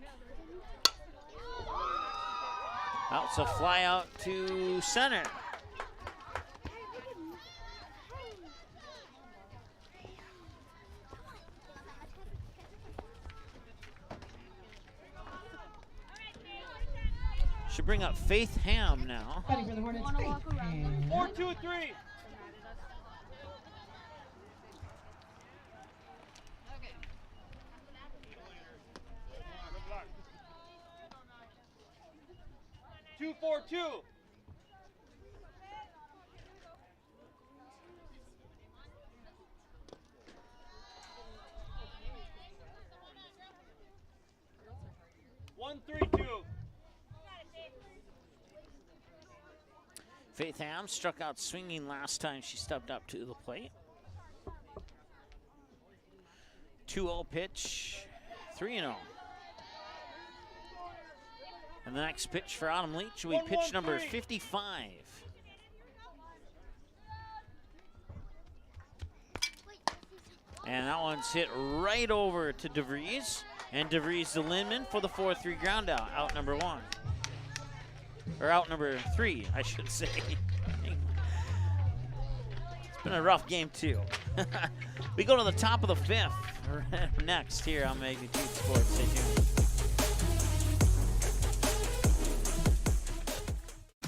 it's a fly out to center. Should bring up Faith Ham now. Batting for the Hornets, Faith Ham. 4, 2, 3. Two, 4, 2. One, 3, 2. Faith Ham struck out swinging last time she stepped up to the plate. 2-0 pitch, 3-0. And the next pitch for Autumn Leach will be pitch number 55. And that one's hit right over to DeVries. And DeVries to Lindman for the 4-3 ground out, out number 1. Or out number 3, I should say. It's been a rough game, too. We go to the top of the 5th next here on Magnitude Sports. Stay tuned.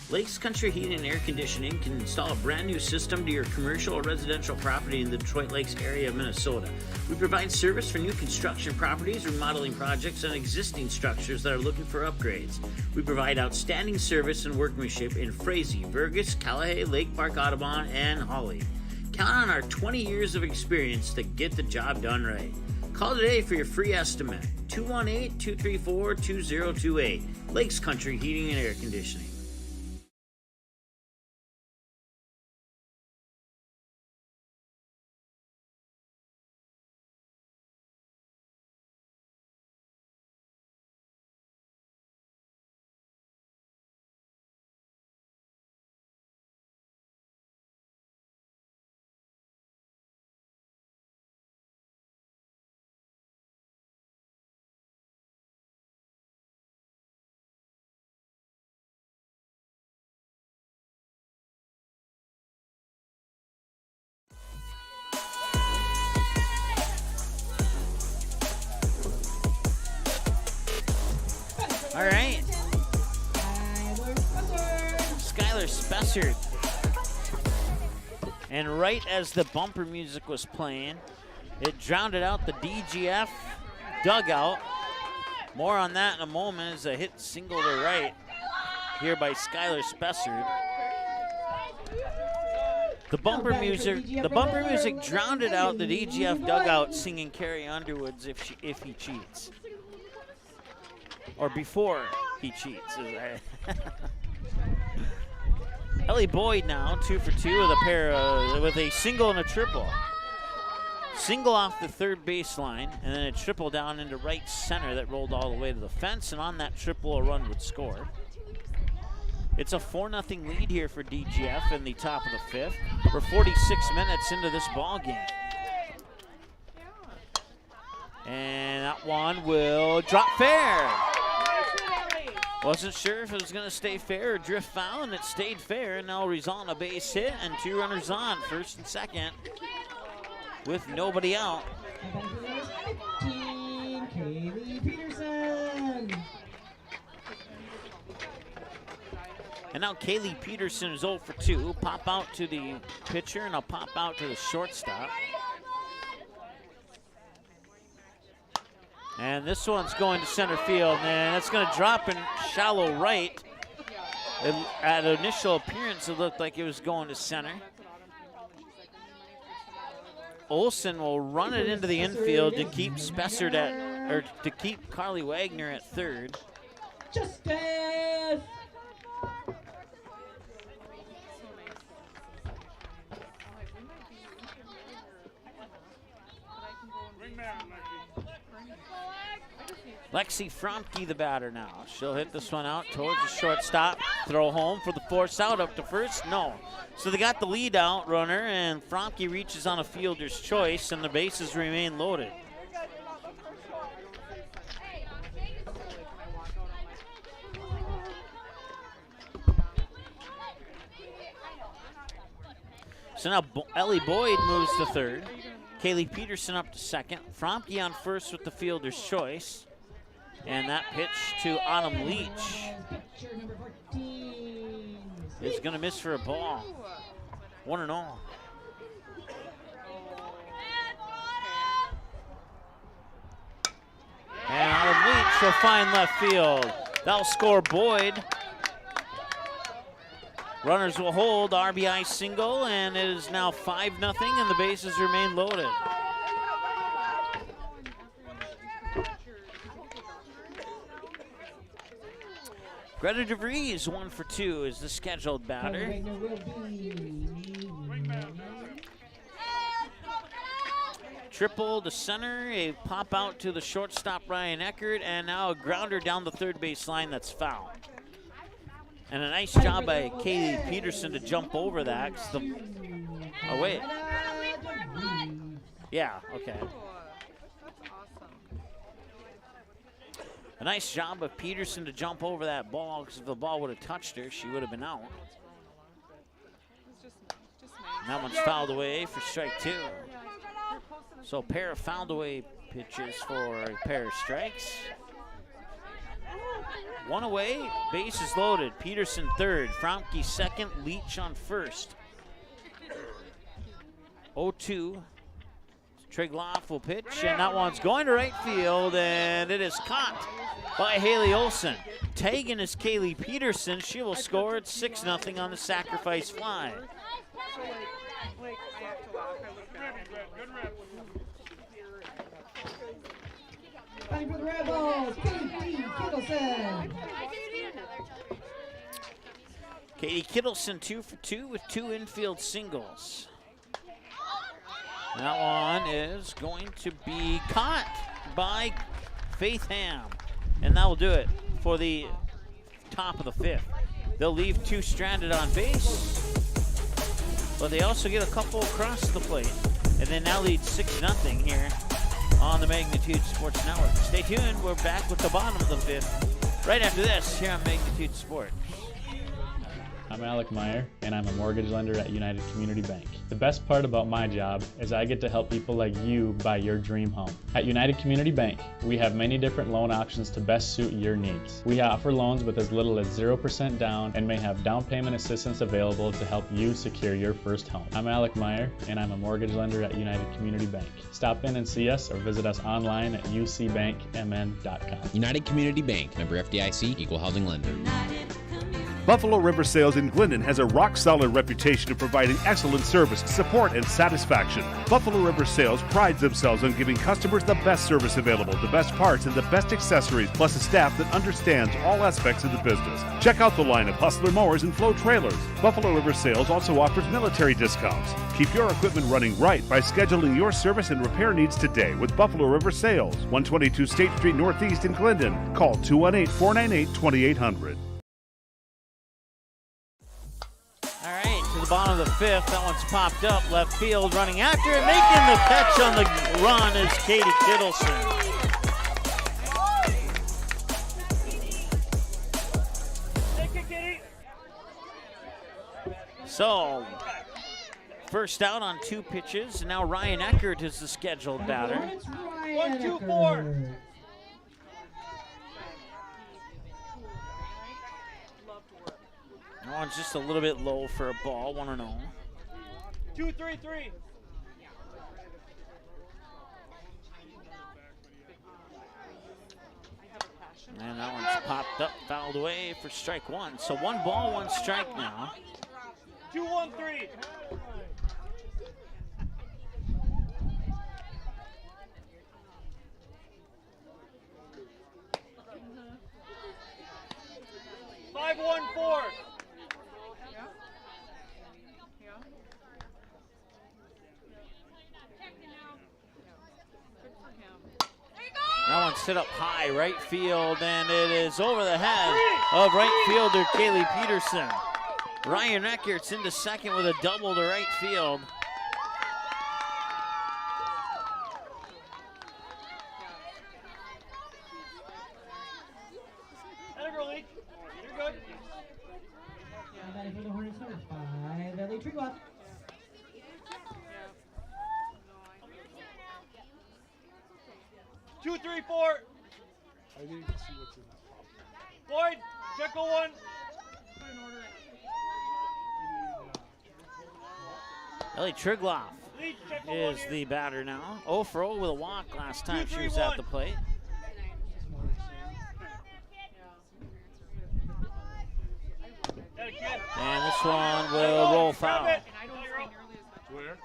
Lakes Country Heating and Air Conditioning can install a brand new system to your commercial or residential property in the Detroit Lakes area of Minnesota. We provide service for new construction properties, remodeling projects, and existing structures that are looking for upgrades. We provide outstanding service and workmanship in Frazee, Burgess, Cullowhee, Lake Park, Audubon, and Hawley. Count on our 20 years of experience to get the job done right. Call today for your free estimate. 218-234-2028. Lakes Country Heating and Air Conditioning. All right. Skylar Spessard. And right as the bumper music was playing, it drowned out the DGF dugout. More on that in a moment as a hit single to right here by Skylar Spessard. The bumper music drowned out the DGF dugout singing Carrie Underwood's if he cheats. Or before he cheats. Ellie Boyd now 2 for 2 with a with a single and a triple. Single off the third baseline, and then a triple down into right center that rolled all the way to the fence, and on that triple a run would score. It's a 4-0 lead here for DGF in the top of the fifth. We're 46 minutes into this ball game. And that one will drop fair. Wasn't sure if it was going to stay fair or drift foul, and it stayed fair. And now Rizal on a base hit and 2 runners on, first and second, with nobody out. Kaylee Peterson. And now Kaylee Peterson is 0 for 2. Pop out to the pitcher, and I'll pop out to the shortstop. And this one's going to center field, and it's going to drop in shallow right. At initial appearance, it looked like it was going to center. Olsen will run it into the infield to keep Spessard to keep Carly Wagner at third. Justice. Lexi Fromke, the batter now. She'll hit this one out towards the shortstop. Throw home for the force out up to first. No. So they got the lead out runner, and Fromke reaches on a fielder's choice, and the bases remain loaded. So now Ellie Boyd moves to third. Kaylee Peterson up to second. Fromke on first with the fielder's choice. And that pitch to Autumn Leach is going to miss for a ball. 1-0. And Autumn Leach will find left field. That'll score Boyd. Runners will hold, RBI single, and it is now 5-0, and the bases remain loaded. Greta DeVries 1 for 2 is the scheduled batter. Triple to center, a pop out to the shortstop Ryan Eckert, and now a grounder down the third base line that's foul. And a nice job by Kaylee Peterson to jump over that. Oh, wait. Yeah, okay. A nice job of Peterson to jump over that ball, because if the ball would have touched her, she would have been out. And that one's fouled away for strike 2. So a pair of fouled away pitches for a pair of strikes. One away, bases loaded. Peterson third, Fromke second, Leach on first. 0-2. Trigloff will pitch, and that one's going to right field, and it is caught by Haley Olsen. Tagging is Kaylee Peterson. She will score at 6-0 on the sacrifice fly. Fighting for the Rebels, Katie Kittleson. Katie Kittleson 2 for 2 with 2 infield singles. That one is going to be caught by Faith Ham. And that will do it for the top of the 5th. They'll leave 2 stranded on base, but they also get a couple across the plate. And then now lead 6-0 here on the Magnitude Sports Network. Stay tuned, we're back with the bottom of the 5th right after this here on Magnitude Sports. I'm Alec Meyer, and I'm a mortgage lender at United Community Bank. The best part about my job is I get to help people like you buy your dream home. At United Community Bank, we have many different loan options to best suit your needs. We offer loans with as little as 0% down and may have down payment assistance available to help you secure your first home. I'm Alec Meyer, and I'm a mortgage lender at United Community Bank. Stop in and see us or visit us online at ucbankmn.com. United Community Bank, member FDIC, equal housing lender. Buffalo River Sales in Glendon has a rock-solid reputation of providing excellent service, support, and satisfaction. Buffalo River Sales prides themselves on giving customers the best service available, the best parts, and the best accessories, plus a staff that understands all aspects of the business. Check out the line of Hustler mowers and Flow trailers. Buffalo River Sales also offers military discounts. Keep your equipment running right by scheduling your service and repair needs today with Buffalo River Sales, 122 State Street Northeast in Glendon. Call 218-498-2800. All right, to the bottom of the 5th. That one's popped up. Left field running after it. Making the catch on the run is Katie Kittleson. So, first out on 2 pitches. Now Ryan Eckert is the scheduled batter. 1-2-4. That one's just a little bit low for a ball, 1-0. 2-3-3. And that one's popped up, fouled away for strike 1. So 1 ball, 1 strike now. 2-1-3. Five, 1-4. That one's hit up high, right field, and it is over the head of right fielder Kaylee Peterson. Ryan Eckert's into second with a double to right field. You're good. Batting for the Hornets, number 5, Ellie Triglav. Two, 3, 4. I need to see what's in that pop. Boyd, check 1. Ellie Triglav is the batter now. 0 for 0 with a walk last time she was at the plate. And this one will roll foul. Where?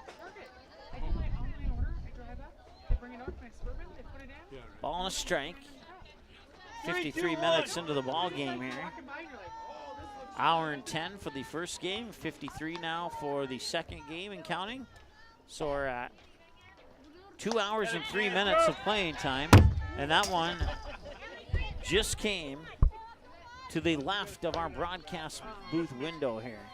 Ball and a strike. 53 minutes into the ball game here. Hour and 10 for the first game. 53 now for the second game and counting. So we're at 2 hours and 3 minutes of playing time. And that one just came to the left of our broadcast booth window here.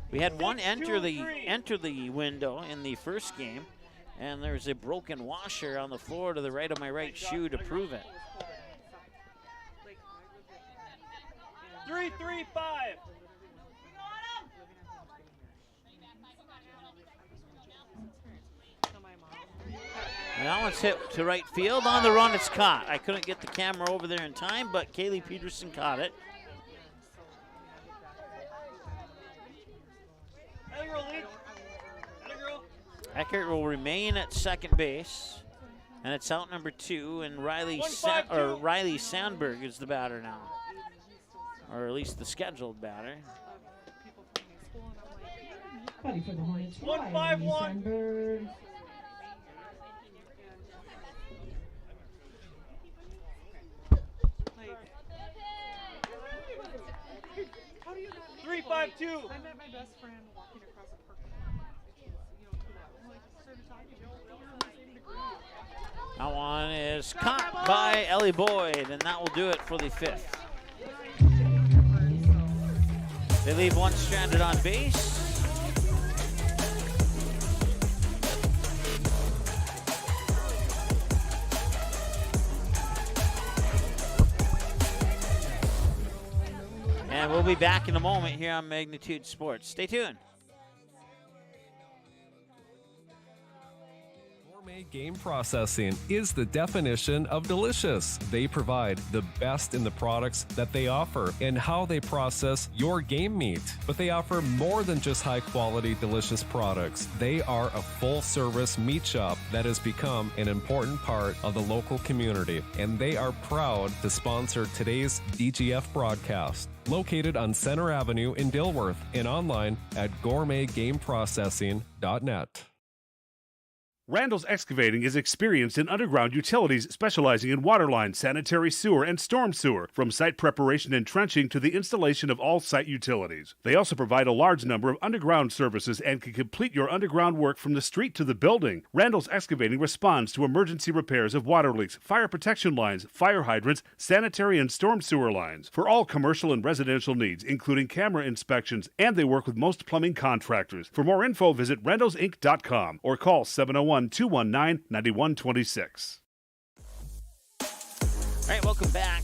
We had one enter the window in the first game, and there's a broken washer on the floor to the right of my right shoe to prove it. 3, 3, 5. And that one's hit to right field. On the run, it's caught. I couldn't get the camera over there in time, but Kaylee Peterson caught it. Eckert will remain at second base, and it's out number 2, and Riley Sandberg is the batter now, or at least the scheduled batter. Buddy for the Hornets, 1-5-1. Sandberg. How do you not? 3-5-2. I met my best friend walking across a parking lot. I'm like, started talking to him. We're in the same degree. That one is caught by Ellie Boyd, and that will do it for the 5th. They leave one stranded on base. And we'll be back in a moment here on Magnitude Sports. Stay tuned. Gourmet Game Processing is the definition of delicious. They provide the best in the products that they offer and how they process your game meat. But they offer more than just high-quality, delicious products. They are a full-service meat shop that has become an important part of the local community, and they are proud to sponsor today's DGF broadcast. Located on Center Avenue in Dilworth and online at gourmetgameprocessing.net. Randall's Excavating is experienced in underground utilities, specializing in water line, sanitary sewer, and storm sewer, from site preparation and trenching to the installation of all site utilities. They also provide a large number of underground services and can complete your underground work from the street to the building. Randall's Excavating responds to emergency repairs of water leaks, fire protection lines, fire hydrants, sanitary and storm sewer lines, for all commercial and residential needs, including camera inspections, and they work with most plumbing contractors. For more info, visit randallsinc.com or call 701-219-9126. All right, welcome back.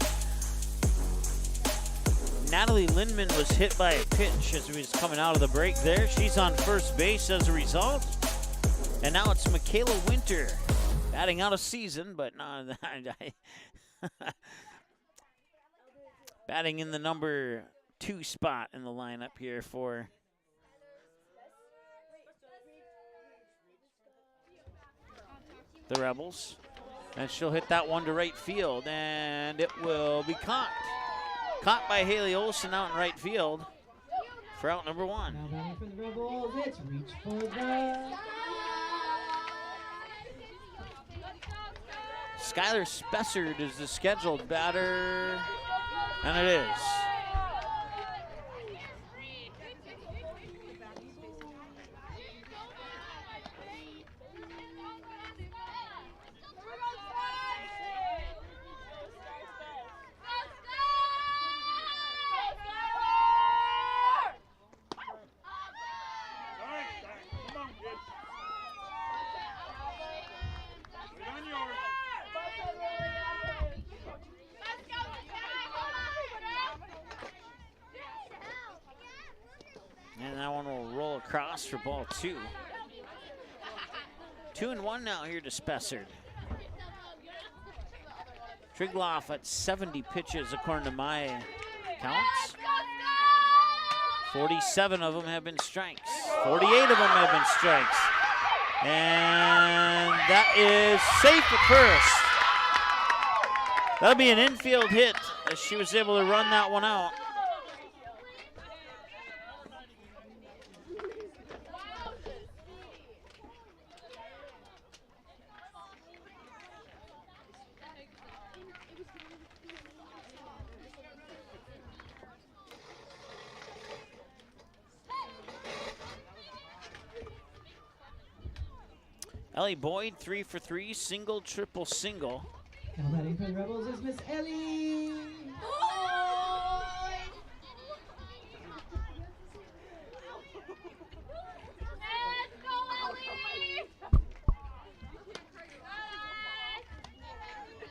Natalie Lindman was hit by a pitch as he was coming out of the break there. She's on first base as a result. And now it's Michaela Winter batting out of season, but not batting in the number 2 spot in the lineup here for the Rebels. And she'll hit that one to right field, and it will be caught. Caught by Haley Olsen out in right field for out number 1. Now batting for the Rebels, it's reach for the... Skylar Spessard is the scheduled batter, and it is. And that one will roll across for ball 2. 2-1 now here to Spessard. Trigloff at 70 pitches according to my counts. 47 of them have been strikes. 48 of them have been strikes. And that is safe at first. That'll be an infield hit as she was able to run that one out. Ellie Boyd, 3 for 3, single, triple, single. Now batting for the Rebels is Miss Ellie.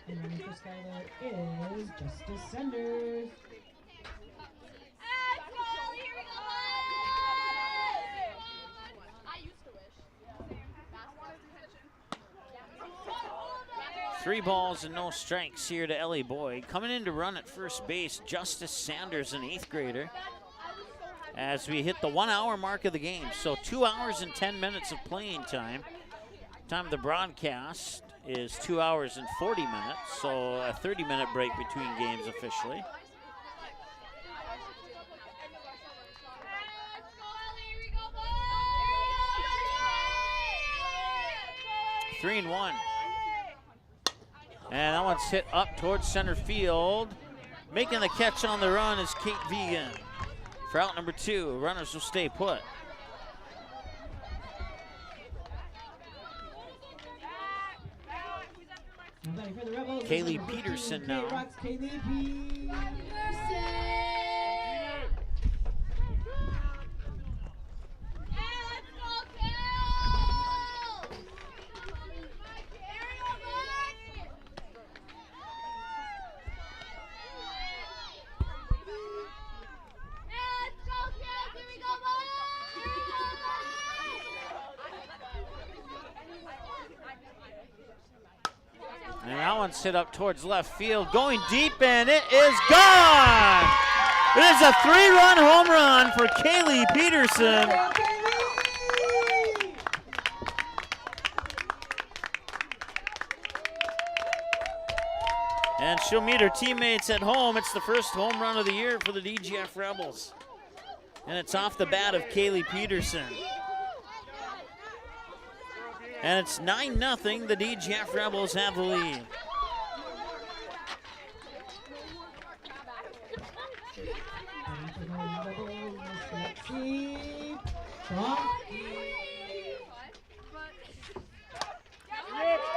And running for Skylar is Justice Sanders. Three balls and no strikes here to Ellie Boyd. Coming in to run at first base, Justice Sanders, an 8th grader, as we hit the 1 hour mark of the game. So 2 hours and 10 minutes of playing time. Time of the broadcast is 2 hours and 40 minutes, so a 30-minute break between games officially. 3-1. And that one's hit up towards center field. Making the catch on the run is Kate Vegan. For out number 2, runners will stay put. Kaylee Peterson now. And that one's hit up towards left field, going deep, and it is gone! It is a 3-run home run for Kaylee Peterson. And she'll meet her teammates at home. It's the first home run of the year for the DGF Rebels. And it's off the bat of Kaylee Peterson. And it's 9-0. The DGF Rebels have the lead.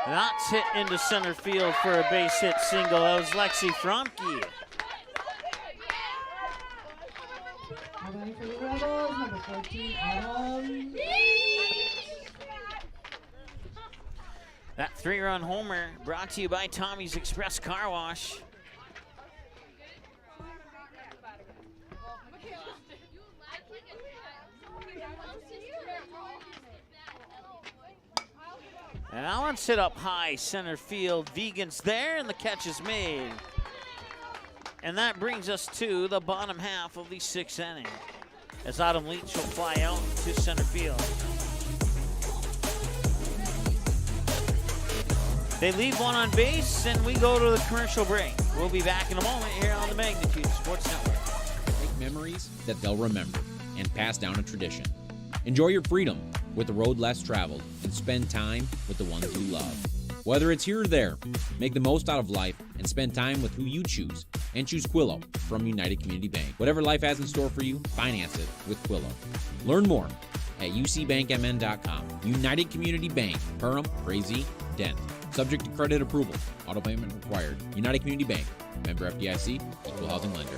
That's hit into center field for a base hit single. That was Lexi Fromke. For the Rebels, number 14, Adam. That 3-run homer brought to you by Tommy's Express Car Wash. And that one's hit up high center field. Vegan's there, and the catch is made. And that brings us to the bottom half of the 6th inning, as Autumn Leach will fly out to center field. They leave one on base, and we go to the commercial break. We'll be back in a moment here on the Magnitude Sports Network. Make memories that they'll remember and pass down a tradition. Enjoy your freedom with the road less traveled and spend time with the ones you love. Whether it's here or there, make the most out of life and spend time with who you choose. And choose Quillo from United Community Bank. Whatever life has in store for you, finance it with Quillo. Learn more at ucbankmn.com. United Community Bank, Perham, Frazee, Dent. Subject to credit approval. Auto payment required. United Community Bank. Member FDIC. Equal housing lender.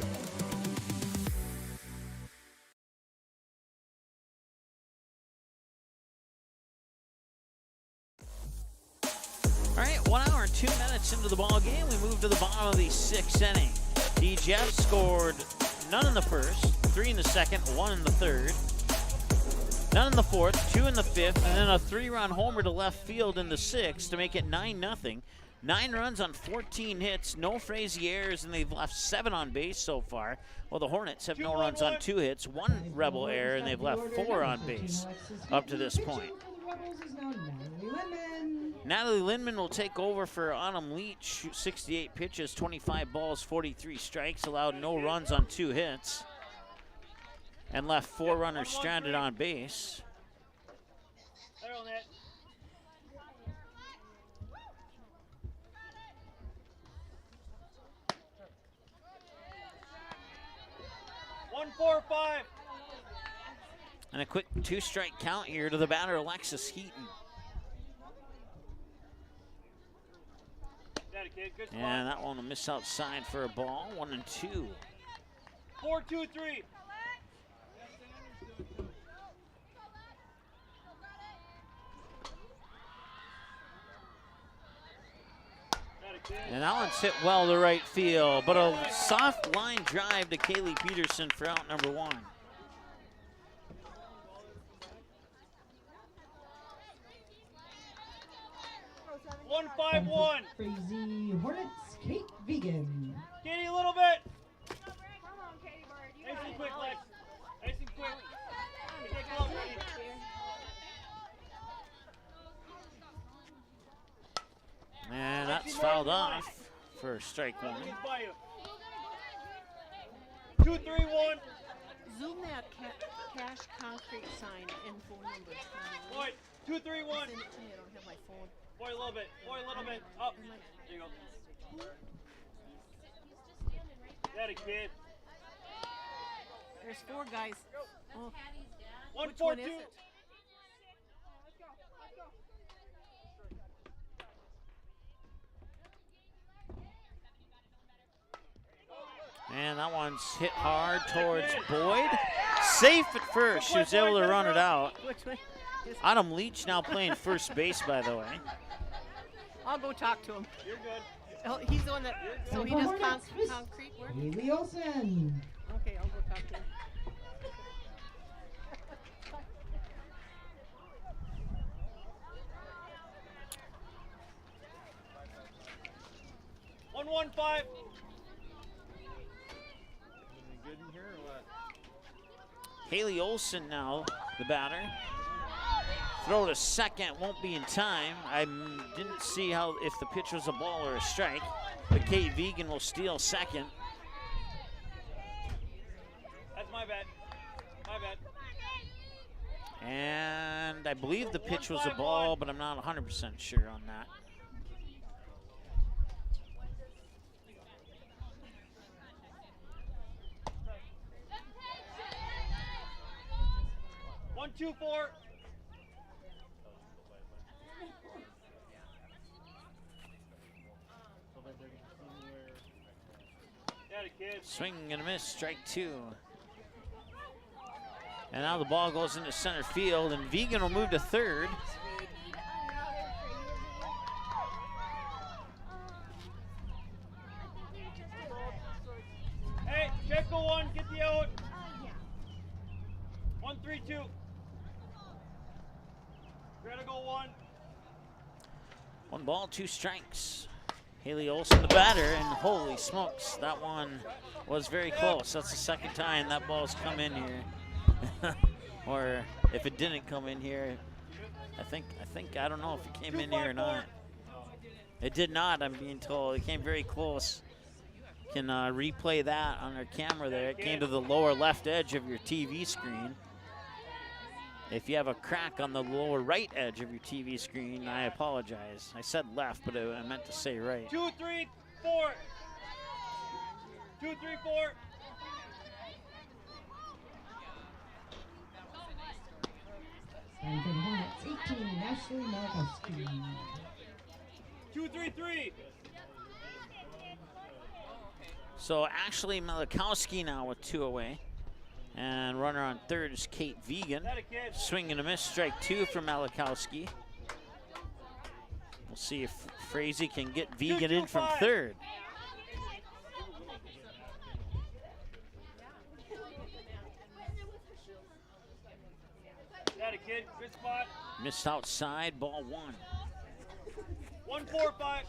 All right, 1 hour and 2 minutes into the ball game, we move to the bottom of the 6th inning. DGF scored none in the first, 3 in the second, 1 in the third, none in the fourth, 2 in the fifth, and then a 3-run homer to left field in the 6th to make it 9-0. 9 runs on 14 hits, no Frazee errors, and they've left 7 on base so far. Well, the Hornets have no runs on 2 hits, 1 Rebel error, and they've left 4 on base up to this point. Natalie Lindman will take over for Autumn Leach. 68 pitches, 25 balls, 43 strikes, allowed no runs on 2 hits, and left 4 runners stranded on base. And a quick 2-strike count here to the batter, Alexis Heaton. And that one will miss outside for a ball. 1-2. 4-2-3. And that one's hit well to right field, but a soft line drive to Kaylee Peterson for out number 1. One 5-1. Frazee Hornets, Kate Vegan. Katie, a little bit. Nice and quick, Lex. Nice and quick. Take it out, ready. And that's fouled off for strike 1. 2-3-1. Zoom that Cash Concrete sign and phone number. Boy, 2-3-1. Send it to me. I don't have my phone. Boy, a little bit. Boy, a little bit. Up. There you go. That a kid. There's 4 guys. Oh. 1, Which 4, one 2. is it? And that one's hit hard towards Boyd. Safe at first. She was able to run it out. Which one? Adam Leach now playing first base, by the way. I'll go talk to him. You're good. Oh, he's the one that, so he does concrete work? Haley Olsen. Okay, I'll go talk to him. One, 1, 5. Good in here or what? Haley Olsen now, the batter. Throw to second, won't be in time. I didn't see how if the pitch was a ball or a strike, but Kate Vegan will steal second. That's my bad. My bad. And I believe the pitch was a ball, but I'm not 100% sure on that. One, 2, 4. That a kid. Swing and a miss, strike 2. And now the ball goes into center field, and Vegan will move to third. Hey, check go 1, get the out. 1, 3, 2. Gotta go 1. 1 ball, 2 strikes. Haley Olsen, the batter, and holy smokes, that one was very close. That's the second time that ball's come in here. Or if it didn't come in here, I don't know if it came in here or not. It did not, I'm being told. It came very close. You can replay that on our camera there. It came to the lower left edge of your TV screen. If you have a crack on the lower right edge of your TV screen, I apologize. I said left, but I meant to say right. 2, 3, 4. 2, 3, 4. And for the Hornets, 18, Ashley Malkowski. 2, 3, 3. So Ashley Malakowski now with 2 away. And runner on third is Kate Vegan. Swing and a miss, strike 2 from Malakowski. We'll see if Frazee can get Vegan in from third. That a kid, good spot. Missed outside, ball 1. 1, 4, 5.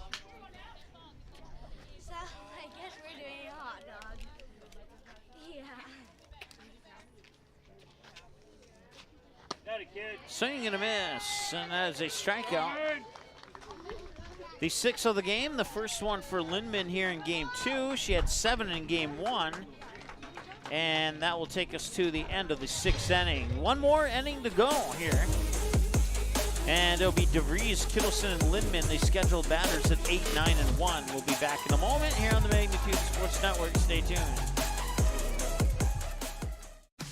So I guess we're doing a hot dog. Yeah. That a kid. Swing and a miss, and that is a strikeout. The 6th of the game, the first one for Lindman here in game 2. She had 7 in game 1. And that will take us to the end of the 6th inning. One more inning to go here. And it'll be DeVries, Kittleson, and Lindman, the scheduled batters at 8, 9, and 1. We'll be back in a moment here on the Magnitude Sports Network. Stay tuned.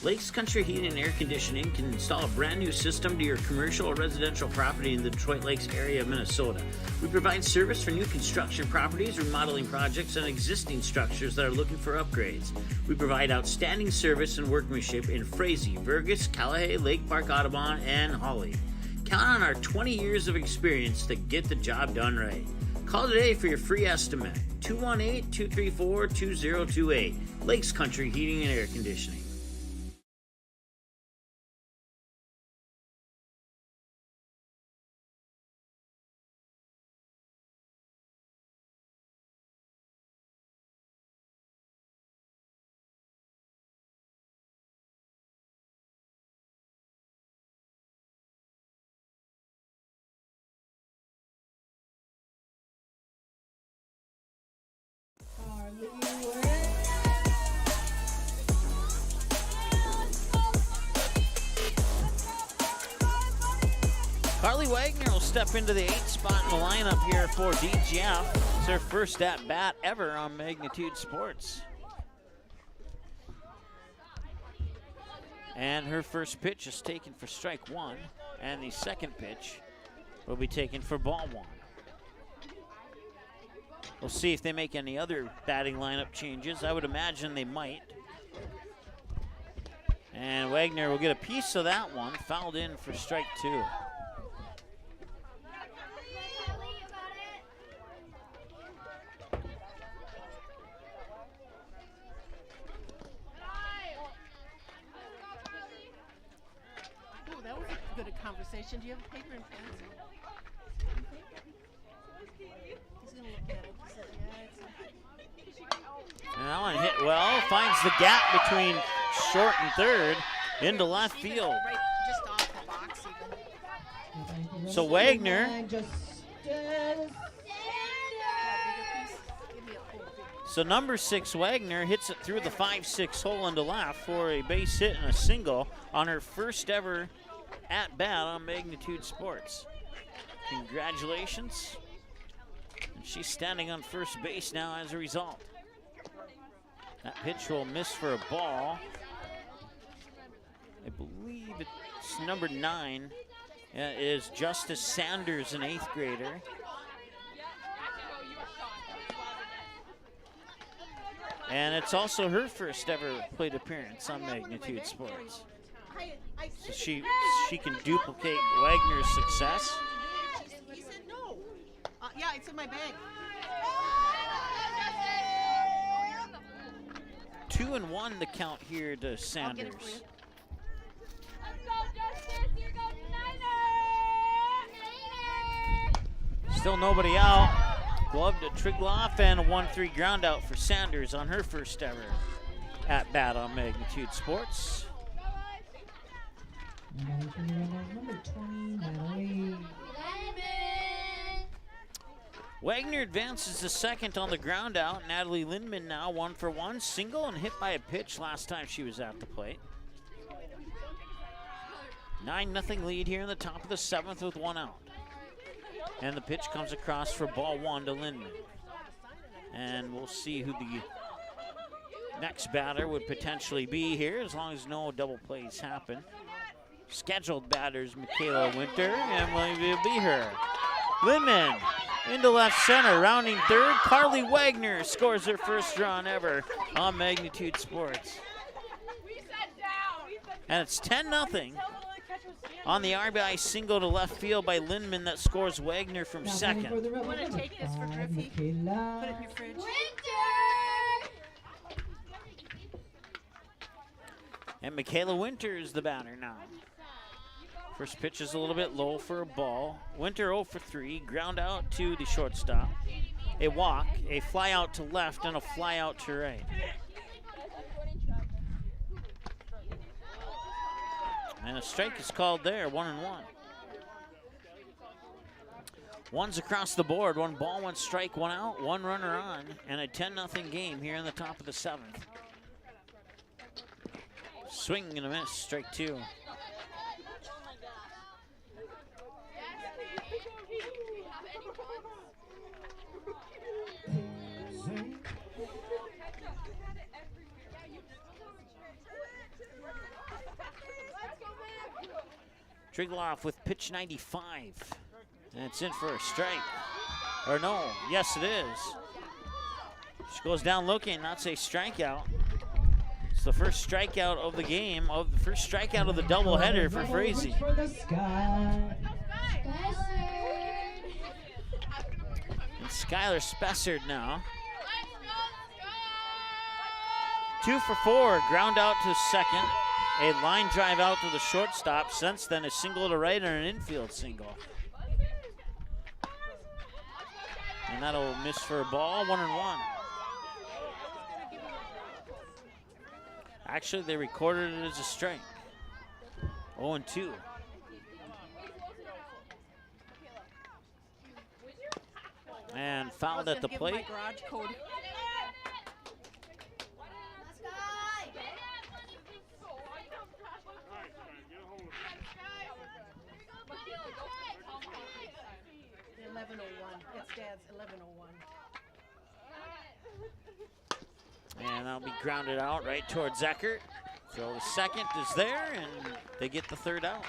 Lakes Country Heating and Air Conditioning can install a brand new system to your commercial or residential property in the Detroit Lakes area of Minnesota. We provide service for new construction properties, remodeling projects, and existing structures that are looking for upgrades. We provide outstanding service and workmanship in Frazee, Vergas, Callahay, Lake Park, Audubon, and Hawley. Count on our 20 years of experience to get the job done right. Call today for your free estimate. 218-234-2028. Lakes Country Heating and Air Conditioning. step into the 8th spot in the lineup here for DGF. It's her first at bat ever on Magnitude Sports. And her first pitch is taken for strike 1, and the second pitch will be taken for ball 1. We'll see if they make any other batting lineup changes. I would imagine they might. And Wagner will get a piece of that one, fouled in for strike 2. That was a good conversation. Do you have a paper and pencil? He's gonna look at it. He said, yeah, And that one hit well, finds the gap between short and third into left field. right just off the box even. So Wagner, so number 6 Wagner hits it through the 5-6 hole into left for a base hit and a single on her first ever at bat on Magnitude Sports. Congratulations. And she's standing on first base now as a result. That pitch will miss for a ball. I believe it's number 9 is Justice Sanders, an 8th grader. And it's also her first ever plate appearance on Magnitude Sports. So she can duplicate Wagner's success. He said no. Yeah, it's in my bag. 2-1 the count here to Sanders. Still nobody out. Glove to Trigloff and a 1-3 ground out for Sanders on her first ever at bat on Magnitude Sports. Number 20, Natalie. Wagner advances to second on the ground out. Natalie Lindman now 1 for 1, single and hit by a pitch last time she was at the plate. 9-0 lead here in the top of the 7th with 1 out. And the pitch comes across for ball 1 to Lindman. And we'll see who the next batter would potentially be here, as long as no double plays happen. Scheduled batters Michaela Winter, and will be her. Lindman into left center, rounding third. Carly Wagner scores her first run ever on Magnitude Sports. And it's 10-0 on the RBI single to left field by Lindman that scores Wagner from second. You want to take this for Griffey? Put it in your fridge. And Michaela Winter is the batter now. First pitch is a little bit low for a ball. Winter 0 for 3, ground out to the shortstop. A walk, a fly out to left, and a fly out to right. And a strike is called there, 1-1. One's across the board, 1 ball, 1 strike, 1 out, 1 runner on, and a 10-0 game here in the top of the 7th. Swing and a miss, strike 2. Trigloff with pitch 95. And it's in for a strike. Or no, yes it is. She goes down looking, that's a strikeout. It's the first strikeout of the game, the first strikeout of the doubleheader for Frazee. And Skylar Spessard now. 2 for 4, ground out to second. A line drive out to the shortstop. Since then, a single to right and an infield single. And that'll miss for a ball, 1-1. Actually, they recorded it as a strike. 0-2. And fouled at the plate. It's Dad's 11:01. And that'll be grounded out right towards Eckert. So the second is there, and they get the third out.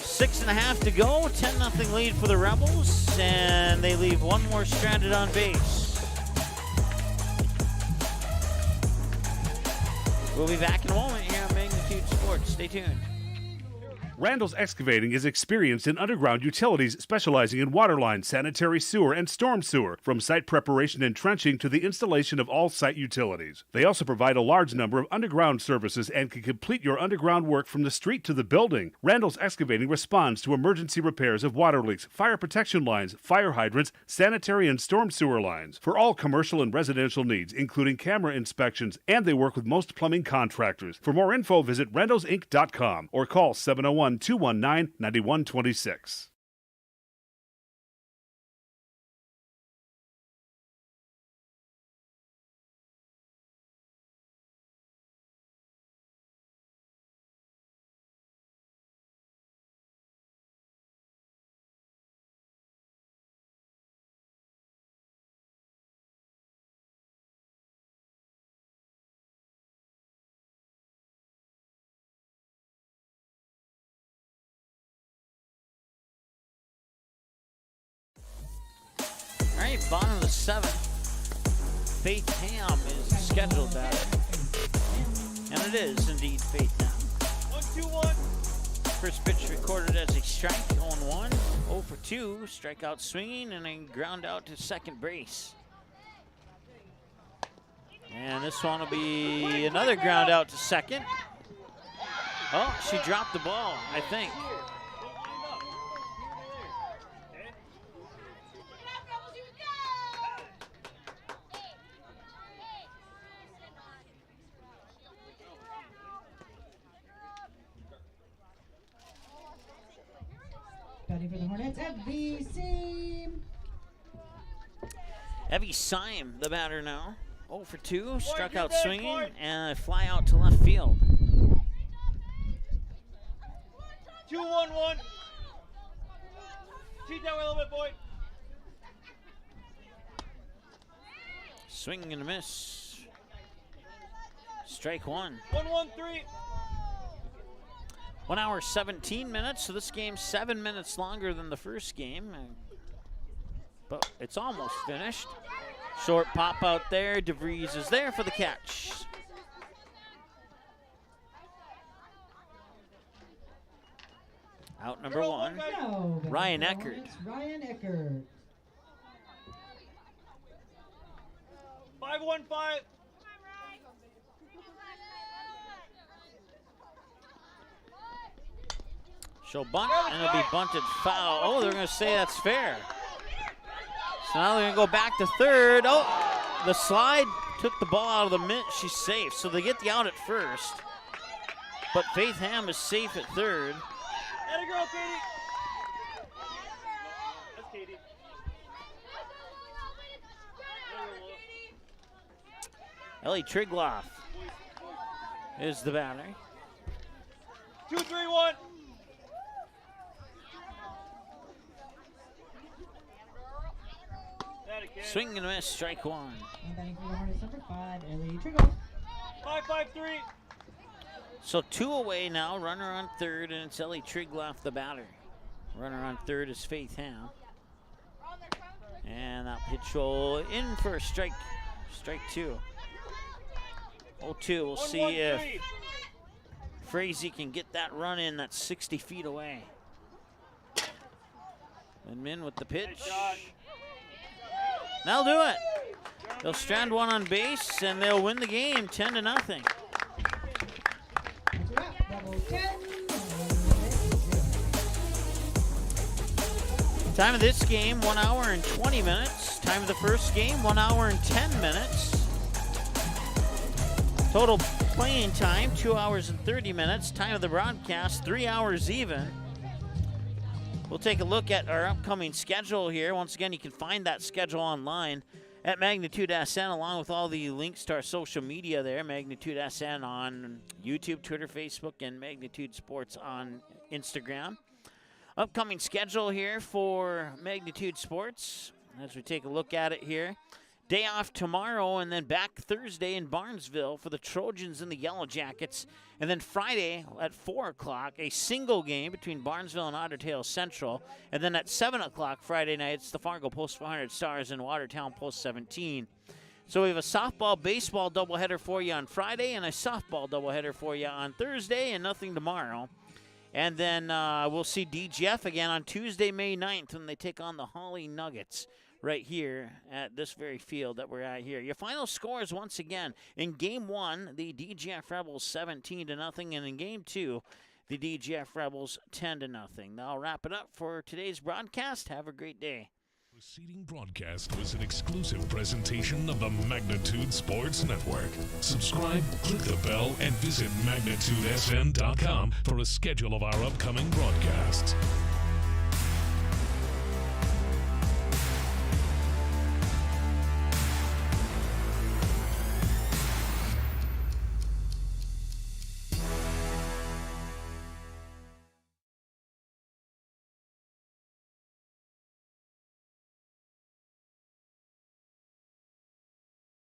6.5 to go, 10-0 lead for the Rebels, and they leave one more stranded on base. We'll be back in a moment here on Magnitude Sports. Stay tuned. Randall's Excavating is experienced in underground utilities, specializing in water lines, sanitary sewer, and storm sewer, from site preparation and trenching to the installation of all site utilities. They also provide a large number of underground services and can complete your underground work from the street to the building. Randall's Excavating responds to emergency repairs of water leaks, fire protection lines, fire hydrants, sanitary and storm sewer lines, for all commercial and residential needs, including camera inspections, and they work with most plumbing contractors. For more info, visit randallsinc.com or call 701-219-9126. All right, bottom of the seventh. Faith Ham is scheduled batter. And it is indeed Faith Ham. 1-2-1. First pitch recorded as a strike, 0-1. 0 for 2, strikeout swinging, and a ground out to second base. And this one will be another ground out to second. Oh, she dropped the ball, I think. Batting for the Hornets, Evie Seam. Evie Syme, the batter now. 0 for 2, struck out swinging, and a fly out to left field. 2-1-1. Cheat that way a little bit, boy. Swing and a miss. Strike one. 1-1-3. 1 hour, 17 minutes, so this game's 7 minutes longer than the first game. But it's almost finished. Short pop out there. DeVries is there for the catch. Out number one, Ryan Eckert. Ryan Eckert. 5-1-5. She'll bunt, and it'll be bunted foul. Oh, they're going to say that's fair. So now they're going to go back to third. Oh, the slide took the ball out of the mitt. She's safe. So they get the out at first. But Faith Ham is safe at third. Atta girl, Katie. That's Katie. Ellie Trigloff is the batter. 2-3-1. Swing and a miss, strike one. And batting for the Hornets, number 5, Ellie Trigloff. 5-5-3. So 2 away now, runner on third, and it's Ellie Trigloff, the batter. Runner on third is Faith Ham. And that pitch will in for a strike two. 0-2, we'll see if Frazee can get that run in that's 60 feet away. And Min with the pitch. They'll do it. They'll strand one on base, and they'll win the game 10-0. Time of this game, 1 hour and 20 minutes. Time of the first game, 1 hour and 10 minutes. Total playing time, 2 hours and 30 minutes. Time of the broadcast, 3 hours even. We'll take a look at our upcoming schedule here. Once again, you can find that schedule online at Magnitude SN, along with all the links to our social media there. Magnitude SN on YouTube, Twitter, Facebook, and Magnitude Sports on Instagram. Upcoming schedule here for Magnitude Sports as we take a look at it here. Day off tomorrow and then back Thursday in Barnesville for the Trojans and the Yellow Jackets. And then Friday at 4 o'clock, a single game between Barnesville and Otter Tail Central. And then at 7 o'clock Friday night, it's the Fargo Post 400 Stars and Watertown Post 17. So we have a softball, baseball doubleheader for you on Friday and a softball doubleheader for you on Thursday and nothing tomorrow. And then we'll see DGF again on Tuesday, May 9th when they take on the Holly Nuggets right here at this very field that we're at here. Your final scores once again. In Game 1, the DGF Rebels 17-0, and in Game 2, the DGF Rebels 10-0. I'll wrap it up for today's broadcast. Have a great day. Preceding broadcast was an exclusive presentation of the Magnitude Sports Network. Subscribe, click the bell, and visit magnitudesn.com for a schedule of our upcoming broadcasts.